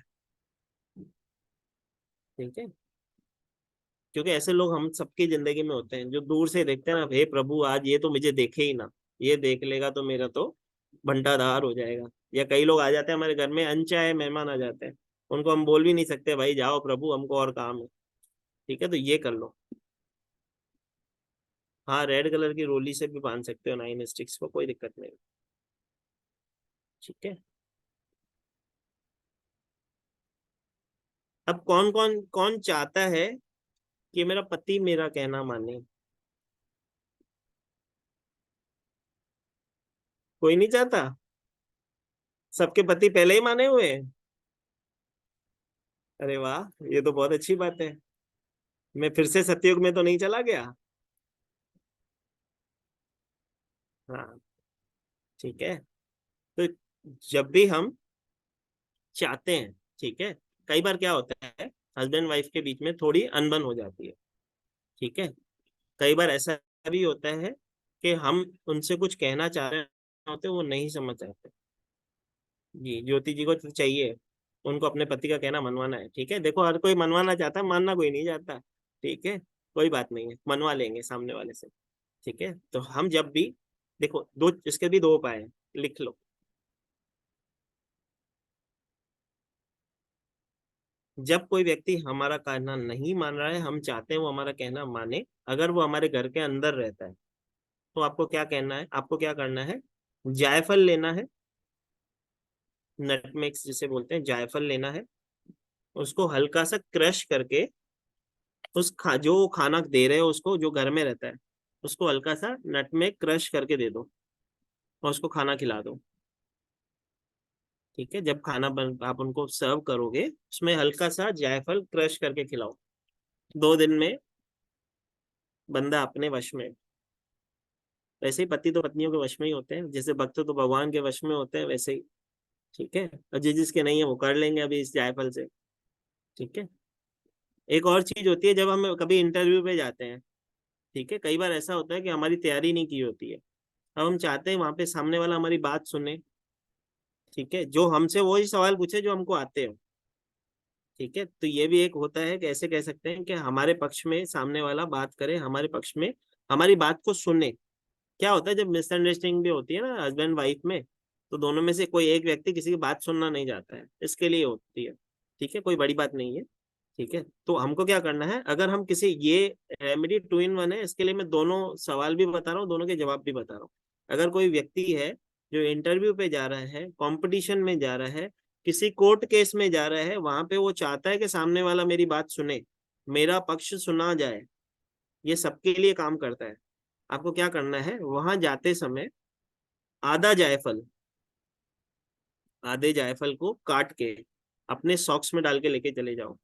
ठीक है, क्योंकि ऐसे लोग हम सबकी जिंदगी में होते हैं जो दूर से देखते हैं ना, हे प्रभु आज ये तो मुझे देखे ही ना, ये देख लेगा तो मेरा तो भंडाधार हो जाएगा। या कई लोग आ जाते हैं हमारे घर में, अनचाहे मेहमान आ जाते हैं, उनको हम बोल भी नहीं सकते भाई जाओ प्रभु हमको और काम है। ठीक है, तो ये कर लो। हाँ, रेड कलर की रोली से भी बांध सकते हो 9 स्टिक्स को, कोई दिक्कत नहीं। ठीक है, अब कौन कौन कौन चाहता है कि मेरा पति मेरा कहना माने? कोई नहीं चाहता, सबके पति पहले ही माने हुए हैं। अरे वाह, ये तो बहुत अच्छी बात है, मैं फिर से सतयुग में तो नहीं चला गया। हाँ, ठीक है, तो जब भी हम चाहते हैं, ठीक है, कई बार क्या होता है हस्बैंड वाइफ के बीच में थोड़ी अनबन हो जाती है। ठीक है, कई बार ऐसा भी होता है कि हम उनसे कुछ कहना चाह रहे होते, वो नहीं समझ आते। जी, ज्योति जी को तो चाहिए, उनको अपने पति का कहना मनवाना है। ठीक है, देखो हर कोई मनवाना चाहता है, मानना कोई नहीं चाहता। ठीक है, कोई बात नहीं है, मनवा लेंगे सामने वाले से। ठीक है, तो हम जब भी, देखो दो, इसके भी दो उपाय हैं, लिख लो। जब कोई व्यक्ति हमारा कहना नहीं मान रहा है, हम चाहते हैं वो हमारा कहना माने, अगर वो हमारे घर के अंदर रहता है, तो आपको क्या कहना है, आपको क्या करना है, जायफल लेना है, नटमेग्स जिसे बोलते हैं, जायफल लेना है, उसको हल्का सा क्रश करके जो खाना दे रहे हो उसको, जो घर में रहता है, उसको हल्का सा नटमेग क्रश करके दे दो और उसको खाना खिला दो। ठीक है, जब खाना बन आप उनको सर्व करोगे उसमें हल्का सा जायफल क्रश करके खिलाओ। 2 दिन में बंदा अपने वश में। वैसे ही पति तो पत्नियों के वश में ही होते हैं, जैसे भक्त तो भगवान के वश में होते हैं, वैसे ही। ठीक है, और जिसके नहीं है वो कर लेंगे अभी इस जायफल से। ठीक है। एक और चीज होती है, जब हम कभी इंटरव्यू पे जाते हैं, ठीक है, कई बार ऐसा होता है कि हमारी तैयारी नहीं की होती है। अब हम चाहते हैं वहां पे सामने वाला हमारी बात सुने। ठीक है, जो हमसे वही सवाल पूछे जो हमको आते हो। ठीक है, तो ये भी एक होता है कि ऐसे कह सकते हैं कि हमारे पक्ष में सामने वाला बात करे, हमारे पक्ष में हमारी बात को सुने। क्या होता है जब मिसअंडरस्टैंडिंग भी होती है ना हस्बैंड वाइफ में, तो दोनों में से कोई एक व्यक्ति किसी की बात सुनना नहीं चाहता है, इसके लिए होती है। ठीक है, कोई बड़ी बात नहीं है। ठीक है, तो हमको क्या करना है, अगर हम किसी, ये रेमेडी 2 in 1 है, इसके लिए मैं दोनों सवाल भी बता रहा हूँ, दोनों के जवाब भी बता रहा हूँ। अगर कोई व्यक्ति है जो इंटरव्यू पे जा रहा है, कंपटीशन में जा रहा है, किसी कोर्ट केस में जा रहा है, वहां पे वो चाहता है कि सामने वाला मेरी बात सुने, मेरा पक्ष सुना जाए, ये सबके लिए काम करता है। आपको क्या करना है, वहां जाते समय आधा जायफल, आधे जायफल को काट के अपने सॉक्स में डाल के लेके चले जाओ।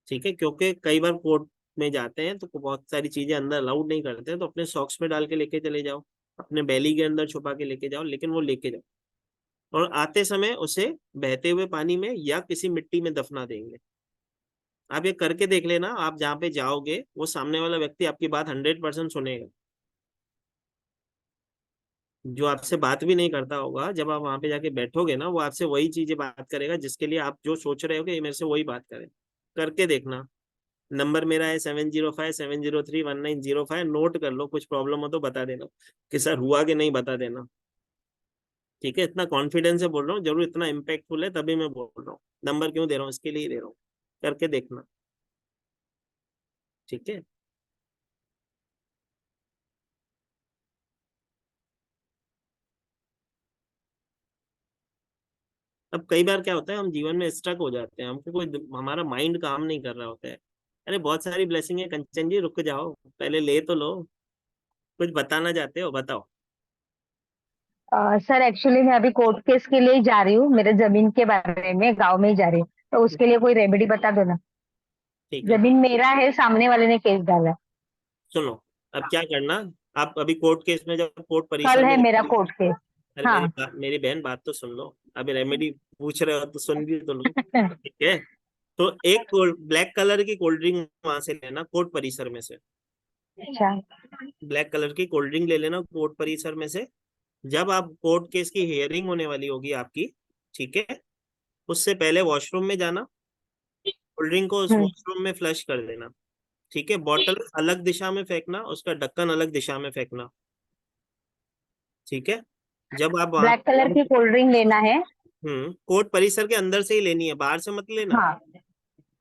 ठीक है, क्योंकि कई बार कोर्ट में जाते हैं तो बहुत सारी चीजें अंदर अलाउड नहीं करते हैं, तो अपने सॉक्स में डाल के लेके चले जाओ, अपने बैली के अंदर छुपा के लेके जाओ, लेकिन वो लेके जाओ। और आते समय उसे बहते हुए पानी में या किसी मिट्टी में दफना देंगे। आप ये करके देख लेना, आप जहाँ पे जाओगे वो सामने वाला व्यक्ति आपकी बात 100% सुनेगा। जो आपसे बात भी नहीं करता होगा, जब आप वहां पे जाके बैठोगे ना, वो आपसे वही चीजें बात करेगा जिसके लिए आप जो सोच रहे हो कि ये मेरे से वही बात करे। करके देखना। नंबर मेरा है 7057031905। नोट कर लो, कुछ प्रॉब्लम हो तो बता देना कि सर हुआ कि नहीं, बता देना। ठीक है, इतना कॉन्फिडेंस से बोल रहा हूँ, जरूर इतना इम्पैक्टफुल है तभी मैं बोल रहा हूँ। नंबर क्यों दे रहा हूँ, इसके लिए ही दे रहा हूँ। करके देखना। ठीक है। अब कई बार क्या होता है, हम जीवन में स्ट्रक हो जाते हैं, हमको कोई, हमारा माइंड काम नहीं कर रहा होता है। अरे बहुत सारी ब्लेसिंग है कंचन जी, रुक जाओ, पहले ले तो लो। कुछ बताना चाहते हो, बताओ। सर एक्चुअली मैं अभी कोर्ट केस के लिए ही जा रही हूँ, मेरे जमीन के बारे में, गांव में ही जा रही हूँ, तो उसके लिए कोई रेमेडी बता दो ना। ठीक है, जमीन मेरा है, सामने वाले ने केस डाला है। सुनो। अब क्या करना, आप अभी कोर्ट केस में, जब कोर्ट कल परिसर में है मेरा जाओगे। Court case. अरे हाँ। मेरी बहन बात तो सुन लो। अभी रेमेडी पूछ रहे हो तो सुन भी तो लो। ठीक है, तो एक ब्लैक कलर की कोल्ड ड्रिंक वहां से लेना कोर्ट परिसर में से। अच्छा। ब्लैक कलर की कोल्ड ड्रिंक ले लेना कोर्ट परिसर में से। जब आप कोर्ट केस की हियरिंग होने वाली होगी आपकी, ठीक है, उससे पहले वॉशरूम में जाना, कोल्ड ड्रिंक को उस हम्म। वॉशरूम में फ्लश कर देना। ठीक है, बॉटल अलग दिशा में फेंकना, उसका ढक्कन अलग दिशा में फेंकना। ठीक है, जब आप वहां, ब्लैक कलर की कोल्ड ड्रिंक लेना है। कोर्ट परिसर के अंदर से ही लेनी है, बाहर से मत लेना। हाँ।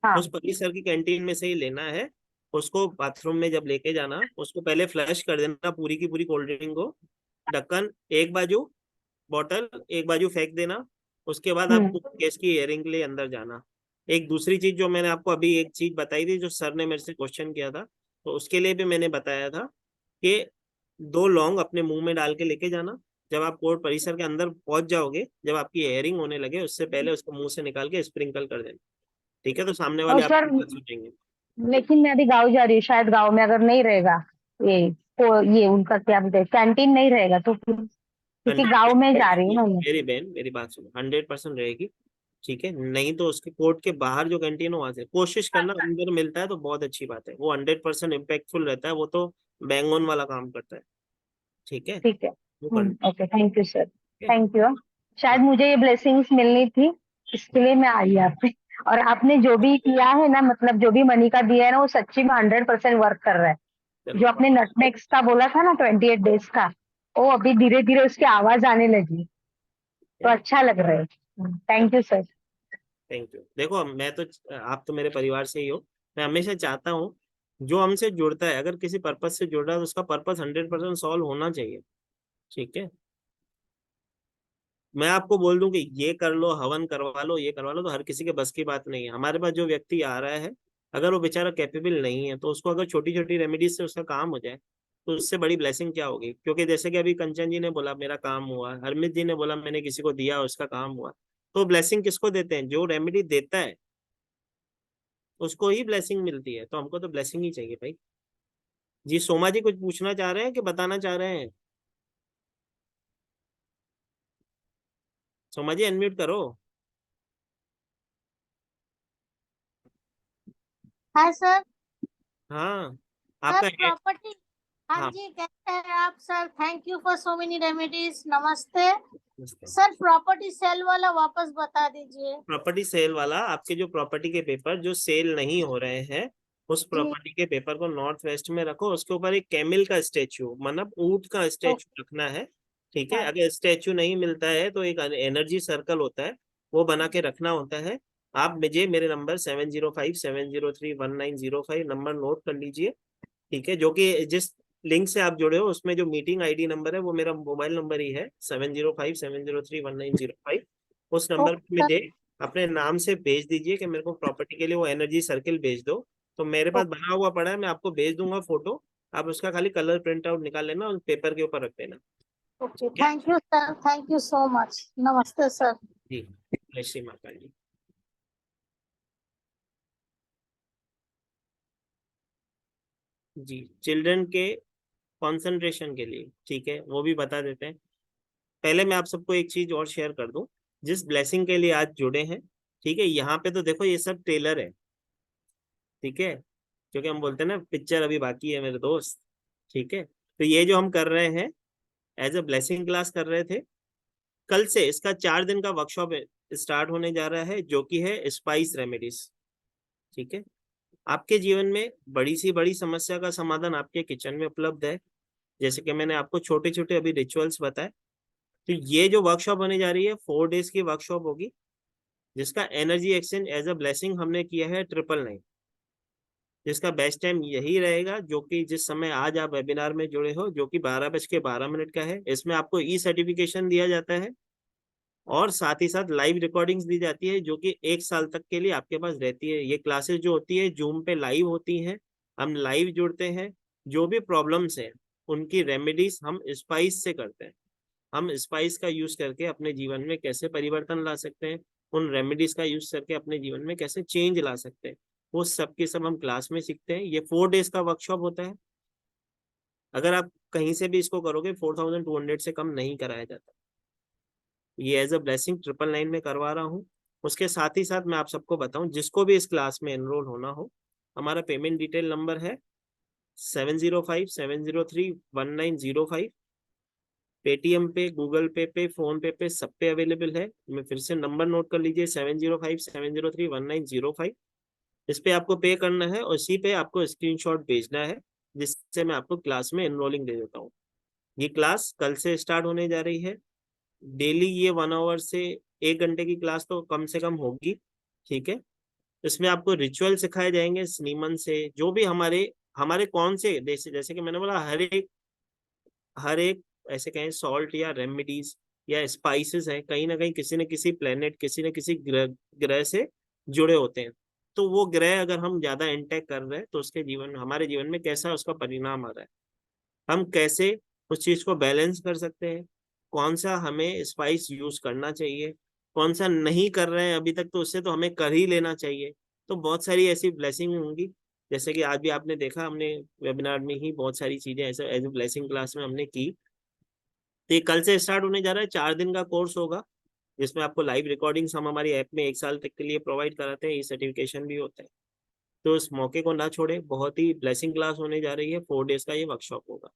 हाँ। उस परिसर की कैंटीन में से ही लेना है। उसको बाथरूम में जब लेके जाना, उसको पहले फ्लश कर देना पूरी की पूरी कोल्ड ड्रिंक को। ढक्कन एक बाजू, बॉटल एक बाजू फेंक देना। उसके बाद आप हम्म। केस की हियरिंग के लिए अंदर जाना। एक दूसरी चीज जो मैंने आपको अभी एक चीज बताई थी, जो सर ने मेरे से क्वेश्चन किया था, तो उसके लिए भी मैंने बताया था कि 2 लौंग अपने मुंह में डाल के लेके जाना। जब आप कोर्ट परिसर के अंदर पहुंच जाओगे, जब आपकी हियरिंग होने लगे, उससे पहले उसको मुंह से निकाल के स्प्रिंकल कर देना। ठीक है, तो सामने और वाले सर, आपकी बात सुनेंगे। लेकिन मैं अभी गाँव जा रही हूँ, शायद गाँव में अगर नहीं रहेगा ये, तो ये उनका क्या बोलते हैं, कैंटीन नहीं रहेगा तो फिर, क्योंकि गाँव में जा रही हूँ ना मैं। मेरी बहन मेरी बात सुनो, 100% रहेगी। ठीक है, नहीं तो उसके कोर्ट के बाहर जो कैंटीन हो वहां से कोशिश करना, अंदर मिलता है तो बहुत अच्छी बात है, वो 100% इम्पैक्टफुल रहता है, वो तो बैंग ऑन वाला काम करता है। ठीक है, ठीक है। वो करना। Okay, thank you sir. ठीक है? Thank you. शायद हाँ, मुझे ये ब्लेसिंग्स मिलनी थी, इसके लिए मैं आई आपसे। और आपने जो भी किया है ना, मतलब जो भी मनी का दिया है ना, वो सच्ची में 100% वर्क कर रहा है। जो चलो। आपने नटमेक्स का बोला था ना, 28 डेज का, वो अभी धीरे धीरे उसकी आवाज आने लगी, तो अच्छा लग रहा है। Thank you sir. Thank you. देखो मैं तो, आप तो मेरे परिवार से ही हो। मैं हमेशा चाहता हूँ जो हमसे जुड़ता है, अगर किसी पर्पज से जुड़ रहा है तो उसका पर्पज 100% सॉल्व होना चाहिए। ठीक है, मैं आपको बोल दूं कि ये कर लो, हवन करवा लो, ये करवा लो, तो हर किसी के बस की बात नहीं है। हमारे पास जो व्यक्ति आ रहा है, अगर वो बेचारा कैपेबल नहीं है, तो उसको अगर छोटी छोटी रेमेडीज से उसका काम हो जाए, तो उससे बड़ी ब्लेसिंग क्या होगी? क्योंकि जैसे कि अभी कंचन जी ने बोला मेरा काम हुआ, हरमित जी ने बोला मैंने किसी को दिया उसका काम हुआ, तो ब्लेसिंग किसको देते हैं? जो रेमेडी देता है उसको ही ब्लेसिंग मिलती है, तो हमको तो ब्लेसिंग ही चाहिए भाई। जी सोमा जी कुछ पूछना चाह रहे हैं कि बताना चाह रहे हैं? सोमा जी अनम्यूट करो। Hi sir. हाँ सर आपका प्रॉपर्टी, हाँ हाँ जी कैसे हैं आप sir? Thank you for so many remedies. नमस्ते नमस्ते। सर। प्रॉपर्टी सेल वाला वापस बता दीजिए। प्रॉपर्टी सेल वाला, आपके जो प्रॉपर्टी के पेपर जो सेल नहीं हो रहे हैं, उस जी प्रॉपर्टी के पेपर को नॉर्थ वेस्ट में रखो, उसके ऊपर एक कैमिल का स्टेचू, मतलब ऊंट का ओ, स्टेचू रखना है। ठीक है, हाँ अगर स्टेचू नहीं मिलता है तो एक एनर्जी सर्कल होता है, वो बना के रखना होता है। आप मुझे मेरे नंबर 7057031905 नंबर नोट कर लीजिए। ठीक है, जो कि जिस लिंक से आप जुड़े हो उसमें जो मीटिंग आईडी नंबर है वो मेरा मोबाइल नंबर ही है, 7057031905। उस नंबर ओके पे सर। मुझे अपने नाम से भेज दीजिए कि मेरे को प्रॉपर्टी के लिए वो एनर्जी सर्किल भेज दो। तो मेरे पास बना हुआ पड़ा है, मैं आपको भेज दूंगा फोटो। आप उसका खाली कलर प्रिंट आउट निकाल लेना और पेपर के ऊपर रख देना। ओके ठीक है thank you sir, thank you so much. नमस्ते सर। जी। जय श्री माता जी। जी चिल्ड्रन के कंसंट्रेशन के लिए, ठीक है, वो भी बता देते हैं। पहले मैं आप सबको एक चीज और शेयर कर दूं, जिस ब्लेसिंग के लिए आज जुड़े हैं, ठीक है, यहाँ पे तो देखो ये सब ट्रेलर है। ठीक है, क्योंकि हम बोलते हैं ना पिक्चर अभी बाकी है मेरे दोस्त। ठीक है, तो ये जो हम कर रहे हैं एज अ ब्लेसिंग क्लास कर रहे थे, कल से इसका 4 दिन का वर्कशॉप स्टार्ट होने जा रहा है, जो कि है स्पाइस रेमेडीज। ठीक है, आपके जीवन में बड़ी सी बड़ी समस्या का समाधान आपके किचन में उपलब्ध है। जैसे कि मैंने आपको छोटे छोटे अभी रिचुअल्स बताए, तो ये जो वर्कशॉप होने जा रही है 4 डेज की वर्कशॉप होगी, जिसका energy exchange as a blessing हमने किया है 999। जिसका बेस्ट टाइम यही रहेगा, जो कि जिस समय आज आप वेबिनार में जुड़े हो, जो कि 12:12 का है। इसमें आपको ई सर्टिफिकेशन दिया जाता है और साथ ही साथ लाइव रिकॉर्डिंग्स दी जाती है, जो कि 1 साल तक के लिए आपके पास रहती है। ये क्लासेस जो होती है जूम पे लाइव होती हैं, हम लाइव जुड़ते हैं। जो भी प्रॉब्लम्स हैं उनकी रेमेडीज हम स्पाइस से करते हैं। हम स्पाइस का यूज करके अपने जीवन में कैसे परिवर्तन ला सकते हैं, उन रेमेडीज का यूज करके अपने जीवन में कैसे चेंज ला सकते हैं, वो सब के सब हम क्लास में सीखते हैं। ये 4 डेज का वर्कशॉप होता है। अगर आप कहीं से भी इसको करोगे 4200 से कम नहीं कराया जाता। ये एज अ ब्लेसिंग 999 में करवा रहा हूँ। उसके साथ ही साथ मैं आप सबको बताऊं, जिसको भी इस क्लास में एनरोल होना हो, हमारा पेमेंट डिटेल नंबर है 7057031905। पेटीएम पे, गूगल पे, फोन पे सब पे अवेलेबल है। मैं फिर से नंबर नोट कर लीजिए, 7057031905। इस पे आपको पे करना है और इसी पे आपको स्क्रीनशॉट भेजना है, जिससे मैं आपको क्लास में एनरोलिंग दे देता हूँ। ये क्लास कल से स्टार्ट होने जा रही है। डेली ये 1 आवर से 1 घंटे की क्लास तो कम से कम होगी। ठीक है, इसमें आपको रिचुअल सिखाए जाएंगे स्नीमन से, जो भी हमारे हमारे कौन से जैसे कि मैंने बोला, हर एक ऐसे कहें सॉल्ट या रेमेडीज या स्पाइसेस है, कहीं ना कहीं किसी न किसी प्लेनेट, किसी न किसी ग्रह से जुड़े होते हैं। तो वो ग्रह अगर हम ज्यादा इंटैक्ट कर रहे हैं तो उसके जीवन, हमारे जीवन में कैसा उसका परिणाम आ रहा है, हम कैसे उस चीज को बैलेंस कर सकते हैं, कौन सा हमें स्पाइस यूज करना चाहिए, कौन सा नहीं कर रहे हैं अभी तक तो उससे तो हमें कर ही लेना चाहिए। तो बहुत सारी ऐसी ब्लेसिंग होंगी, जैसे कि आज भी आपने देखा, हमने वेबिनार में ही बहुत सारी चीजें ऐसे एज ब्लेसिंग क्लास में हमने की। तो ये कल से स्टार्ट होने जा रहा है, 4 दिन का कोर्स होगा, जिसमें आपको लाइव रिकॉर्डिंग्स हम हमारी ऐप में 1 साल तक के लिए प्रोवाइड कराते हैं, ये सर्टिफिकेशन भी होता है। तो इस मौके को ना छोड़े, बहुत ही ब्लेसिंग क्लास होने जा रही है, 4 डेज का ये वर्कशॉप होगा।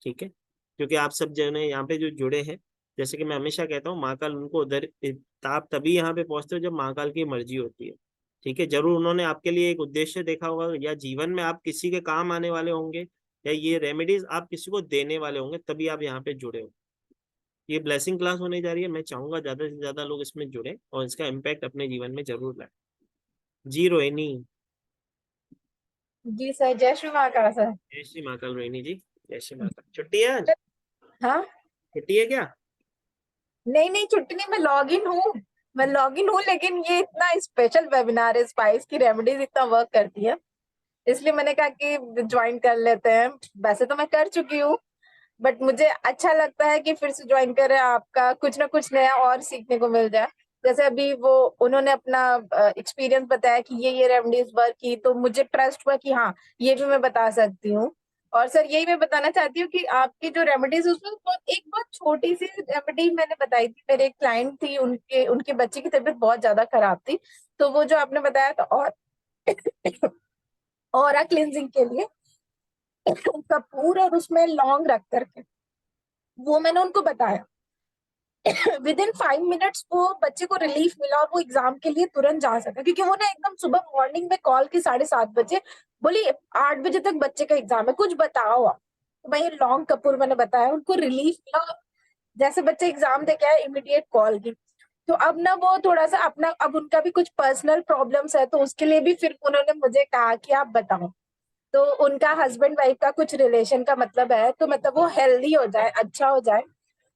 ठीक है, क्योंकि आप सब जन यहाँ पे जो जुड़े हैं, जैसे कि मैं हमेशा कहता हूँ, महाकाल उनको उधर, आप तभी यहाँ पे पहुंचते हो जब महाकाल की मर्जी होती है। ठीक है, जरूर उन्होंने आपके लिए एक उद्देश्य देखा होगा, या जीवन में आप किसी के काम आने वाले होंगे, या ये रेमेडीज आप किसी को देने वाले होंगे, तभी आप यहाँ पे जुड़े हो। ये ब्लेसिंग क्लास होने जा रही है, मैं चाहूंगा ज्यादा से ज्यादा लोग इसमें जुड़े और इसका इम्पैक्ट अपने जीवन में जरूर लाए। जी रोहिणी। जी सर, जय श्री महाकाल सर। जय श्री महाकाल रोहिणी जी, जय श्री महाकाल। छुट्टी है आज? हाँ, छुट्टी है क्या? नहीं नहीं छुट्टी नहीं, मैं लॉग इन हूँ, लेकिन ये इतना स्पेशल वेबिनार है, स्पाइस की रेमेडीज इतना वर्क करती है। इसलिए मैंने कहा कि ज्वाइन कर लेते हैं। वैसे तो मैं कर चुकी हूँ, बट मुझे अच्छा लगता है कि फिर से ज्वाइन करें, आपका कुछ ना कुछ नया और सीखने को मिल जाए। जैसे अभी वो उन्होंने अपना एक्सपीरियंस बताया कि ये रेमेडीज वर्क की, तो मुझे ट्रस्ट हुआ कि हाँ ये भी मैं बता सकती हूँ। और सर यही मैं बताना चाहती हूँ कि आपकी जो रेमेडीज उसमें एक बहुत छोटी सी रेमेडी मैंने बताई थी। मेरे एक क्लाइंट थी, उनके उनके बच्चे की तबीयत बहुत ज्यादा खराब थी, तो वो जो आपने बताया था और ऑरा क्लिनजिंग के लिए कपूर और उसमें लौंग रख करके, वो मैंने उनको बताया। विद इन 5 मिनट्स वो बच्चे को रिलीफ मिला और वो एग्जाम के लिए तुरंत जा सका, क्योंकि वो ना एकदम सुबह मॉर्निंग में कॉल की 7:30 बजे बोली 8 बजे तक बच्चे का एग्जाम है, कुछ बताओ आप। तो भाई लॉन्ग कपूर मैंने बताया, उनको रिलीफ मिला। जैसे बच्चे एग्जाम दे के आए, इमीडिएट कॉल की। तो अब ना वो थोड़ा सा अपना, अब उनका भी कुछ पर्सनल प्रॉब्लम्स है, तो उसके लिए भी फिर उन्होंने मुझे कहा कि आप बताओ। तो उनका हस्बैंड वाइफ का कुछ रिलेशन का मतलब है, तो मतलब वो हेल्दी हो जाए, अच्छा हो जाए।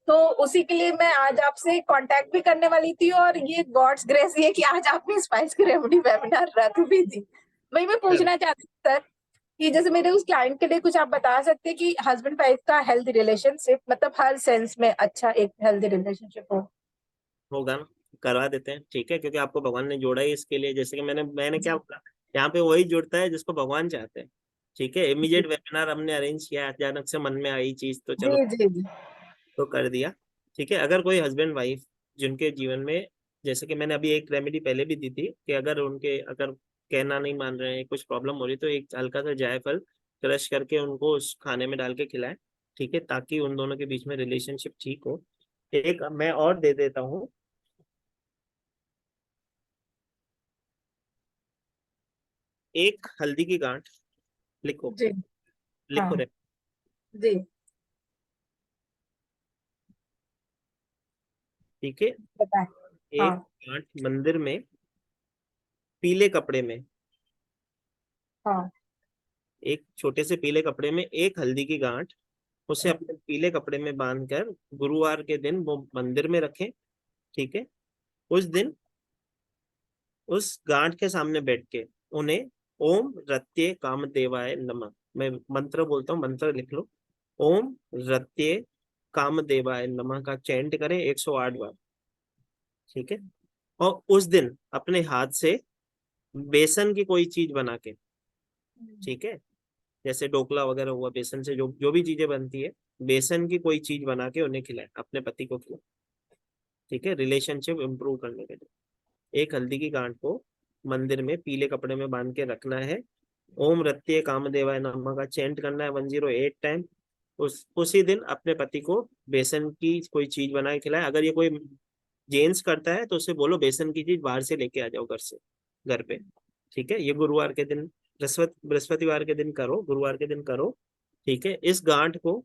तो उसी के लिए मैं आज आपसे कांटेक्ट भी करने वाली थी, और ये गॉड्स ग्रेस ये कि आज आपने स्पाइस की रेमेडी वेबिनार रख भी दी। वही मैं पूछना चाहती हूँ सर कि जैसे मेरे उस क्लाइंट के लिए कुछ आप बता सकते हैं कि हस्बैंड वाइफ का हेल्दी रिलेशनशिप, मतलब हर सेंस में अच्छा एक हेल्दी रिलेशनशिप हो। होगा ना, करवा देते हैं, ठीक है, क्योंकि आपको भगवान ने जोड़ा ही इसके लिए। जैसे कि मैंने क्या बोला, यहाँ पे वही जुड़ता है जिसको भगवान चाहते हैं। ठीक है, इमीडिएट वेबिनार हमने अरेंज किया, अचानक से मन में आई चीज तो चलो जी जी जी। तो कर दिया। ठीक है, अगर कोई हस्बैंड वाइफ जिनके जीवन में, जैसे कि मैंने अभी एक रेमेडी पहले भी दी थी, कि अगर कहना नहीं मान रहे हैं, कुछ प्रॉब्लम हो रही, तो एक हल्का सा जायफल क्रश करके उनको उस खाने में डाल के खिलाएं। ठीक है, ताकि उन दोनों के बीच में रिलेशनशिप ठीक हो। एक मैं और दे देता हूँ, एक हल्दी की गांठ, लिखो, जी हाँ लिखो रे, जी ठीक है। बताएं। एक हाँ गांठ मंदिर में पीले कपड़े में, हाँ एक छोटे से पीले कपड़े में एक हल्दी की गांठ, उसे अपने पीले कपड़े में बांधकर गुरुवार के दिन वो मंदिर में रखें। ठीक है, उस दिन उस गांठ के सामने बैठ के उन्हें ओम रत्ये कामदेवाय नमः, मैं मंत्र बोलता हूँ, मंत्र लिख लो, ओम रत्ये कामदेवाय नमः का चैंट करें 108 बार। ठीक है, और उस दिन अपने हाथ से बेसन की कोई चीज बना के, ठीक है, जैसे ढोकला वगैरह हुआ, बेसन से जो जो भी चीजें बनती है, बेसन की कोई चीज बना के उन्हें खिलाए, अपने पति को खिलाए। ठीक है, रिलेशनशिप इंप्रूव करने के लिए एक हल्दी की गांठ को मंदिर में पीले कपड़े में बांध के रखना है। ओम रत्ये कामदेवाय नमः का चैंट करना है 108 टाइम। उसी दिन अपने पति को बेसन की कोई चीज बना के खिलाए। अगर ये कोई जेंट्स करता है तो उसे बोलो बेसन की चीज बाहर से लेके आ जाओ घर से, घर पे। ठीक है, ये गुरुवार के दिन, बृहस्पतिवार के दिन करो, गुरुवार के दिन करो। ठीक है, इस गांठ को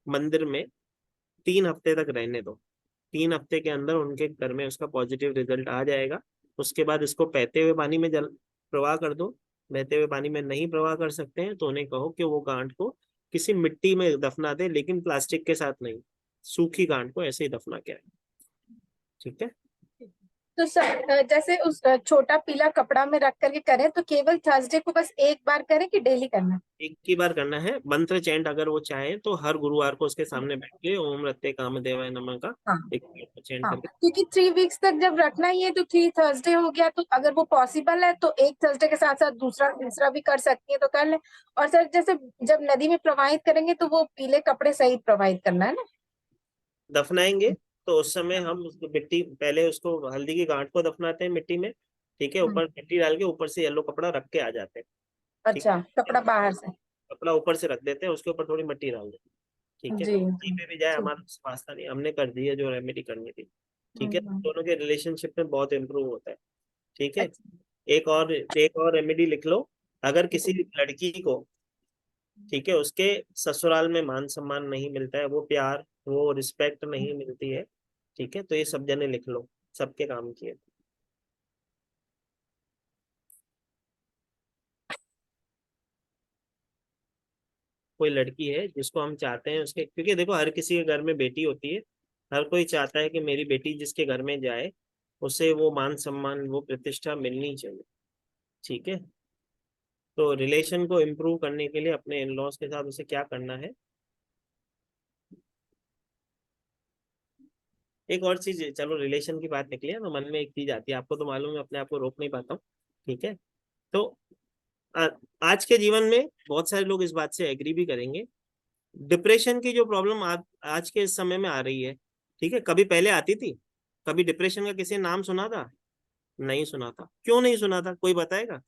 मंदिर में 3 हफ्ते तक रहने दो। 3 हफ्ते के अंदर उनके घर में उसका पॉजिटिव रिजल्ट आ जाएगा। उसके बाद इसको बहते हुए पानी में जल प्रवाह कर दो। बहते हुए पानी में नहीं प्रवाह कर सकते हैं तो उन्हें कहो कि वो गांठ को किसी मिट्टी में दफना दे, लेकिन प्लास्टिक के साथ नहीं, सूखी गांठ को ऐसे ही दफना के आए। ठीक है, तो सर जैसे उस छोटा पीला कपड़ा में रख करके करें, तो केवल थर्सडे को बस एक बार करें कि डेली करना है? एक ही बार करना है। मंत्र चैंट अगर वो चाहे तो हर गुरुवार को उसके सामने बैठ के ओम रत्ते कामदेवाय नमः का हाँ एक चैंट हाँ, करके। क्योंकि 3 वीक्स तक जब रखना ही है तो 3 थर्सडे हो गया, तो अगर वो पॉसिबल है तो एक थर्सडे के साथ साथ दूसरा तीसरा भी कर सकती है तो कर ले। और सर जैसे जब नदी में प्रवाहित करेंगे तो वो पीले कपड़े सहित प्रवाहित करना है ना? दफनाएंगे तो उस समय हम उसको मिट्टी, पहले उसको हल्दी की गांठ को दफनाते हैं मिट्टी में। ठीक है, ऊपर मिट्टी डाल के ऊपर से येलो कपड़ा रख के आ जाते हैं। ठीक अच्छा, है, कपड़ा बाहर से। कपड़ा ऊपर से रख देते हैं, उसके ऊपर थोड़ी मिट्टी डाल देते हैं। ठीक है, जी कहीं पे भी जाए ठीक। हमारा वास्ता नहीं, हमने कर दी है जो रेमेडी करनी थी। ठीक है, हम्म। दोनों के रिलेशनशिप में बहुत इंप्रूव होता है। ठीक है, अच्छा। एक और रेमेडी लिख लो। अगर किसी लड़की को, ठीक है, उसके ससुराल में मान सम्मान नहीं मिलता है, वो प्यार, वो रिस्पेक्ट नहीं मिलती है, ठीक है, तो ये सब जने लिख लो, सबके काम किए। कोई लड़की है जिसको हम चाहते हैं उसके, क्योंकि देखो हर किसी के घर में बेटी होती है, हर कोई चाहता है कि मेरी बेटी जिसके घर में जाए उसे वो मान सम्मान, वो प्रतिष्ठा मिलनी चाहिए। ठीक है, तो रिलेशन को इम्प्रूव करने के लिए अपने इन लॉज के साथ उसे क्या करना है। एक और चीज, चलो रिलेशन की बात निकली है तो मन में एक चीज आती है, आपको तो मालूम है अपने आप को रोक नहीं पाता हूँ, ठीक है। तो आ, आज के जीवन में बहुत सारे लोग इस बात से एग्री भी करेंगे, डिप्रेशन की जो प्रॉब्लम आज के इस समय में आ रही है, ठीक है, कभी पहले आती थी? कभी डिप्रेशन का किसी ने नाम सुना था? नहीं सुना था। क्यों नहीं सुना था, कोई बताएगा?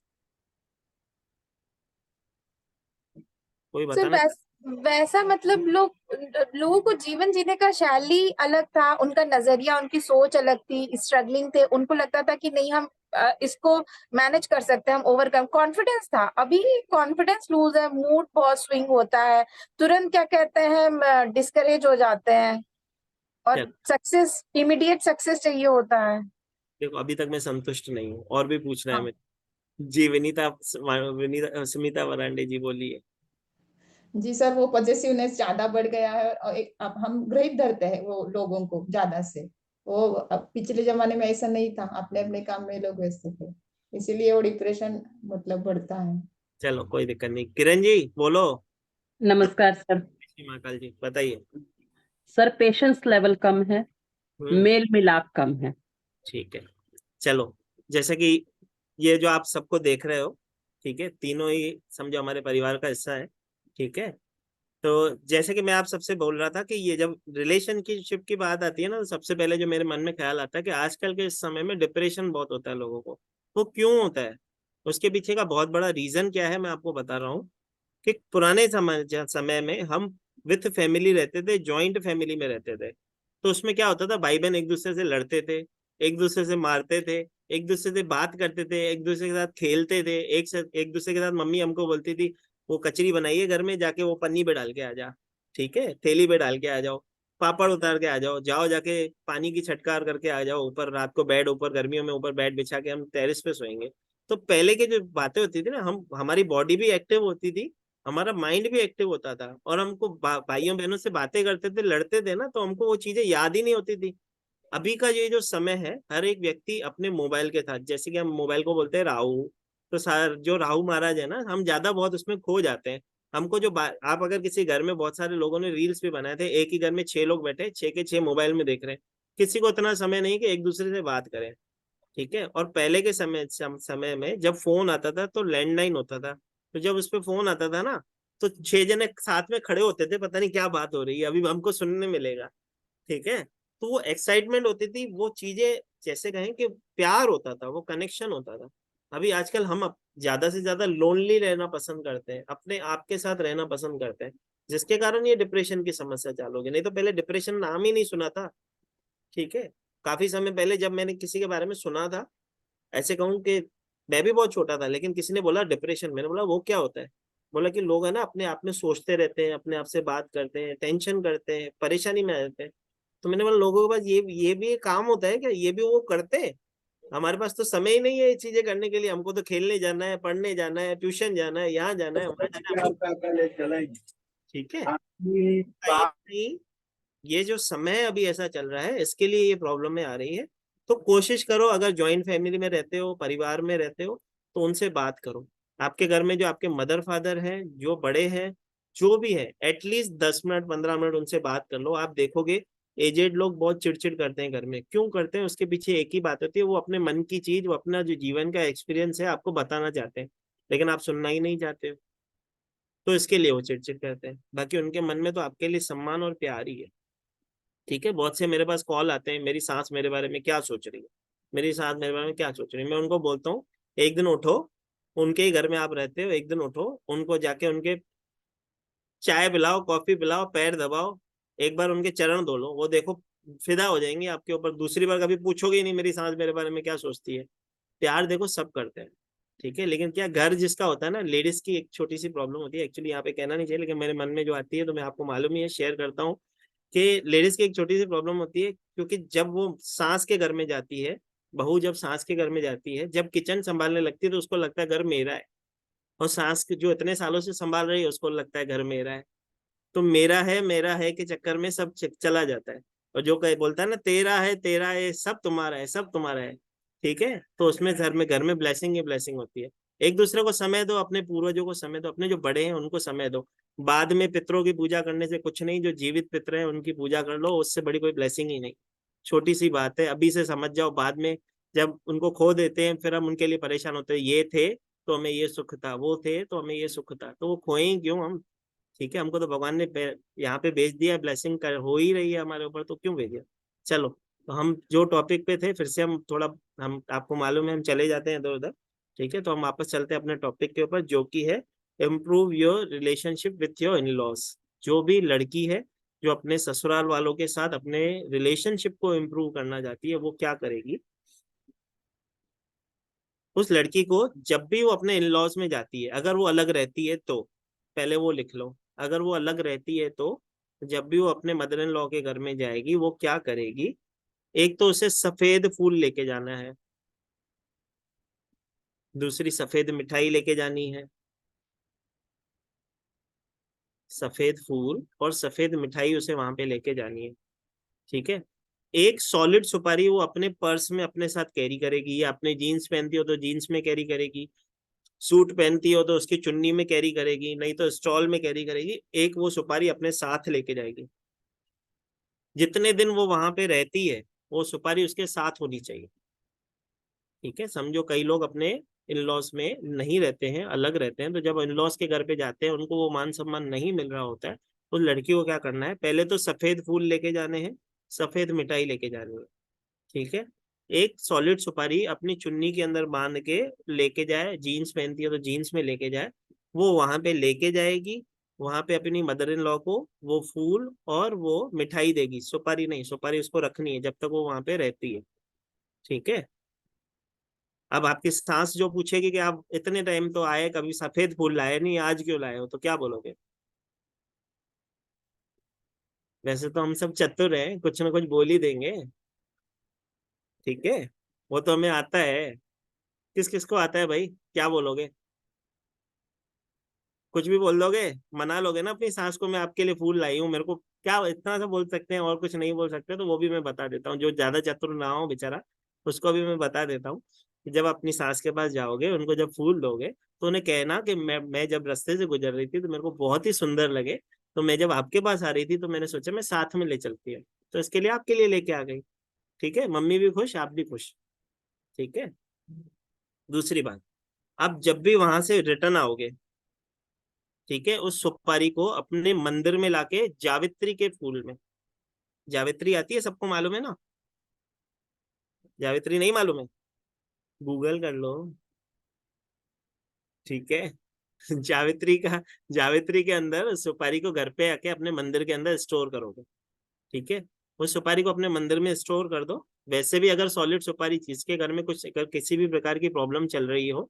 कोई सर बताना। वैसा मतलब लोगों को जीवन जीने का शैली अलग था, उनका नजरिया, उनकी सोच अलग थी, स्ट्रगलिंग थे, उनको लगता था कि नहीं हम इसको मैनेज कर सकते हैं, हम ओवरकम, कॉन्फिडेंस था। अभी कॉन्फिडेंस लूज है, मूड बहुत स्विंग होता है, तुरंत क्या कहते हैं डिस्करेज हो जाते हैं, और सक्सेस, इमीडिएट सक्सेस चाहिए होता है। देखो अभी तक मैं संतुष्ट नहीं हूँ, और भी पूछना है हाँ। मैं। जी विनीता सुमिता वरांडे जी बोलिए। जी सर, वो पॉजिटिवनेस ज्यादा बढ़ गया है, और एक अब हम ग्रहित धरते हैं वो लोगों को ज्यादा से। वो अब पिछले जमाने में ऐसा नहीं था, अपने अपने काम में लोग व्यस्त थे, इसीलिए वो डिप्रेशन मतलब बढ़ता है। चलो कोई दिक्कत नहीं, किरण जी बोलो। नमस्कार सर। महाकाल जी बताइए। सर पेशेंस लेवल कम है, मेल मिलाप कम है। ठीक है, चलो जैसे कि ये जो आप सबको देख रहे हो, ठीक है, तीनों ही समझो हमारे परिवार का हिस्सा है, ठीक है। तो जैसे कि मैं आप सबसे बोल रहा था कि ये जब रिलेशनशिप की बात आती है ना, तो सबसे पहले जो मेरे मन में ख्याल आता है कि आजकल के इस समय में डिप्रेशन बहुत होता है लोगों को। वो क्यों होता है, उसके पीछे का बहुत बड़ा रीजन क्या है, मैं आपको बता रहा हूँ। कि पुराने समय में हम विथ फैमिली रहते थे, जॉइंट फैमिली में रहते थे, तो उसमें क्या होता था, भाई बहन एक दूसरे से लड़ते थे, एक दूसरे से मारते थे, एक दूसरे से बात करते थे, एक दूसरे के साथ खेलते थे, एक दूसरे के साथ मम्मी हमको बोलती थी वो कचरी बनाइए घर में, जाके वो पन्नी पे डाल के आ जा, ठीक है, थैली पे डाल के आ जाओ, पापड़ उतार के आ जाओ, जाओ जाके पानी की छटकार करके आ जाओ ऊपर, रात को बेड ऊपर, गर्मियों में ऊपर बेड बिछा के हम टेरेस पे सोएंगे। तो पहले की जो बातें होती थी ना, हमारी बॉडी भी एक्टिव होती थी, हमारा माइंड भी एक्टिव होता था, और हमको भाइयों बहनों से बातें करते थे, लड़ते थे ना, तो हमको वो चीजें याद ही नहीं होती थी। अभी का ये जो समय है, हर एक व्यक्ति अपने मोबाइल के साथ, जैसे कि हम मोबाइल को बोलते हैं राहु, तो सर जो राहु महाराज है ना, हम ज्यादा बहुत उसमें खो जाते हैं। हमको जो आप अगर किसी घर में, बहुत सारे लोगों ने रील्स भी बनाए थे, एक ही घर में 6 लोग बैठे, 6 के 6 मोबाइल में देख रहे हैं, किसी को इतना समय नहीं कि एक दूसरे से बात करें, ठीक है। और पहले के समय में जब फोन आता था तो लैंडलाइन होता था, तो जब उस पर फोन आता था ना, तो 6 जने साथ में खड़े होते थे, पता नहीं क्या बात हो रही है, अभी हमको सुनने मिलेगा, ठीक है। तो वो एक्साइटमेंट होती थी, वो चीजें जैसे कहें कि प्यार होता था, वो कनेक्शन होता था। अभी आजकल हम ज्यादा से ज्यादा लोनली रहना पसंद करते हैं, अपने आप के साथ रहना पसंद करते हैं, जिसके कारण ये डिप्रेशन की समस्या चालू होगी। नहीं तो पहले डिप्रेशन नाम ही नहीं सुना था, ठीक है। काफी समय पहले जब मैंने किसी के बारे में सुना था, ऐसे कहूँ कि मैं भी बहुत छोटा था, लेकिन किसी ने बोला डिप्रेशन, मैंने बोला वो क्या होता है। बोला कि लोग है ना अपने आप में सोचते रहते हैं, अपने आप से बात करते हैं, टेंशन करते हैं, परेशानी में आ जाते हैं। तो मैंने बोला लोगों के पास ये भी एक काम होता है क्या, ये भी वो करते हैं? हमारे पास तो समय ही नहीं है ये चीजें करने के लिए, हमको तो खेलने जाना है, पढ़ने जाना है, ट्यूशन जाना है, यहाँ जाना है, वहाँ जाना है, ठीक है। नहीं, ये जो समय अभी ऐसा चल रहा है, इसके लिए ये प्रॉब्लम आ रही है। तो कोशिश करो, अगर जॉइंट फैमिली में रहते हो, परिवार में रहते हो, तो उनसे बात करो। आपके घर में जो आपके मदर फादर हैं, जो बड़े हैं, जो भी है, एटलीस्ट 10 मिनट 15 मिनट उनसे बात कर लो। आप देखोगे एजेड लोग बहुत चिड़चिड़ करते हैं घर में, क्यों करते हैं, उसके पीछे एक ही बात होती है, वो अपने मन की चीज, वो अपना जो जीवन का एक्सपीरियंस है आपको बताना चाहते हैं, लेकिन आप सुनना ही नहीं चाहते हो, तो इसके लिए वो चिड़चिड़ करते हैं। बाकी उनके मन में तो आपके लिए सम्मान और प्यार ही है, ठीक है। बहुत से मेरे पास कॉल आते हैं, मेरी सास मेरे बारे में क्या सोच रही है, मेरी सास मेरे बारे में क्या सोच रही है। मैं उनको बोलता हूँ एक दिन उठो, उनके ही घर में आप रहते हो, एक दिन उठो, उनको जाके उनके चाय पिलाओ, कॉफी पिलाओ, पैर दबाओ, एक बार उनके चरण धो लो, वो देखो फिदा हो जाएंगे आपके ऊपर, दूसरी बार कभी पूछोगे ही नहीं मेरी सास मेरे बारे में क्या सोचती है। प्यार देखो सब करते हैं, ठीक है। लेकिन क्या घर जिसका होता है ना, लेडीज की एक छोटी सी प्रॉब्लम होती है, एक्चुअली यहाँ पे कहना नहीं चाहिए, लेकिन मेरे मन में जो आती है तो मैं आपको मालूम ही है, शेयर करता हूँ। कि लेडीज की एक छोटी सी प्रॉब्लम होती है, क्योंकि जब वो सास के घर में जाती है, बहू जब सास के घर में जाती है, जब किचन संभालने लगती है, तो उसको लगता है घर मेरा है, और सास जो इतने सालों से संभाल रही है उसको लगता है घर मेरा है। तो मेरा है के चक्कर में सब चला जाता है। और जो कहे बोलता है ना तेरा है, सब तुम्हारा है, सब तुम्हारा है, ठीक है। तो उसमें घर में ब्लेसिंग ही ब्लेसिंग होती है। एक दूसरे को समय दो, अपने पूर्वजों को समय दो, अपने जो बड़े हैं उनको समय दो। बाद में पितरों की पूजा करने से कुछ नहीं, जो जीवित पितर हैं उनकी पूजा कर लो, उससे बड़ी कोई ब्लेसिंग ही नहीं। छोटी सी बात है, अभी से समझ जाओ, बाद में जब उनको खो देते हैं फिर हम उनके लिए परेशान होते हैं, ये थे तो हमें ये सुख था, वो थे तो हमें ये सुख था, तो वो खोए ही क्यों हम? ठीक है, हमको तो भगवान ने यहाँ पे भेज दिया, ब्लेसिंग कर हो ही रही है हमारे ऊपर, तो क्यों भेजा? चलो, तो हम जो टॉपिक पे थे फिर से हम थोड़ा, हम आपको मालूम है हम चले जाते हैं इधर उधर। ठीक है, तो हम वापस चलते हैं अपने टॉपिक के ऊपर, जो कि है improve your relationship with your in laws. जो भी लड़की है जो अपने ससुराल वालों के साथ अपने रिलेशनशिप को इम्प्रूव करना चाहती है, वो क्या करेगी? उस लड़की को जब भी वो अपने इन लॉज में जाती है, अगर वो अलग रहती है तो, पहले वो लिख लो, अगर वो अलग रहती है तो जब भी वो अपने मदर इन लॉ के घर में जाएगी वो क्या करेगी? एक तो उसे सफेद फूल लेके जाना है, दूसरी सफेद मिठाई लेके जानी है। सफेद फूल और सफेद मिठाई उसे वहां पे लेके जानी है। ठीक है, एक सॉलिड सुपारी वो अपने पर्स में अपने साथ कैरी करेगी, या अपने जीन्स पहनती हो तो जीन्स में कैरी करेगी, सूट पहनती हो तो उसकी चुन्नी में कैरी करेगी, नहीं तो स्टॉल में कैरी करेगी, एक वो सुपारी अपने साथ लेके जाएगी। जितने दिन वो वहां पे रहती है वो सुपारी उसके साथ होनी चाहिए। ठीक है, समझो कई लोग अपने इन लॉज में नहीं रहते हैं, अलग रहते हैं, तो जब इन लॉज के घर पे जाते हैं उनको वो मान सम्मान नहीं मिल रहा होता है, तो लड़की को क्या करना है? पहले तो सफेद फूल लेके जाने हैं, सफेद मिठाई लेके जानी है। ठीक है, एक सॉलिड सुपारी अपनी चुन्नी के अंदर बांध के लेके जाए, जीन्स पहनती है तो जीन्स में लेके जाए, वो वहां पे लेके जाएगी, वहां पे अपनी मदर इन लॉ को वो फूल और वो मिठाई देगी, सुपारी नहीं, सुपारी उसको रखनी है जब तक वो वहां पे रहती है। ठीक है, अब आपकी सास जो पूछेगी कि आप इतने टाइम तो आए, कभी सफेद फूल लाए नहीं, आज क्यों लाए हो, तो क्या बोलोगे? वैसे तो हम सब चतुर हैं, कुछ ना कुछ बोल ही देंगे। ठीक है, वो तो हमें आता है। किस किस को आता है भाई, क्या बोलोगे? कुछ भी बोल दोगे? मना लोगे ना अपनी सास को, मैं आपके लिए फूल लाई हूँ, मेरे को क्या इतना सा बोल सकते हैं और कुछ नहीं बोल सकते, तो वो भी मैं बता देता हूँ, जो ज्यादा चतुर ना हो बेचारा उसको भी मैं बता देता हूँ कि जब अपनी सास के पास जाओगे, उनको जब फूल दोगे तो उन्हें कहना कि मैं जब रास्ते से गुजर रही थी तो मेरे को बहुत ही सुंदर लगे, तो मैं जब आपके पास आ रही थी तो मैंने सोचा मैं साथ में ले चलती है, तो इसके लिए आपके लिए लेके आ गई। ठीक है, मम्मी भी खुश, आप भी खुश। ठीक है, दूसरी बात, आप जब भी वहां से रिटर्न आओगे, ठीक है, उस सुपारी को अपने मंदिर में लाके जावित्री के फूल में, जावित्री आती है सबको मालूम है ना? जावित्री नहीं मालूम है? गूगल कर लो। ठीक है, जावित्री का, जावित्री के अंदर उस सुपारी को घर पे आके अपने मंदिर के अंदर स्टोर करोगे। ठीक है, उस सुपारी को अपने मंदिर में स्टोर कर दो। वैसे भी अगर सॉलिड सुपारी, जिसके घर में कुछ अगर किसी भी प्रकार की प्रॉब्लम चल रही हो,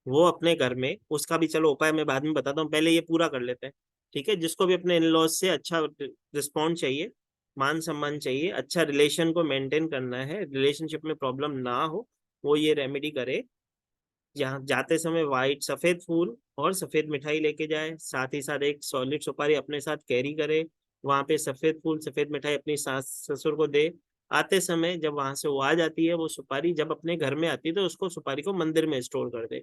वो अपने घर में, उसका भी चलो उपाय मैं बाद में बताता हूँ, पहले ये पूरा कर लेते हैं। ठीक है, जिसको भी अपने इन लॉज से अच्छा रिस्पॉन्ड चाहिए, मान सम्मान चाहिए, अच्छा रिलेशन को मेंटेन करना है, रिलेशनशिप में प्रॉब्लम ना हो, वो ये रेमेडी करे। जहाँ जाते समय वाइट सफेद फूल और सफेद मिठाई लेके जाए, साथ ही साथ एक सॉलिड सुपारी अपने साथ कैरी करे, वहां पे सफेद फूल सफेद मिठाई अपनी सास ससुर को दे। आते समय जब वहां से वो आ जाती है, वो सुपारी जब अपने घर में आती है तो उसको सुपारी को मंदिर में स्टोर कर दे।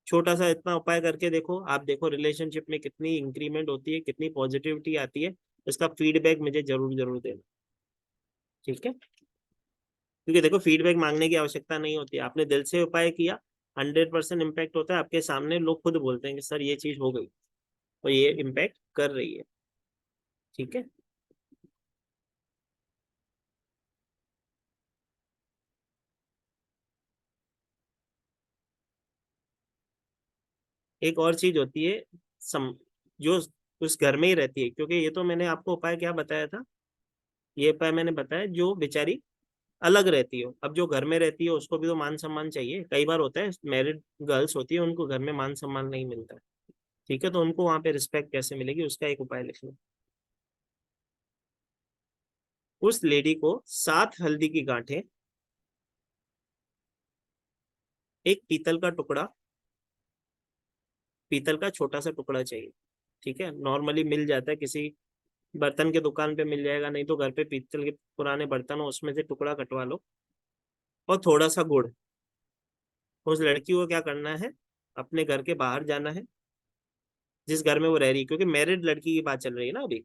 छोटा सा इतना उपाय करके देखो, आप देखो रिलेशनशिप में कितनी इंक्रीमेंट होती है, कितनी पॉजिटिविटी आती है। इसका फीडबैक मुझे जरूर जरूर देना। ठीक है, क्योंकि देखो फीडबैक मांगने की आवश्यकता नहीं होती, आपने दिल से उपाय किया, 100% इम्पैक्ट होता है। आपके सामने लोग खुद बोलते हैं कि सर ये चीज हो गई, और ये इम्पैक्ट कर रही है। ठीक है, एक और चीज होती है, जो उस घर में ही रहती है, क्योंकि ये तो मैंने आपको उपाय क्या बताया था, ये उपाय मैंने बताया जो बेचारी अलग रहती हो। अब जो घर में रहती है उसको भी तो मान सम्मान चाहिए, कई बार होता है मैरिड गर्ल्स होती है उनको घर में मान सम्मान नहीं मिलता। ठीक है, तो उनको वहां पे रिस्पेक्ट कैसे मिलेगी, उसका एक उपाय लिख लो। उस लेडी को 7 हल्दी की गांठें, एक पीतल का टुकड़ा, पीतल का छोटा सा टुकड़ा चाहिए। ठीक है, नॉर्मली मिल जाता है, किसी बर्तन के दुकान पे मिल जाएगा, नहीं तो घर पे पीतल के पुराने बर्तन हो उसमें से टुकड़ा कटवा लो, और थोड़ा सा गुड़। उस लड़की को क्या करना है, अपने घर के बाहर जाना है, जिस घर में वो रह रही है, क्योंकि मैरिड लड़की की बात चल रही है ना अभी,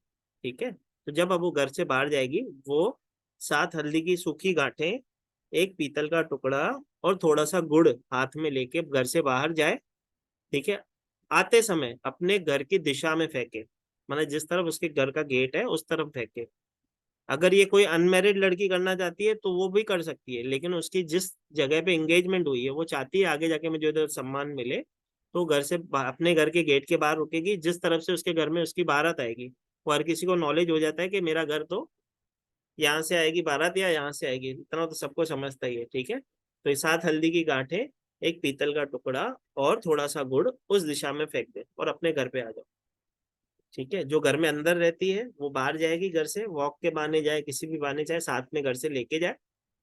ठीक है। तो जब अब वो घर से बाहर जाएगी, वो 7 हल्दी की सूखी गांठें, एक पीतल का टुकड़ा और थोड़ा सा गुड़ हाथ में लेके घर से बाहर जाए, ठीक है। आते समय अपने घर की दिशा में फेंके, मतलब जिस तरफ उसके घर का गेट है उस तरफ फेंके। अगर ये कोई अनमैरिड लड़की करना चाहती है तो वो भी कर सकती है, लेकिन उसकी जिस जगह पे एंगेजमेंट हुई है वो चाहती है आगे जाके मुझे उधर सम्मान मिले, तो घर से अपने घर के गेट के बाहर रुकेगी, जिस तरफ से उसके घर में उसकी बारात आएगी। वो हर किसी को नॉलेज हो जाता है कि मेरा घर तो यहाँ से आएगी बारात या यहाँ से आएगी, इतना तो सबको समझता ही है, ठीक है। तो ये 7 हल्दी की गांठें, एक पीतल का टुकड़ा और थोड़ा सा गुड़ उस दिशा में फेंक दे और अपने घर पे आ जाओ, ठीक है। जो घर में अंदर रहती है वो बाहर जाएगी, घर से वॉक के बहाने जाए, किसी भी बहाने चाहे साथ में घर से लेके जाए,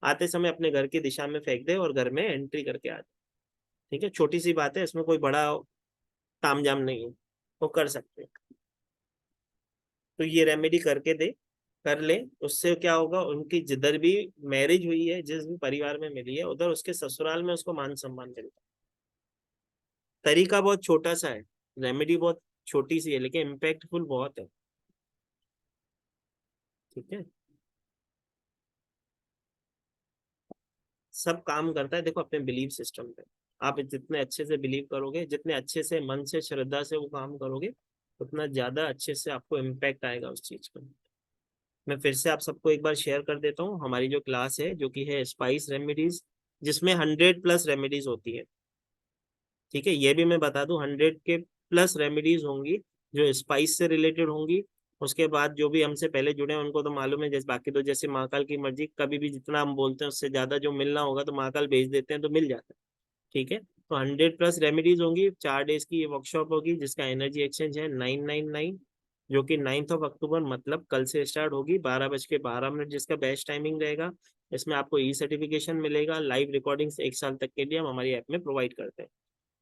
आते समय अपने घर की दिशा में फेंक दे और घर में एंट्री करके आ जाए, ठीक है। छोटी सी बात है, इसमें कोई बड़ा तामझाम नहीं है, वो कर सकते हैं। तो ये रेमेडी करके दे, कर ले, उससे क्या होगा, उनकी जिधर भी मैरिज हुई है, जिस भी परिवार में मिली है, उधर उसके ससुराल में उसको मान सम्मान मिलता है। तरीका बहुत छोटा सा है, रेमेडी बहुत छोटी सी है, लेकिन इम्पैक्टफुल बहुत है, ठीक है। सब काम करता है देखो अपने बिलीफ सिस्टम पे। आप जितने अच्छे से बिलीव करोगे, जितने अच्छे से मन से श्रद्धा से वो काम करोगे, उतना ज्यादा अच्छे से आपको इम्पैक्ट आएगा उस चीज का। मैं फिर से आप सबको एक बार शेयर कर देता हूँ, हमारी जो क्लास है जो कि है स्पाइस रेमेडीज, जिसमें 100+ रेमेडीज होती है, ठीक है। ये भी मैं बता दूं, 100 के प्लस रेमेडीज होंगी जो स्पाइस से रिलेटेड होंगी। उसके बाद जो भी हमसे पहले जुड़े हैं उनको तो मालूम है, जैसे बाकी तो जैसे महाकाल की मर्जी, कभी भी जितना हम बोलते हैं उससे ज्यादा जो मिलना होगा तो महाकाल भेज देते हैं तो मिल जाता है, ठीक है। तो 100+ रेमेडीज होंगी। 4 डेज की ये वर्कशॉप होगी जिसका एनर्जी एक्सचेंज है 999, जो कि 9 अक्टूबर मतलब कल से स्टार्ट होगी, 12:12 जिसका बेस्ट टाइमिंग रहेगा। इसमें आपको ई सर्टिफिकेशन मिलेगा, लाइव रिकॉर्डिंग्स 1 साल तक के लिए हम हमारी ऐप में प्रोवाइड करते हैं।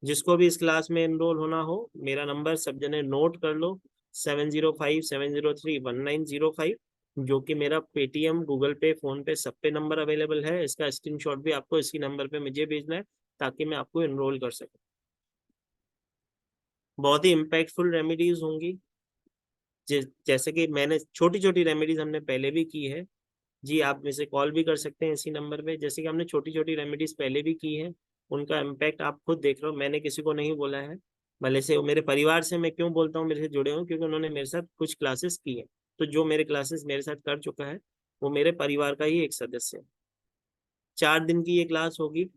जिसको भी इस क्लास में एनरोल होना हो, मेरा नंबर सब जने नोट कर लो, 7057031905, जो कि मेरा पेटीएम, गूगल पे, फोन पे सब पे नंबर अवेलेबल है। इसका स्क्रीनशॉट भी आपको इसी नंबर पे मुझे भेजना है ताकि मैं आपको एनरोल कर सकूं। बहुत ही इम्पैक्टफुल रेमेडीज होंगी, जैसे कि मैंने छोटी छोटी रेमेडीज हमने पहले भी की है जी। आप मुझे कॉल भी कर सकते हैं इसी नंबर पे, जैसे कि हमने छोटी छोटी रेमेडीज पहले भी की है, उनका इम्पैक्ट आप खुद देख रहे हो। मैंने किसी को नहीं बोला है, भले से मेरे परिवार से मैं क्यों बोलता हूँ मेरे से जुड़े हूँ, क्योंकि उन्होंने मेरे साथ कुछ क्लासेस की है। तो जो मेरे क्लासेस मेरे साथ कर चुका है वो मेरे परिवार का ही एक सदस्य है। 4 दिन की ये क्लास होगी,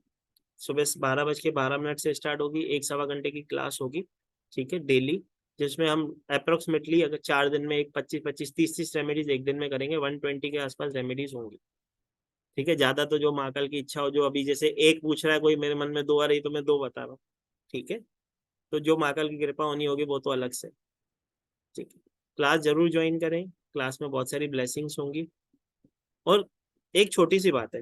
सुबह 12:12 से स्टार्ट होगी, 1-1.25 घंटे की क्लास होगी, ठीक है, डेली। जिसमें हम अप्रोक्सीमेटली अगर 4 दिन में एक 25-25 30-30 रेमेडीज एक दिन में करेंगे, 120 के आसपास रेमेडीज होंगी, ठीक है। ज्यादा तो जो महाकाल की इच्छा हो, जो अभी जैसे एक पूछ रहा है कोई, मेरे मन में 2 आ रही तो मैं 2 बता रहा हूँ, ठीक है। तो जो महाकाल की कृपा होनी होगी वो तो अलग से, ठीक है। क्लास जरूर ज्वाइन करें, क्लास में बहुत सारी ब्लेसिंग्स होंगी। और एक छोटी सी बात है,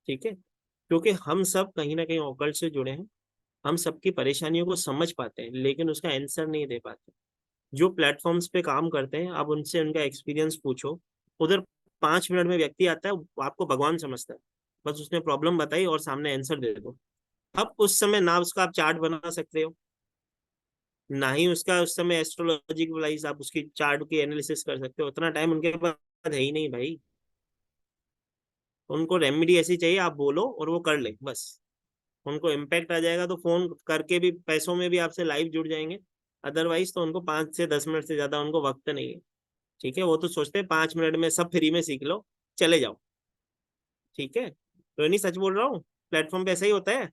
ठीक है, क्योंकि हम सब कहीं ना कहीं ऑकल्ट से जुड़े हैं, हम सबकी परेशानियों को समझ पाते हैं लेकिन उसका आंसर नहीं दे पाते। जो प्लेटफॉर्म्स पे काम करते हैं, आप उनसे उनका एक्सपीरियंस पूछो, उधर 5 मिनट में व्यक्ति आता है, वो आपको भगवान समझता है, बस उसने प्रॉब्लम बताई और सामने आंसर दे दो। अब उस समय ना उसका आप चार्ट बना सकते हो, ना ही उसका उस समय एस्ट्रोलॉजी वाइज आप उसकी चार्ट की एनालिसिस कर सकते हो, उतना टाइम उनके पास है ही नहीं भाई। उनको रेमेडी ऐसी चाहिए, आप बोलो और वो कर ले, बस उनको इम्पैक्ट आ जाएगा, तो फोन करके भी पैसों में भी आपसे लाइव जुड़ जाएंगे। अदरवाइज तो उनको 5 से 10 मिनट से ज्यादा उनको वक्त नहीं है, ठीक है। वो तो सोचते हैं 5 मिनट में सब फ्री में सीख लो, चले जाओ, ठीक है। तो नहीं, सच बोल रहा हूँ, प्लेटफॉर्म पे ऐसा ही होता है।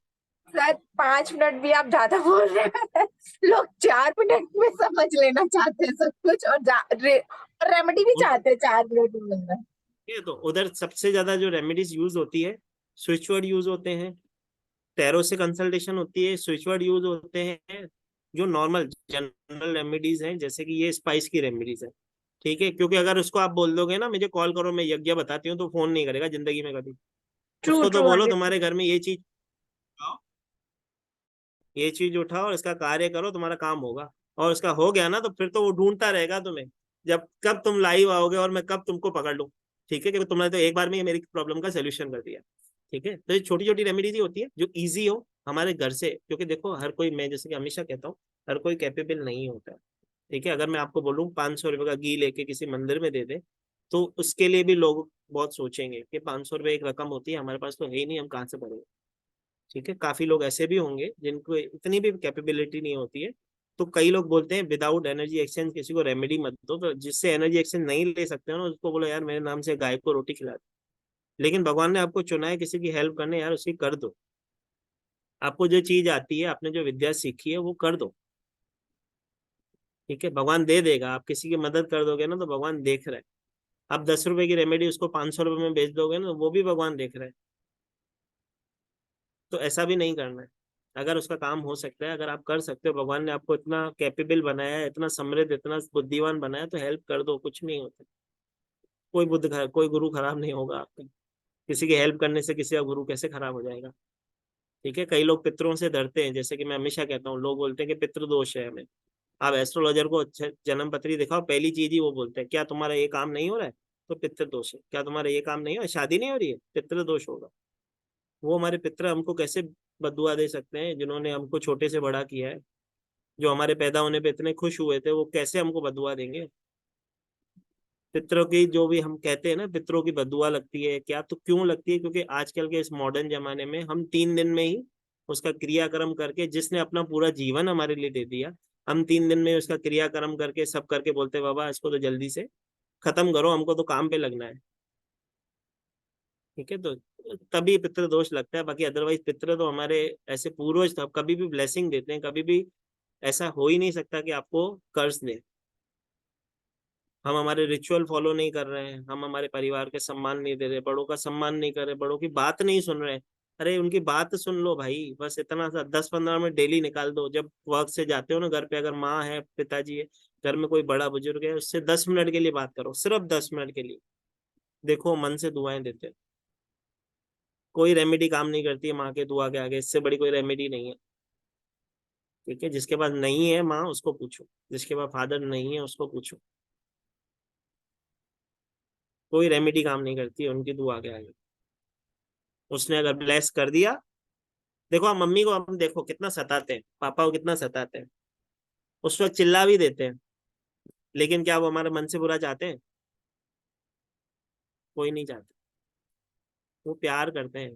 सर 5 मिनट भी आप ज्यादा बोल रहे हैं। लोग 4 मिनट में समझ लेना चाहते हैं सब कुछ, और रेमेडी भी चाहते हैं 4 मिनट में। तो उधर सबसे ज्यादा जो रेमेडीज यूज होती है, स्विच वर्ड यूज होते हैं, टैरो से कंसल्टेशन होती है, स्विच वर्ड यूज होते हैं। जो नॉर्मल जनरल रेमेडीज हैं, जैसे कि ये स्पाइस की रेमेडीज है, ठीक है। क्योंकि अगर उसको आप बोल दोगे ना मुझे कॉल करो मैं यज्ञ बताती हूँ, तो फोन नहीं करेगा जिंदगी में कभी। उसको तो बोलो तुम्हारे घर में ये चीज उठाओ और इसका कार्य करो, तुम्हारा काम होगा। और उसका हो गया ना तो फिर तो वो ढूंढता रहेगा तुम्हें, जब कब तुम लाइव आओगे और मैं कब तुमको पकड़ लूं, ठीक है। क्योंकि तुमने तो एक बार में मेरी प्रॉब्लम का सोल्यूशन कर दिया, ठीक है। तो ये छोटी छोटी रेमेडीज ही होती है जो इजी हो, हमारे घर से, क्योंकि देखो हर कोई, मैं जैसे कि हमेशा कहता हूँ, हर कोई कैपेबल नहीं होता है। ठीक है, अगर मैं आपको बोलूँ 500 रुपये का घी लेके किसी मंदिर में दे दे, तो उसके लिए भी लोग बहुत सोचेंगे कि 500 रुपये एक रकम होती है, हमारे पास तो है ही नहीं, हम कहाँ से भरेंगे। ठीक है, काफी लोग ऐसे भी होंगे जिनको इतनी भी कैपेबिलिटी नहीं होती है। तो कई लोग बोलते हैं विदाउट एनर्जी एक्सचेंज किसी को रेमेडी मत दो, तो जिससे एनर्जी एक्सचेंज नहीं ले सकते हो ना, उसको बोलो यार मेरे नाम से गाय को रोटी खिला दो। लेकिन भगवान ने आपको चुना है किसी की हेल्प करने, यार उसकी कर दो। आपको जो चीज आती है, आपने जो विद्या सीखी है, वो कर दो। ठीक है, भगवान दे देगा। आप किसी की मदद कर दोगे ना, तो भगवान देख रहे हैं। आप 10 रुपए की रेमेडी उसको 500 रुपए में बेच दोगे ना, वो भी भगवान देख रहे हैं। तो ऐसा भी नहीं करना है। अगर उसका काम हो सकता है, अगर आप कर सकते हो, भगवान ने आपको इतना कैपेबल बनाया है, इतना समृद्ध, इतना बुद्धिमान बनाया, तो हेल्प कर दो, कुछ नहीं होता। कोई गुरु खराब नहीं होगा आपका। किसी की हेल्प करने से किसी का गुरु कैसे खराब हो जाएगा। ठीक है, कई लोग पितरों से डरते हैं, जैसे कि मैं हमेशा कहता हूँ, लोग बोलते हैं कि पितृ दोष है हमें। आप एस्ट्रोलॉजर को जन्म पत्री दिखाओ, पहली चीज ही वो बोलते हैं, क्या तुम्हारा ये काम नहीं हो रहा है, तो पितृ दोष है। क्या तुम्हारा ये काम नहीं हो, शादी नहीं हो रही है, पितृ दोष होगा। वो हमारे पितृ हमको कैसे बदुआ दे सकते हैं, जिन्होंने हमको छोटे से बड़ा किया है, जो हमारे पैदा होने पे इतने खुश हुए थे, वो कैसे हमको बदुआ देंगे। पितरों की जो भी हम कहते हैं ना, पितरों की बदुआ लगती है क्या, तो क्यों लगती है, क्योंकि आजकल के इस मॉडर्न जमाने में हम 3 दिन में ही उसका क्रियाक्रम करके, जिसने अपना पूरा जीवन हमारे लिए दे दिया, हम 3 दिन में उसका क्रियाक्रम करके सब करके बोलते हैं बाबा इसको तो जल्दी से खत्म करो, हमको तो काम पे लगना है। ठीक है, तो तभी पितृ दोष लगता है। बाकी अदरवाइज पितृ तो हमारे ऐसे पूर्वज था, कभी भी ब्लेसिंग देते हैं, कभी भी ऐसा हो ही नहीं सकता कि आपको कर्ज दे। हम हमारे रिचुअल फॉलो नहीं कर रहे हैं, हम हमारे परिवार के सम्मान नहीं दे रहे, बड़ों का सम्मान नहीं कर रहे, बड़ों की बात नहीं सुन रहे। अरे उनकी बात सुन लो भाई, बस इतना सा 10-15 मिनट डेली निकाल दो। जब वर्क से जाते हो ना घर पे, अगर माँ है, पिताजी है, घर में कोई बड़ा बुजुर्ग है, उससे 10 मिनट के लिए बात करो, सिर्फ 10 मिनट के लिए। देखो मन से दुआएं देते हैं। कोई रेमेडी काम नहीं करती है माँ के दुआ के आगे, इससे बड़ी कोई रेमेडी नहीं है। ठीक है, जिसके पास नहीं है माँ उसको पूछो, जिसके पास फादर नहीं है उसको पूछो। कोई रेमेडी काम नहीं करती है उनकी दुआ के आगे। उसने अगर ब्लेस कर दिया, देखो हम मम्मी को, हम देखो कितना सताते हैं, पापा को कितना सताते हैं, उस वक्त चिल्ला भी देते हैं, लेकिन क्या वो हमारे मन से बुरा चाहते हैं? कोई नहीं चाहते। वो प्यार करते हैं।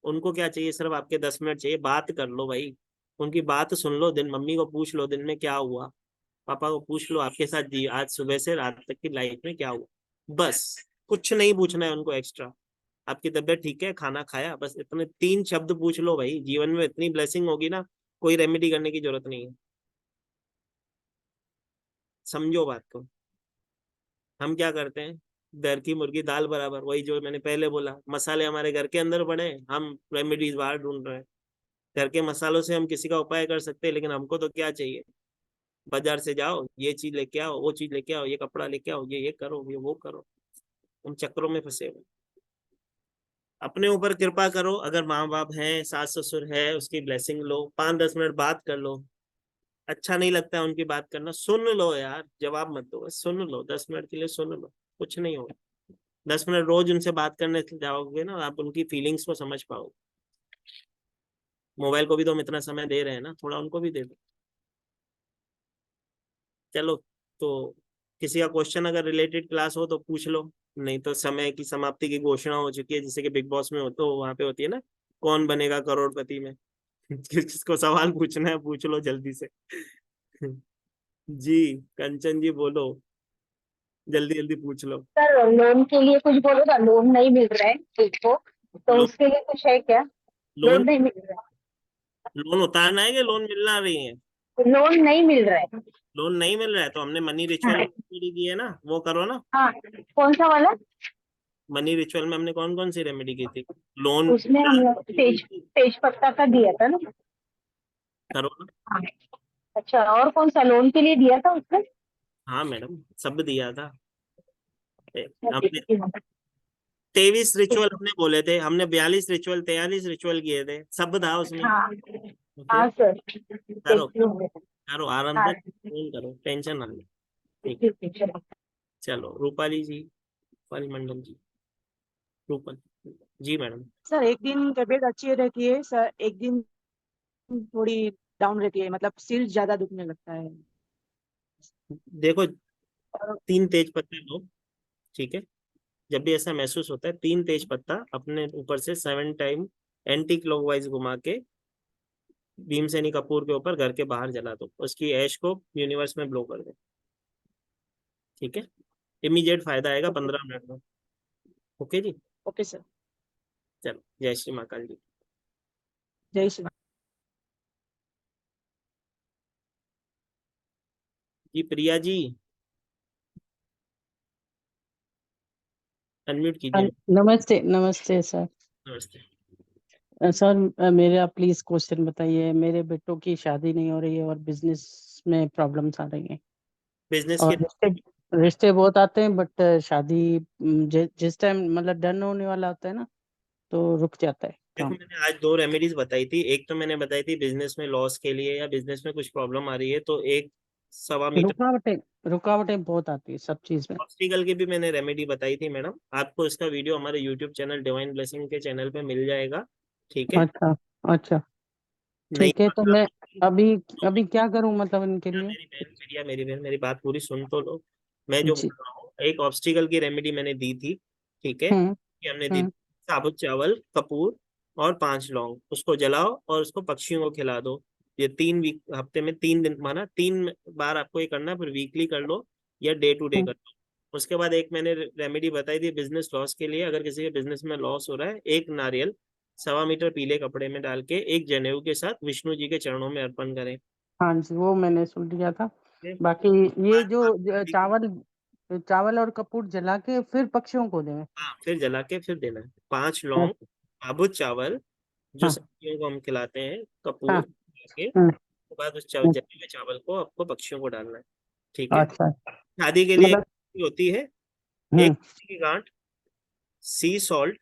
उनको क्या चाहिए, सिर्फ आपके 10 मिनट चाहिए, बात कर लो भाई। उनकी बात सुन लो, दिन मम्मी को पूछ लो दिन में क्या हुआ, पापा को पूछ लो आपके साथ जी आज सुबह से रात तक की लाइफ में क्या हुआ। बस कुछ नहीं पूछना है उनको एक्स्ट्रा। आपकी तबीयत ठीक है, खाना खाया, बस इतने 3 शब्द पूछ लो भाई। जीवन में इतनी ब्लेसिंग होगी ना, कोई रेमेडी करने की जरूरत नहीं है। समझो बात को। हम क्या करते हैं, घर की मुर्गी दाल बराबर, वही जो मैंने पहले बोला, मसाले हमारे घर के अंदर पड़े हैं, हम रेमेडीज बाहर ढूंढ रहे हैं। घर के मसालों से हम किसी का उपाय कर सकते हैं, लेकिन हमको तो क्या चाहिए, बाजार से जाओ, ये चीज लेके आओ, वो चीज लेके आओ, ये कपड़ा लेके आओ, ये करो, ये वो करो। हम चक्रों में फंसे हुए। अपने ऊपर कृपा करो। अगर माँ बाप हैं, सास ससुर है, उसकी ब्लेसिंग लो, 5-10 मिनट बात कर लो। अच्छा नहीं लगता है उनकी बात करना, सुन लो यार, जवाब मत दो, बस सुन लो, 10 मिनट के लिए सुन लो, कुछ नहीं होगा। 10 मिनट रोज उनसे बात करने जाओगे ना, आप उनकी फीलिंग्स को समझ पाओगे। मोबाइल को भी तो हम इतना समय दे रहे हैं ना, थोड़ा उनको भी दे दो। चलो, तो किसी का क्वेश्चन अगर रिलेटेड क्लास हो तो पूछ लो, नहीं तो समय की समाप्ति की घोषणा हो चुकी है, जैसे कि बिग बॉस में हो तो वहां पे होती है ना, कौन बनेगा करोड़पति में। किसको सवाल पूछना है पूछ लो जल्दी से। जी कंचन जी बोलो, जल्दी जल्दी पूछ लो। सर लोन के लिए कुछ बोलो ना, लोन नहीं मिल रहा है किसको, तो उसके लिए कुछ है क्या? लोन लोन नहीं मिल रहा लोन उतारना है कि लोन मिलना रही है? है, लोन नहीं मिल रहा है। लोन नहीं मिल रहा है तो हमने मनी रिचुअल हाँ की है ना, वो करो ना। हाँ, कौन सा वाला? मनी रिचुअल में हमने कौन कौन सी रेमेडी की थी? लोन उसमें हम लोग तेज पत्ता का दिया था ना। करो ना। हाँ। अच्छा, और कौन सा लोन के लिए दिया था उसमें? हाँ मैडम, सब दिया था। हमने 23 रिचुअल हमने बोले थे, हमने 42 रिचुअल 43 रिचुअल किए थे, सब था उसमें। हाँ ओके, हाँ सर, करो देखती हूँ मैं। करो आराम हाँ से, फोन करो, टेंशन ना लो। ठीक, ठीक है, चलो। चलो रूपाली जी, रूपाली मंडल जी, रूपल जी मैडम। सर एक दिन तबीयत अच्छी रहती है सर, एक दिन थोड़ी डाउन रहती है, मतलब सिर ज्यादा दुखने लगता है। देखो और 3 तेज पत्ते लो, ठीक है। जब भी ऐसा महसूस होता है 3 तेज पत्ता अपने ऊपर से 7 टाइम एंटी क्लॉकवाइज घुमा के भीमसेनी कपूर के ऊपर घर के बाहर जला दो, उसकी ऐश को यूनिवर्स में ब्लो कर दो, ठीक है। इमीडिएट फायदा आएगा 15 मिनट में। ओके जी, ओके सर। चलो जय श्री महाकाल जी। जय श्री जी प्रिया जी अनम्यूट कीजिए। नमस्ते नमस्ते सर। नमस्ते। सर मेरा प्लीज क्वेश्चन बताइए। मेरे बेटों की शादी नहीं हो रही है और बिजनेस में प्रॉब्लम्स आ रही हैं, बिजनेस और के रिश्ते रिश्ते बहुत आते हैं, बट शादी जिस टाइम मतलब डन होने वाला होता है ना, तो रुक जाता है देखो, काम। मैंने आज 2 रेमेडीज बताई थी। एक तो मैंने बताई थी बिजनेस में लॉस के लिए या बिजनेस में कुछ प्रॉब्लम आ रही है तो 1.25 मीटर रुकावटें बहुत आती है सब चीज में। ऑब्स्टिकल की भी मैंने रेमेडी बताई थी मैडम। आपको इसका वीडियो हमारे यूट्यूब चैनल डिवाइन ब्लेसिंग के चैनल पे मिल जाएगा, ठीक है। अच्छा अच्छा, नहीं ठीक है। तो मैं तो अभी अभी क्या करूं मतलब इनके लिए? मेरी बहन मेरी बात पूरी सुन तो लो। मैं जो जी। बोल रहा हूँ, एक ऑब्स्टिकल की रेमेडी मैंने दी थी, ठीक है। हम्म कि हमने दी हम्म थी साबुत चावल, कपूर और 5 लौंग, उसको जलाओ और उसको पक्षियों को खिला दो। ये 3 वीक, हफ्ते में 3 दिन, माना 3 बार आपको ये करना है, फिर वीकली कर लो या डे टू डे हम्म। कर लो। उसके बाद एक मैंने रेमेडी बताई थी बिजनेस लॉस के लिए। अगर किसी के बिजनेस में लॉस हो रहा है, 1 नारियल 1.25 मीटर पीले कपड़े में डाल के एक जनेऊ के साथ विष्णु जी के चरणों में अर्पण करें। हाँ जी, वो मैंने सुन लिया था। ठीक है? बाकी ये बाद जो हल्दी की, चावल चावल और कपूर जला के फिर पक्षियों को दें? हाँ फिर जला के फिर देना है। 5 हाँ लौंग, साबुत चावल जो हाँ सब्जियों को हम खिलाते हैं, कपूर हाँ। के हम्म, बाद उस हम्म। जले हुए चावल को आपको पक्षियों को डालना है, ठीक है। अच्छा। शादी के लिए एक मतलब रेसिपी होती है, एक हम्म। की गांठ, सी सॉल्ट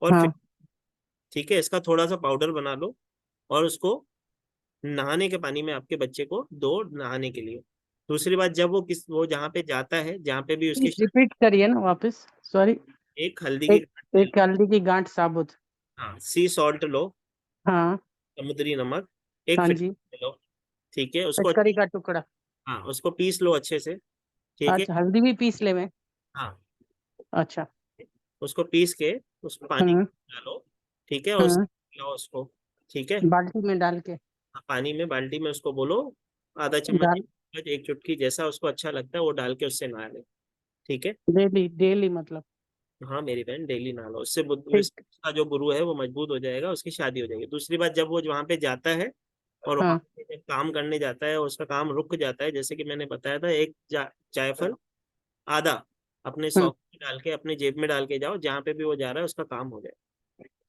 और फिर, हाँ ठीक है, इसका थोड़ा सा पाउडर बना लो और उसको नहाने के पानी में आपके बच्चे को दो नहाने के लिए। दूसरी बात, जब वो जहाँ पे जाता है, जहाँ पे भी उसकी प्लीज रिपीट करिए ना वापस, सॉरी। एक हल्दी की एक गांठ ले लो। एक हल्दी की गांठ साबुत। हाँ, सी सॉल्ट लो, हाँ समुद्री नमक, एक हाँ फिट जी। ले लो, ठीक है। उसको, करी का टुकड़ा। हाँ उसको पीस लो अच्छे से, ठीक है। अच्छा, हल्दी भी पीस ले मैं? हाँ, अच्छा। उसको पीस के उस पानी हम्म में डालो, ठीक है, और हम्म। लो उसको, ठीक है। बाल्टी में डाल के? हाँ, पानी में बाल्टी में उसको बोलो आधा चम्मच, डाल 1 चुटकी, जैसा उसको अच्छा लगता है वो डाल के उससे नहा ले, ठीक है। डेली डेली मतलब? हाँ मेरी बहन डेली नहा लो, उससे ठीक। उसका जो गुरु है वो मजबूत हो जाएगा, उसकी शादी हो जाएगी। दूसरी बात, जब वो वहां पे जाता है और वहां हाँ पे जब काम करने जाता है और उसका काम रुक जाता है, जैसे कि मैंने बताया था, एक जायफल आधा अपने हम्म। सॉक्स में डाल के अपने जेब में डाल के जाओ, जहाँ पे भी वो जा रहा है उसका काम हो जाए,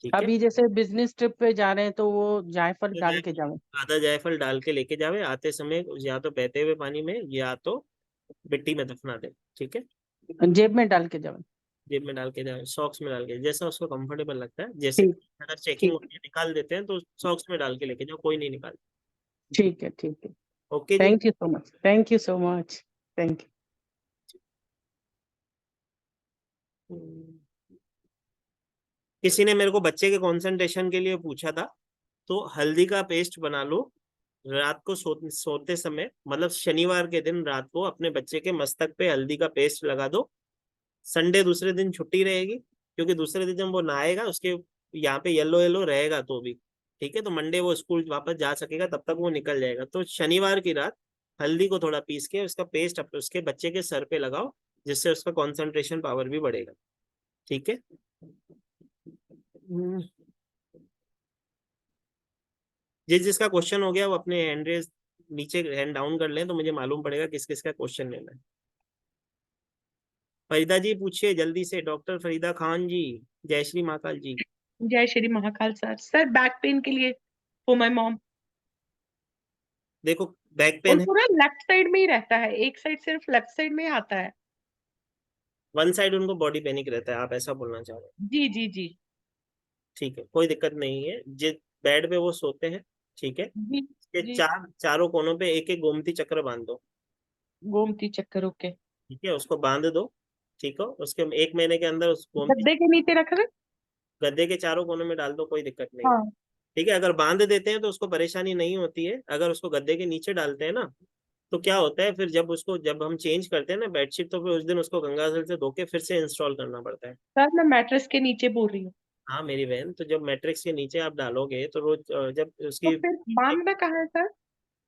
ठीक है। अभी जैसे बिजनेस ट्रिप पे जा रहे हैं तो वो जायफल तो डाल के जाओ? आधा जायफल डाल के लेके जावे, आते समय या तो बहते हुए पानी में या तो मिट्टी में दफना दे, ठीक है। जेब में डाल के जाओ? जेब में डाल के जाए, सॉक्स में डाल के, जैसा उसको कंफर्टेबल लगता है। जैसे ठीक। अगर चेकिंग ठीक होती है निकाल देते हैं तो सॉक्स में डाल के लेके जाओ, कोई नहीं निकाल। ठीक है। ठीक है। ओके जी। Thank you so much, thank you so much, thank you. किसी ने मेरे को बच्चे के कंसंट्रेशन के लिए पूछा था, तो हल्दी का पेस्ट बना लो। रात को सोते समय, मतलब शनिवार के दिन रात को अपने बच्चे के मस्तक पे हल्दी का पेस्ट लगा दो। संडे दूसरे दिन छुट्टी रहेगी, क्योंकि दूसरे दिन जब वो नहाएगा उसके यहाँ पे येलो येलो रहेगा तो भी, ठीक है। तो मंडे वो स्कूल वापस जा सकेगा, तब तक वो निकल जाएगा। तो शनिवार की रात हल्दी को थोड़ा पीस के उसका पेस्ट उसके बच्चे के सर पे लगाओ, जिससे उसका कंसंट्रेशन पावर भी बढ़ेगा, ठीक है। जिसका क्वेश्चन हो गया वो अपने हैंड रेज नीचे हैंड डाउन कर लें, तो मुझे मालूम पड़ेगा किस किस का क्वेश्चन लेना है। फरीदा जी पूछिए जल्दी से, डॉक्टर फरीदा खान जी। जय श्री महाकाल जी। जय Shri Mahakal sir. Sir back pain के लिए फॉर माय मॉम, देखो बैक पेन है, उनको ना लेफ्ट साइड में ही रहता है, एक साइड सिर्फ लेफ्ट साइड में ही आता है। वन साइड उनको बॉडी पेनिक रहता है, आप ऐसा बोलना चाह रहे हैं? जी जी जी। ठीक है, कोई दिक्कत नहीं है। जिस बेड पे वो सोते हैं, ठीक है, जी इसके जी। चारों कोनों पे एक एक गोमती चक्र बांध दो, गोमती चक्कर, ओके। ठीक है। उसको बांध दो, ठीक है। उसके 1 महीने के अंदर उस गोमती गद्दे के नीचे रख रहे? गद्दे के चारों कोनों में डाल दो, कोई दिक्कत नहीं। हाँ ठीक है, अगर बांध देते हैं तो उसको परेशानी नहीं होती है। अगर उसको गद्दे के नीचे डालते हैं ना, तो क्या होता है फिर जब हम चेंज करते हैं ना बेडशीट, तो फिर उस दिन उसको गंगाजल से धो के फिर से इंस्टॉल करना पड़ता है। सर मैं मैट्रेस के नीचे बोल रही हूँ। हाँ मेरी बहन, तो जब मैट्रिक्स के नीचे आप डालोगे तो रोज जब तो उसकी फिर बांधना कहाँ है सर?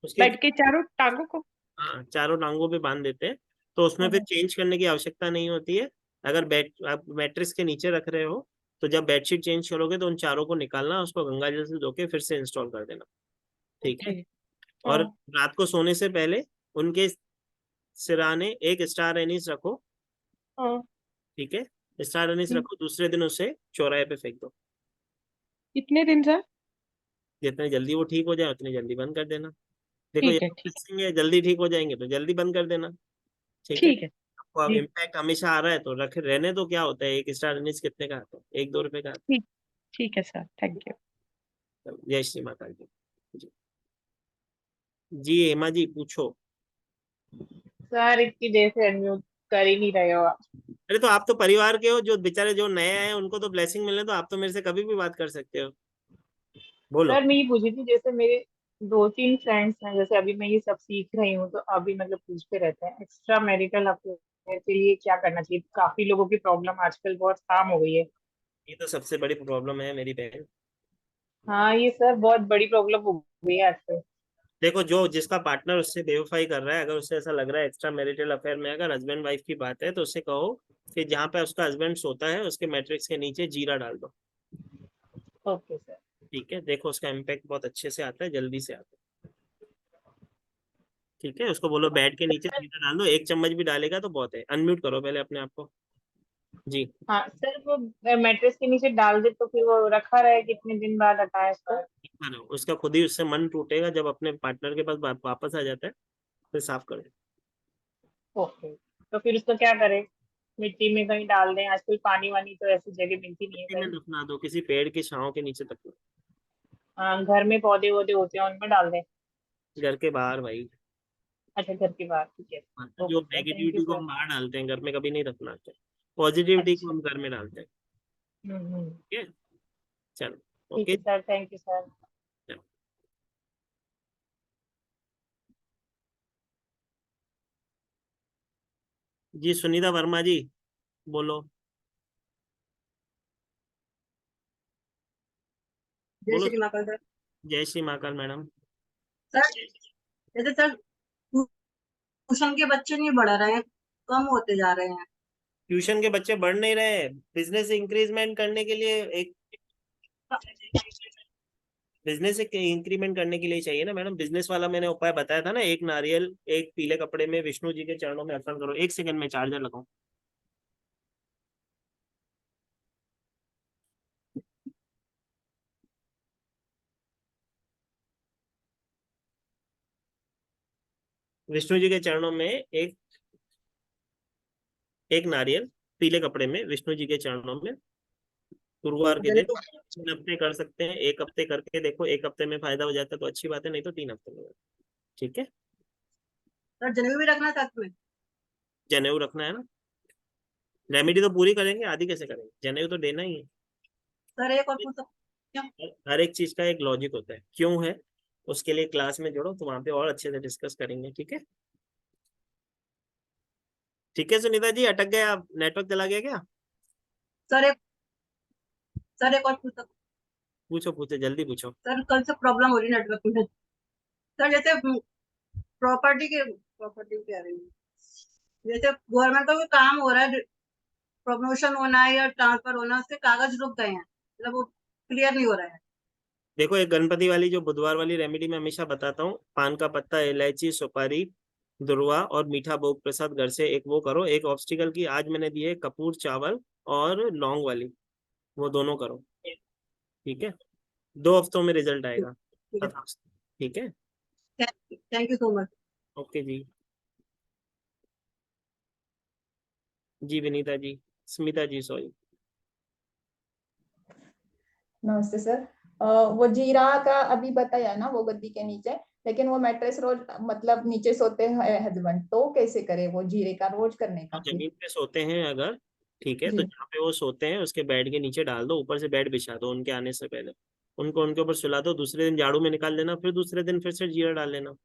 उसके बेड के चारों टांगों को? हाँ चारों टांगों पे बांध देते हैं, तो उसमें फिर चेंज करने की आवश्यकता नहीं होती है। अगर बेड आप मैट्रिक्स के नीचे रख रहे हो, तो जब बेडशीट चेंज करोगे तो उन चारों को निकालना, उसको गंगाजल से धो के फिर से इंस्टॉल कर देना। ठीक है। ओके। और हाँ रात को सोने से पहले उनके सिराने एक स्टार एनीस रखो। हाँ। ठीक है, स्टार एनीस हम्म, रखो, दूसरे दिन उसे चौराहे पे फेंक दो। कितने दिन सर? जितने जल्दी वो ठीक हो जाए उतनी जल्दी बंद कर देना। देखो ये ठीक है तो ठीक। blessing है, जल्दी ठीक हो जाएंगे तो जल्दी बंद कर देना। ठीक है। ठीक है आपको अब जी। इम्पैक्ट हमेशा आ रहा है तो रख रहने तो, क्या होता है, एक स्टार एनीस कितने का आता है, 1-2 रुपए का आता ठीक। ठीक है सर, थैंक यू। है। जय श्री माता जी। जी जी, हेमा जी पूछो। सर इतनी देर से अनम्यूट कर ही नहीं रहे हो आप। अरे तो आप तो परिवार के हो, जो बेचारे जो नए आए हैं उनको तो ब्लेसिंग मिलने, तो आप तो मेरे से कभी भी बात कर सकते हो। बोलो। सर मैं ये पूछी थी, जैसे मेरे 2-3 फ्रेंड्स हैं, जैसे अभी मैं ये सब सीख रही हूँ, तो अभी मतलब पूछते रहते हैं एक्स्ट्रा मैरिटल अफेयर के लिए क्या करना चाहिए। काफी लोगों की प्रॉब्लम आजकल बहुत आम हो गई है। ये तो सबसे बड़ी प्रॉब्लम है मेरी बहन। हाँ ये सर बहुत बड़ी प्रॉब्लम हो गई है आजकल। देखो, जो जिसका पार्टनर उससे बेवफाई कर रहा है, अगर उससे ऐसा लग रहा है एक्स्ट्रा मैरिटल अफेयर में, अगर हस्बैंड वाइफ की बात है, तो उससे कहो कि जहाँ पे उसका हस्बैंड सोता है उसके मैट्रिक्स के नीचे जीरा डाल दो। Okay sir. ठीक है, देखो उसका इम्पैक्ट बहुत अच्छे से आता है, जल्दी से आता है। ठीक है, उसको बोलो बेड के नीचे जीरा डाल दो, 1 चम्मच भी डालेगा तो बहुत है। अनम्यूट करो पहले अपने आप को। जी। हाँ सर, वो मैट्रेस के नीचे डाल दे तो फिर वो रखा रहे, कितने दिन बाद हटाए इसको? करो, उसका खुद ही उससे मन टूटेगा, जब अपने पार्टनर के पास वापस आ जाता है फिर साफ करो। ओके, तो फिर उसको क्या करें? मिट्टी में कहीं डाल दें? आजकल पानी वानी तो ऐसी जगह मिलती नहीं है मिट्टी में कहीं। दफना दो, किसी पेड़ की छांव के नीचे दफना। हाँ, घर में पौधे वौधे होते हैं उनमें डाल दें? घर के बाहर भाई। अच्छा, घर की बात, ठीक है। जो okay sir, thank you negativity को सर। हम बाहर डालते हैं, घर में कभी नहीं दफनाते। पॉजिटिविटी को अच्छा। हम घर में डालते हैं। हम्म। ठीक है, चलो ठीक है okay. Sir, thank you sir. जी सुनीता वर्मा जी, बोलो। जय बोलो। श्री महाकाल सर। जय श्री महाकाल मैडम। सर जैसे सर ट्यूशन के बच्चे नहीं बढ़ रहे हैं, कम होते जा रहे हैं। ट्यूशन के बच्चे बढ़ नहीं रहे, बिजनेस इंक्रीजमेंट करने के लिए एक बिजनेस इंक्रीमेंट करने के लिए चाहिए ना मैडम। बिजनेस वाला मैंने उपाय बताया था ना, एक नारियल एक पीले कपड़े में विष्णु जी के चरणों में अर्पण करो। 1 सेकंड में चार्जर लगाओ। विष्णु जी के चरणों में एक नारियल पीले कपड़े में विष्णु जी के चरणों में गुरुवार के दिन जनेऊ 3 हफ्ते कर सकते हैं। 1 हफ्ते करके देखो, 1 हफ्ते में फायदा हो जाता है तो अच्छी बात है, नहीं तो 3 हफ्ते में। ठीक है, सर, जनेऊ भी रखना साथ में। जनेऊ रखना है ना। रेमेडी तो पूरी करेंगे, आधी कैसे करेंगे, जनेऊ तो देना ही है। सर एक और पूछ सकते हैं? हर एक चीज का एक लॉजिक होता है, क्यों है, उसके लिए क्लास में जोड़ो तो वहां पे और अच्छे से डिस्कस करेंगे। ठीक है, ठीक है सुनीता जी, अटक गए आप, नेटवर्क चला गया क्या? सर एक सर एक और पूछ सकते पूछो पूछो, जल्दी पूछो। सर, कल से प्रॉब्लम हो रही है नेटवर्क में। सर जैसे प्रॉपर्टी कह रही हूँ, जैसे गवर्नमेंट का कोई काम हो रहा है, प्रमोशन होना है या ट्रांसफर होना है, उसके कागज रुक गए हैं, मतलब वो क्लियर नहीं हो रहा है। देखो, एक गणपति वाली जो बुधवार वाली रेमेडी मैं हमेशा बताता हूँ, पान का पत्ता, इलायची, सुपारी, दुर्वा और मीठा भोग प्रसाद घर से एक वो करो। एक ऑब्स्टिकल की आज मैंने दी है कपूर चावल और लौंग वाली, वो दोनों करो। ठीक है, 2 हफ्तों में रिजल्ट ठीक आएगा। ठीक है। ठीक है, thank you so much. Okay जी। जी विनीता जी, स्मिता जी सॉरी। नमस्ते सर। वो जीरा का अभी बताया ना, वो गद्दी के नीचे, लेकिन वो मैट्रेस रोज मतलब नीचे सोते हैं हस्बैंड, तो कैसे करे वो जीरे का रोज करने तो का फिर? जमीन पे सोते हैं अगर, ठीक है, तो जी। जहाँ पे वो सोते हैं उसके बेड के नीचे डाल दो, ऊपर से बेड बिछा दो उनके आने से पहले। उनको उनके ऊपर सुला दो, दूसरे दिन झाड़ू में निकाल लेना, फिर दूसरे दिन फिर से जीरा डाल लेना।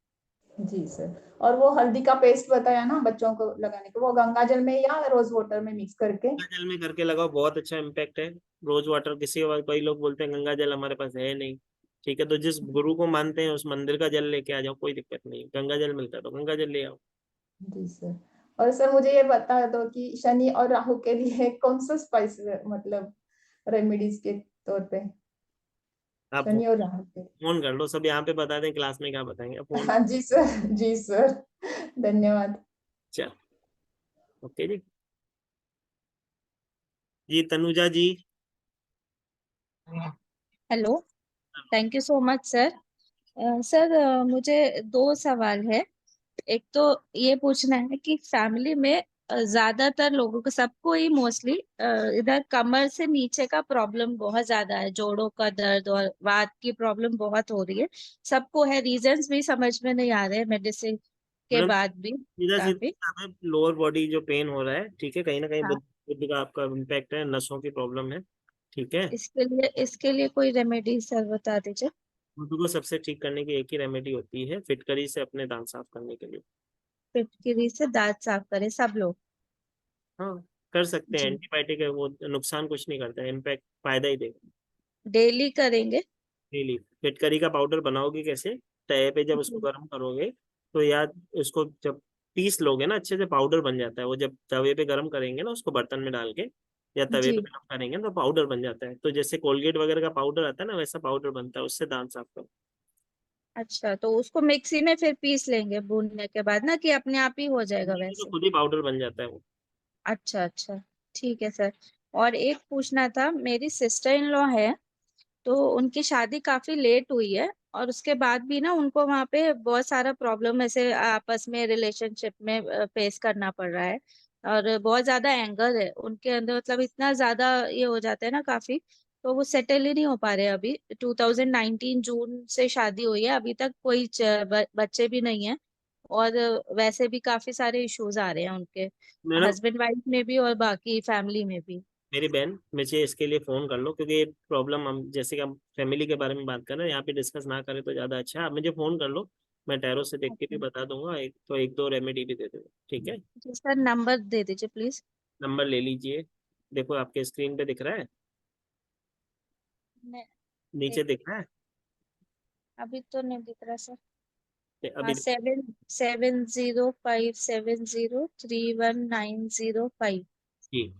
जी सर। और वो हल्दी का पेस्ट बताया ना बच्चों को लगाने को, वो गंगा जल में या रोज वाटर में मिक्स करके? गंगा जल में करके लगाओ, बहुत अच्छा इम्पैक्ट है। रोज वाटर किसी कई लोग बोलते हैं गंगा जल हमारे पास है नहीं, ठीक है, तो जिस गुरु को मानते हैं उस मंदिर का जल लेके आ जाओ, कोई दिक्कत नहीं, गंगा जल मिलता है तो गंगा जल ले आओ। जी सर। और सर मुझे ये बता दो कि शनि और राहु के लिए कौन सा स्पाइस मतलब रेमेडीज के तौर पे, आप शनि और राहु के? फोन कर लो, सब यहाँ पे बता दें, क्लास में क्या बताएंगे, फोन। हाँ जी सर, जी सर, धन्यवाद। चल, ओके जी। जी Tanuja ji. Hello, thank you so much sir. Sir मुझे दो सवाल है। एक तो ये पूछना है कि फैमिली में ज्यादातर लोगों को, सबको ही मोस्टली इधर कमर से नीचे का प्रॉब्लम बहुत ज्यादा है, जोड़ों का दर्द और वात की प्रॉब्लम बहुत हो रही है। सबको है, रीजंस भी समझ में नहीं आ रहे मेडिसिन के मैडम बाद भी सीधा काफी। सीधा लोअर बॉडी जो पेन हो रहा है, ठीक है, कहीं ना कहीं हाँ, बुद्धि का आपका इम्पैक्ट है, नसों की प्रॉब्लम है, ठीक है। इसके लिए कोई रेमेडी सर बता दीजिए। बुद्धि को सबसे ठीक करने की एक ही रेमेडी होती है, फिटकरी से अपने दांत साफ करने के लिए। फिटकरी से दांत साफ करे सब लोग? हाँ, कर सकते हैं, जी, एंटीबायोटिक है वो, नुकसान कुछ नहीं करता है, इम्पैक्ट फायदा ही देगा। डेली करेंगे? डेली फिटकरी का पाउडर बनाओगे कैसे, तवे पे जब उसको जी, गर्म करोगे तो याद, उसको जब पीस लोगे ना अच्छे से पाउडर बन जाता है वो, जब तवे पे गर्म करेंगे ना उसको बर्तन में डाल के या तवे पे जी। गर्म करेंगे तो पाउडर बन जाता है, तो जैसे कोलगेट वगैरह का पाउडर आता है ना वैसा पाउडर बनता है, उससे दांत साफ करो। अच्छा, तो उसको मिक्सी में फिर पीस लेंगे भूनने के बाद ना, कि अपने आप ही हो जाएगा ये तो वैसे? खुद ही पाउडर बन जाता है वो। अच्छा अच्छा, ठीक है सर। और एक पूछना था, मेरी सिस्टर इन लॉ है, तो उनकी शादी काफी लेट हुई है, और उसके बाद भी ना उनको वहाँ पे बहुत सारा प्रॉब्लम ऐसे आपस में रिलेशनशिप में फेस करना पड़ रहा है। और बहुत ज्यादा एंगर है उनके अंदर, मतलब इतना ज्यादा ये हो जाता है ना काफी। तो वो सेटल ही नहीं हो पा रहे अभी। 2019 जून से शादी हुई है, अभी तक कोई बच्चे भी नहीं है। और वैसे भी काफी सारे इश्यूज आ रहे हैं उनके, मैडम हस्बैंड वाइफ में भी और बाकी फैमिली में भी। मेरी बहन, मुझे इसके लिए फोन कर लो, क्योंकि ये प्रॉब्लम हम जैसे कि हम फैमिली के बारे में बात कर रहे हैं, यहाँ पे डिस्कस ना करें तो ज्यादा अच्छा है, आप मुझे फोन कर लो, मैं टैरो से देख के भी ओके बता दूंगा, एक तो एक दो रेमेडी भी दे दूंगा, ठीक है। जी सर, नंबर दे दीजिए प्लीज। नंबर ले लीजिए, देखो आपके स्क्रीन पे दिख रहा है, मैं नीचे एक, दिख रहा है, अभी तो नहीं दिख रहा सर। हाँ, अभी 7070503190 5। जी।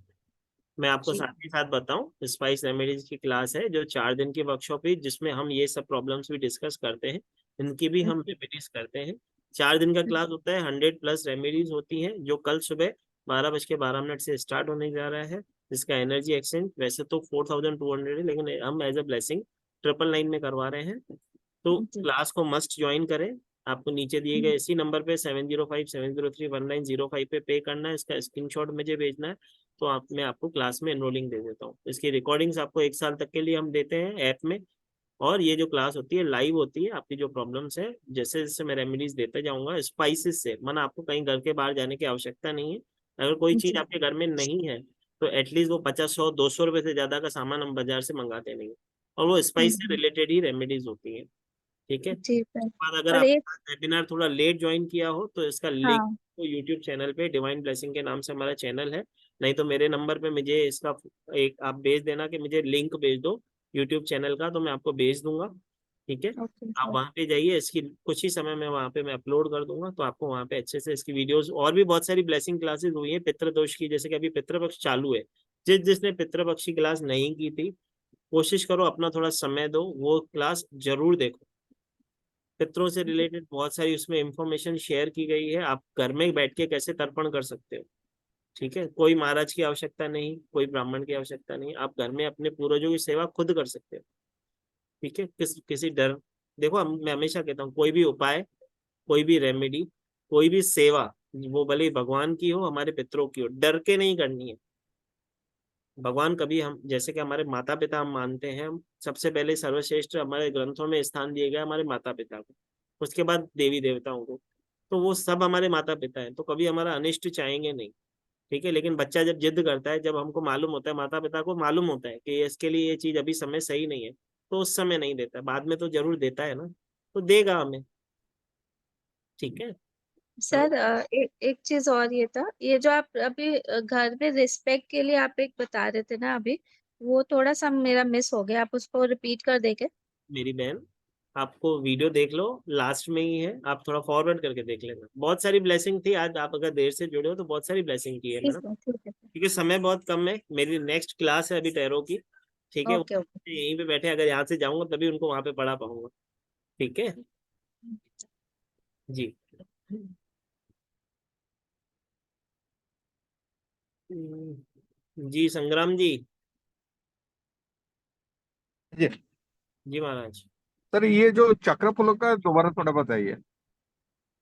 मैं आपको जी, साथ ही साथ बताऊं, स्पाइस रेमेडीज की क्लास है जो 4 दिन की वर्कशॉप है, जिसमें हम ये सब प्रॉब्लम्स भी डिस्कस करते हैं, इनकी भी हम जी, रेमेडीज करते हैं। 4 दिन का क्लास होता है, 100+ रेमेडीज होती हैं, जो कल सुबह 12:12 से स्टार्ट होने जा रहा है, जिसका एनर्जी एक्सचेंज वैसे तो 4200 है, लेकिन हम एज अ ब्लेसिंग 999 में करवा रहे हैं, तो जी, क्लास को मस्ट ज्वाइन करें। आपको नीचे दिए गए इसी नंबर पे 7057031905 पे करना है, इसका स्क्रीनशॉट मुझे भेजना है, तो मैं आपको क्लास में एनरोलिंग दे देता हूँ। इसकी रिकॉर्डिंग्स आपको 1 साल तक के लिए हम देते हैं ऐप में, और ये जो क्लास होती है लाइव होती है, आपकी जो प्रॉब्लम्स है जैसे जैसे मैं रेमेडीज देते जाऊंगा स्पाइसेस से, माना आपको कहीं घर के बाहर जाने की आवश्यकता नहीं है, अगर कोई चीज जी, आपके घर में नहीं है तो एटलीस्ट वो 50 100 200 रुपए से ज्यादा का सामान हम बाजार से मंगाते नहीं, और वो स्पाइस से रिलेटेड ही रेमेडीज होती है, ठीक है। जी सर। बाद अगर और आप एक, वेबिनार थोड़ा लेट ज्वाइन किया हो तो इसका लिंक हाँ, तो यूट्यूब चैनल पे डिवाइन ब्लेसिंग के नाम से हमारा चैनल है, नहीं तो मेरे नंबर पे मुझे इसका एक आप भेज देना कि मुझे लिंक भेज दो यूट्यूब चैनल का, तो मैं आपको भेज दूंगा, ठीक है। ओके आप सर। वहाँ पे जाइए, इसकी कुछ ही समय में वहाँ पे मैं अपलोड कर दूंगा, तो आपको वहाँ पे अच्छे से इसकी वीडियोस, और भी बहुत सारी ब्लेसिंग क्लासेस हुई है पितृदोष की, जैसे कि अभी पितृपक्ष चालू है, जिसने पितृपक्ष की क्लास नहीं की थी, कोशिश करो अपना थोड़ा समय दो, वो क्लास जरूर देखो। पितरों से रिलेटेड बहुत सारी उसमें इंफॉर्मेशन शेयर की गई है, आप घर में बैठ के कैसे तर्पण कर सकते हो, ठीक है, कोई महाराज की आवश्यकता नहीं, कोई ब्राह्मण की आवश्यकता नहीं, आप घर में अपने पूर्वजों की सेवा खुद कर सकते हो, ठीक है, किसी डर, देखो मैं हमेशा कहता हूँ कोई भी उपाय, कोई भी रेमेडी, कोई भी सेवा, वो भले ही भगवान की हो हमारे पितरों की हो, डर के नहीं करनी है। भगवान कभी, हम जैसे कि हमारे माता पिता हम मानते हैं, हम सबसे पहले सर्वश्रेष्ठ हमारे ग्रंथों में स्थान दिए गए हमारे माता पिता को, उसके बाद देवी देवताओं को, तो वो सब हमारे माता पिता हैं, तो कभी हमारा अनिष्ट चाहेंगे नहीं, ठीक है। लेकिन बच्चा जब जिद करता है, जब हमको मालूम होता है, माता पिता को मालूम होता है कि इसके लिए ये चीज अभी समय सही नहीं है, तो उस समय नहीं देता, बाद में तो जरूर देता है ना, तो देगा हमें। ठीक है सर एक चीज और ये था, ये जो आप अभी घर में रिस्पेक्ट के लिए आप एक बता रहे थे ना अभी, वो थोड़ा सा मेरा मिस हो गया, आप उसको रिपीट कर देंगे? मेरी बहन, आपको वीडियो देख लो, लास्ट में ही है, आप थोड़ा फॉरवर्ड करके देख लेना। बहुत सारी ब्लेसिंग थी आज, आप अगर देर से जुड़े हो तो बहुत सारी ब्लेसिंग की है ठीक मैडम, है ठीक है क्योंकि समय बहुत कम है। मेरी नेक्स्ट क्लास है अभी टैरो की, ठीक है, ओके ओके यहीं पे बैठे, अगर यहाँ से जाऊंगा तभी उनको वहां पे पढ़ा पाऊंगा। ठीक है जी। जी संग्राम जी। जी जी महाराज। सर, ये जो चक्र फूलों का दोबारा थोड़ा बताइए।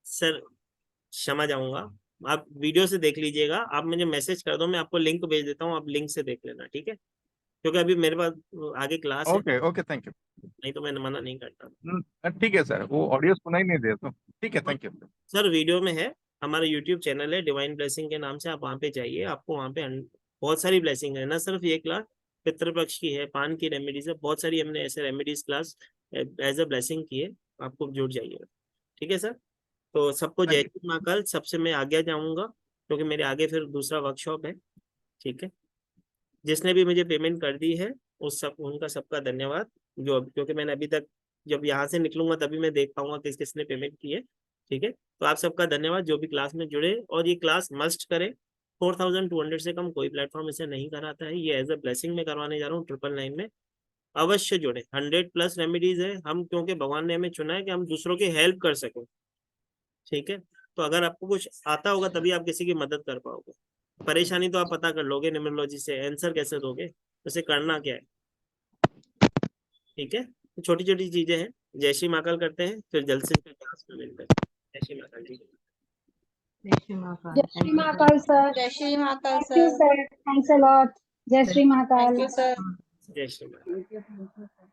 सर क्षमा चाहूंगा, आप वीडियो से देख लीजिएगा, आप मुझे मैसेज कर दो, मैं आपको लिंक भेज देता हूँ, आप लिंक से देख लेना, ठीक है, क्योंकि अभी मेरे पास आगे क्लास है, ओके ओके, थैंक यू। नहीं तो मैं मना नहीं करता। ठीक है सर, वो ऑडियो सुनाई नहीं दे तो ठीक है, थैंक यू। सर वीडियो में है, हमारा यूट्यूब चैनल है डिवाइन ब्लेसिंग के नाम से, आप वहाँ पे जाइए, आपको वहाँ पे बहुत सारी ब्लेसिंग है ना, सिर्फ ये क्लास पितृपक्ष की है, पान की रेमेडीज है, बहुत सारी हमने ऐसे remedies class as a blessing की है, आपको जुड़ जाइए। ठीक है सर, तो सबको जय श्री माँ। कल सबसे मैं आगे जाऊंगा, क्योंकि मेरे आगे फिर दूसरा वर्कशॉप है। ठीक है, जिसने भी मुझे पेमेंट कर दी है उस सब उनका सबका धन्यवाद, जो क्योंकि मैंने अभी तक, जब यहाँ से निकलूंगा तभी मैं देख पाऊंगा किस किसने पेमेंट की है। ठीक है, तो आप सबका धन्यवाद जो भी क्लास में जुड़े, और ये क्लास मस्ट करें। 4200 से कम कोई प्लेटफॉर्म इसे नहीं कराता है, ये एज अ ब्लेसिंग में करवाने जा रहा हूँ 999 में। अवश्य जुड़े, 100+ रेमेडीज है हम, क्योंकि भगवान ने हमें चुना है कि हम दूसरों की हेल्प कर सकें। ठीक है, तो अगर आपको कुछ आता होगा तभी आप किसी की मदद कर पाओगे। परेशानी तो आप पता कर लोगे न्यूमरोलॉजी से, आंसर कैसे दोगे, उसे करना क्या है। ठीक है, तो छोटी छोटी चीजें हैं। जय श्री महाकाल करते हैं, फिर जल्द से क्लास में मिलते हैं। जय श्री महाकाल जी। जय श्री महाकाल सर। जय Shri Mahakal thank you sir. Sir, thanks a lot. जय Shri thank Mahakal. You sir. जय श्री महाकाल।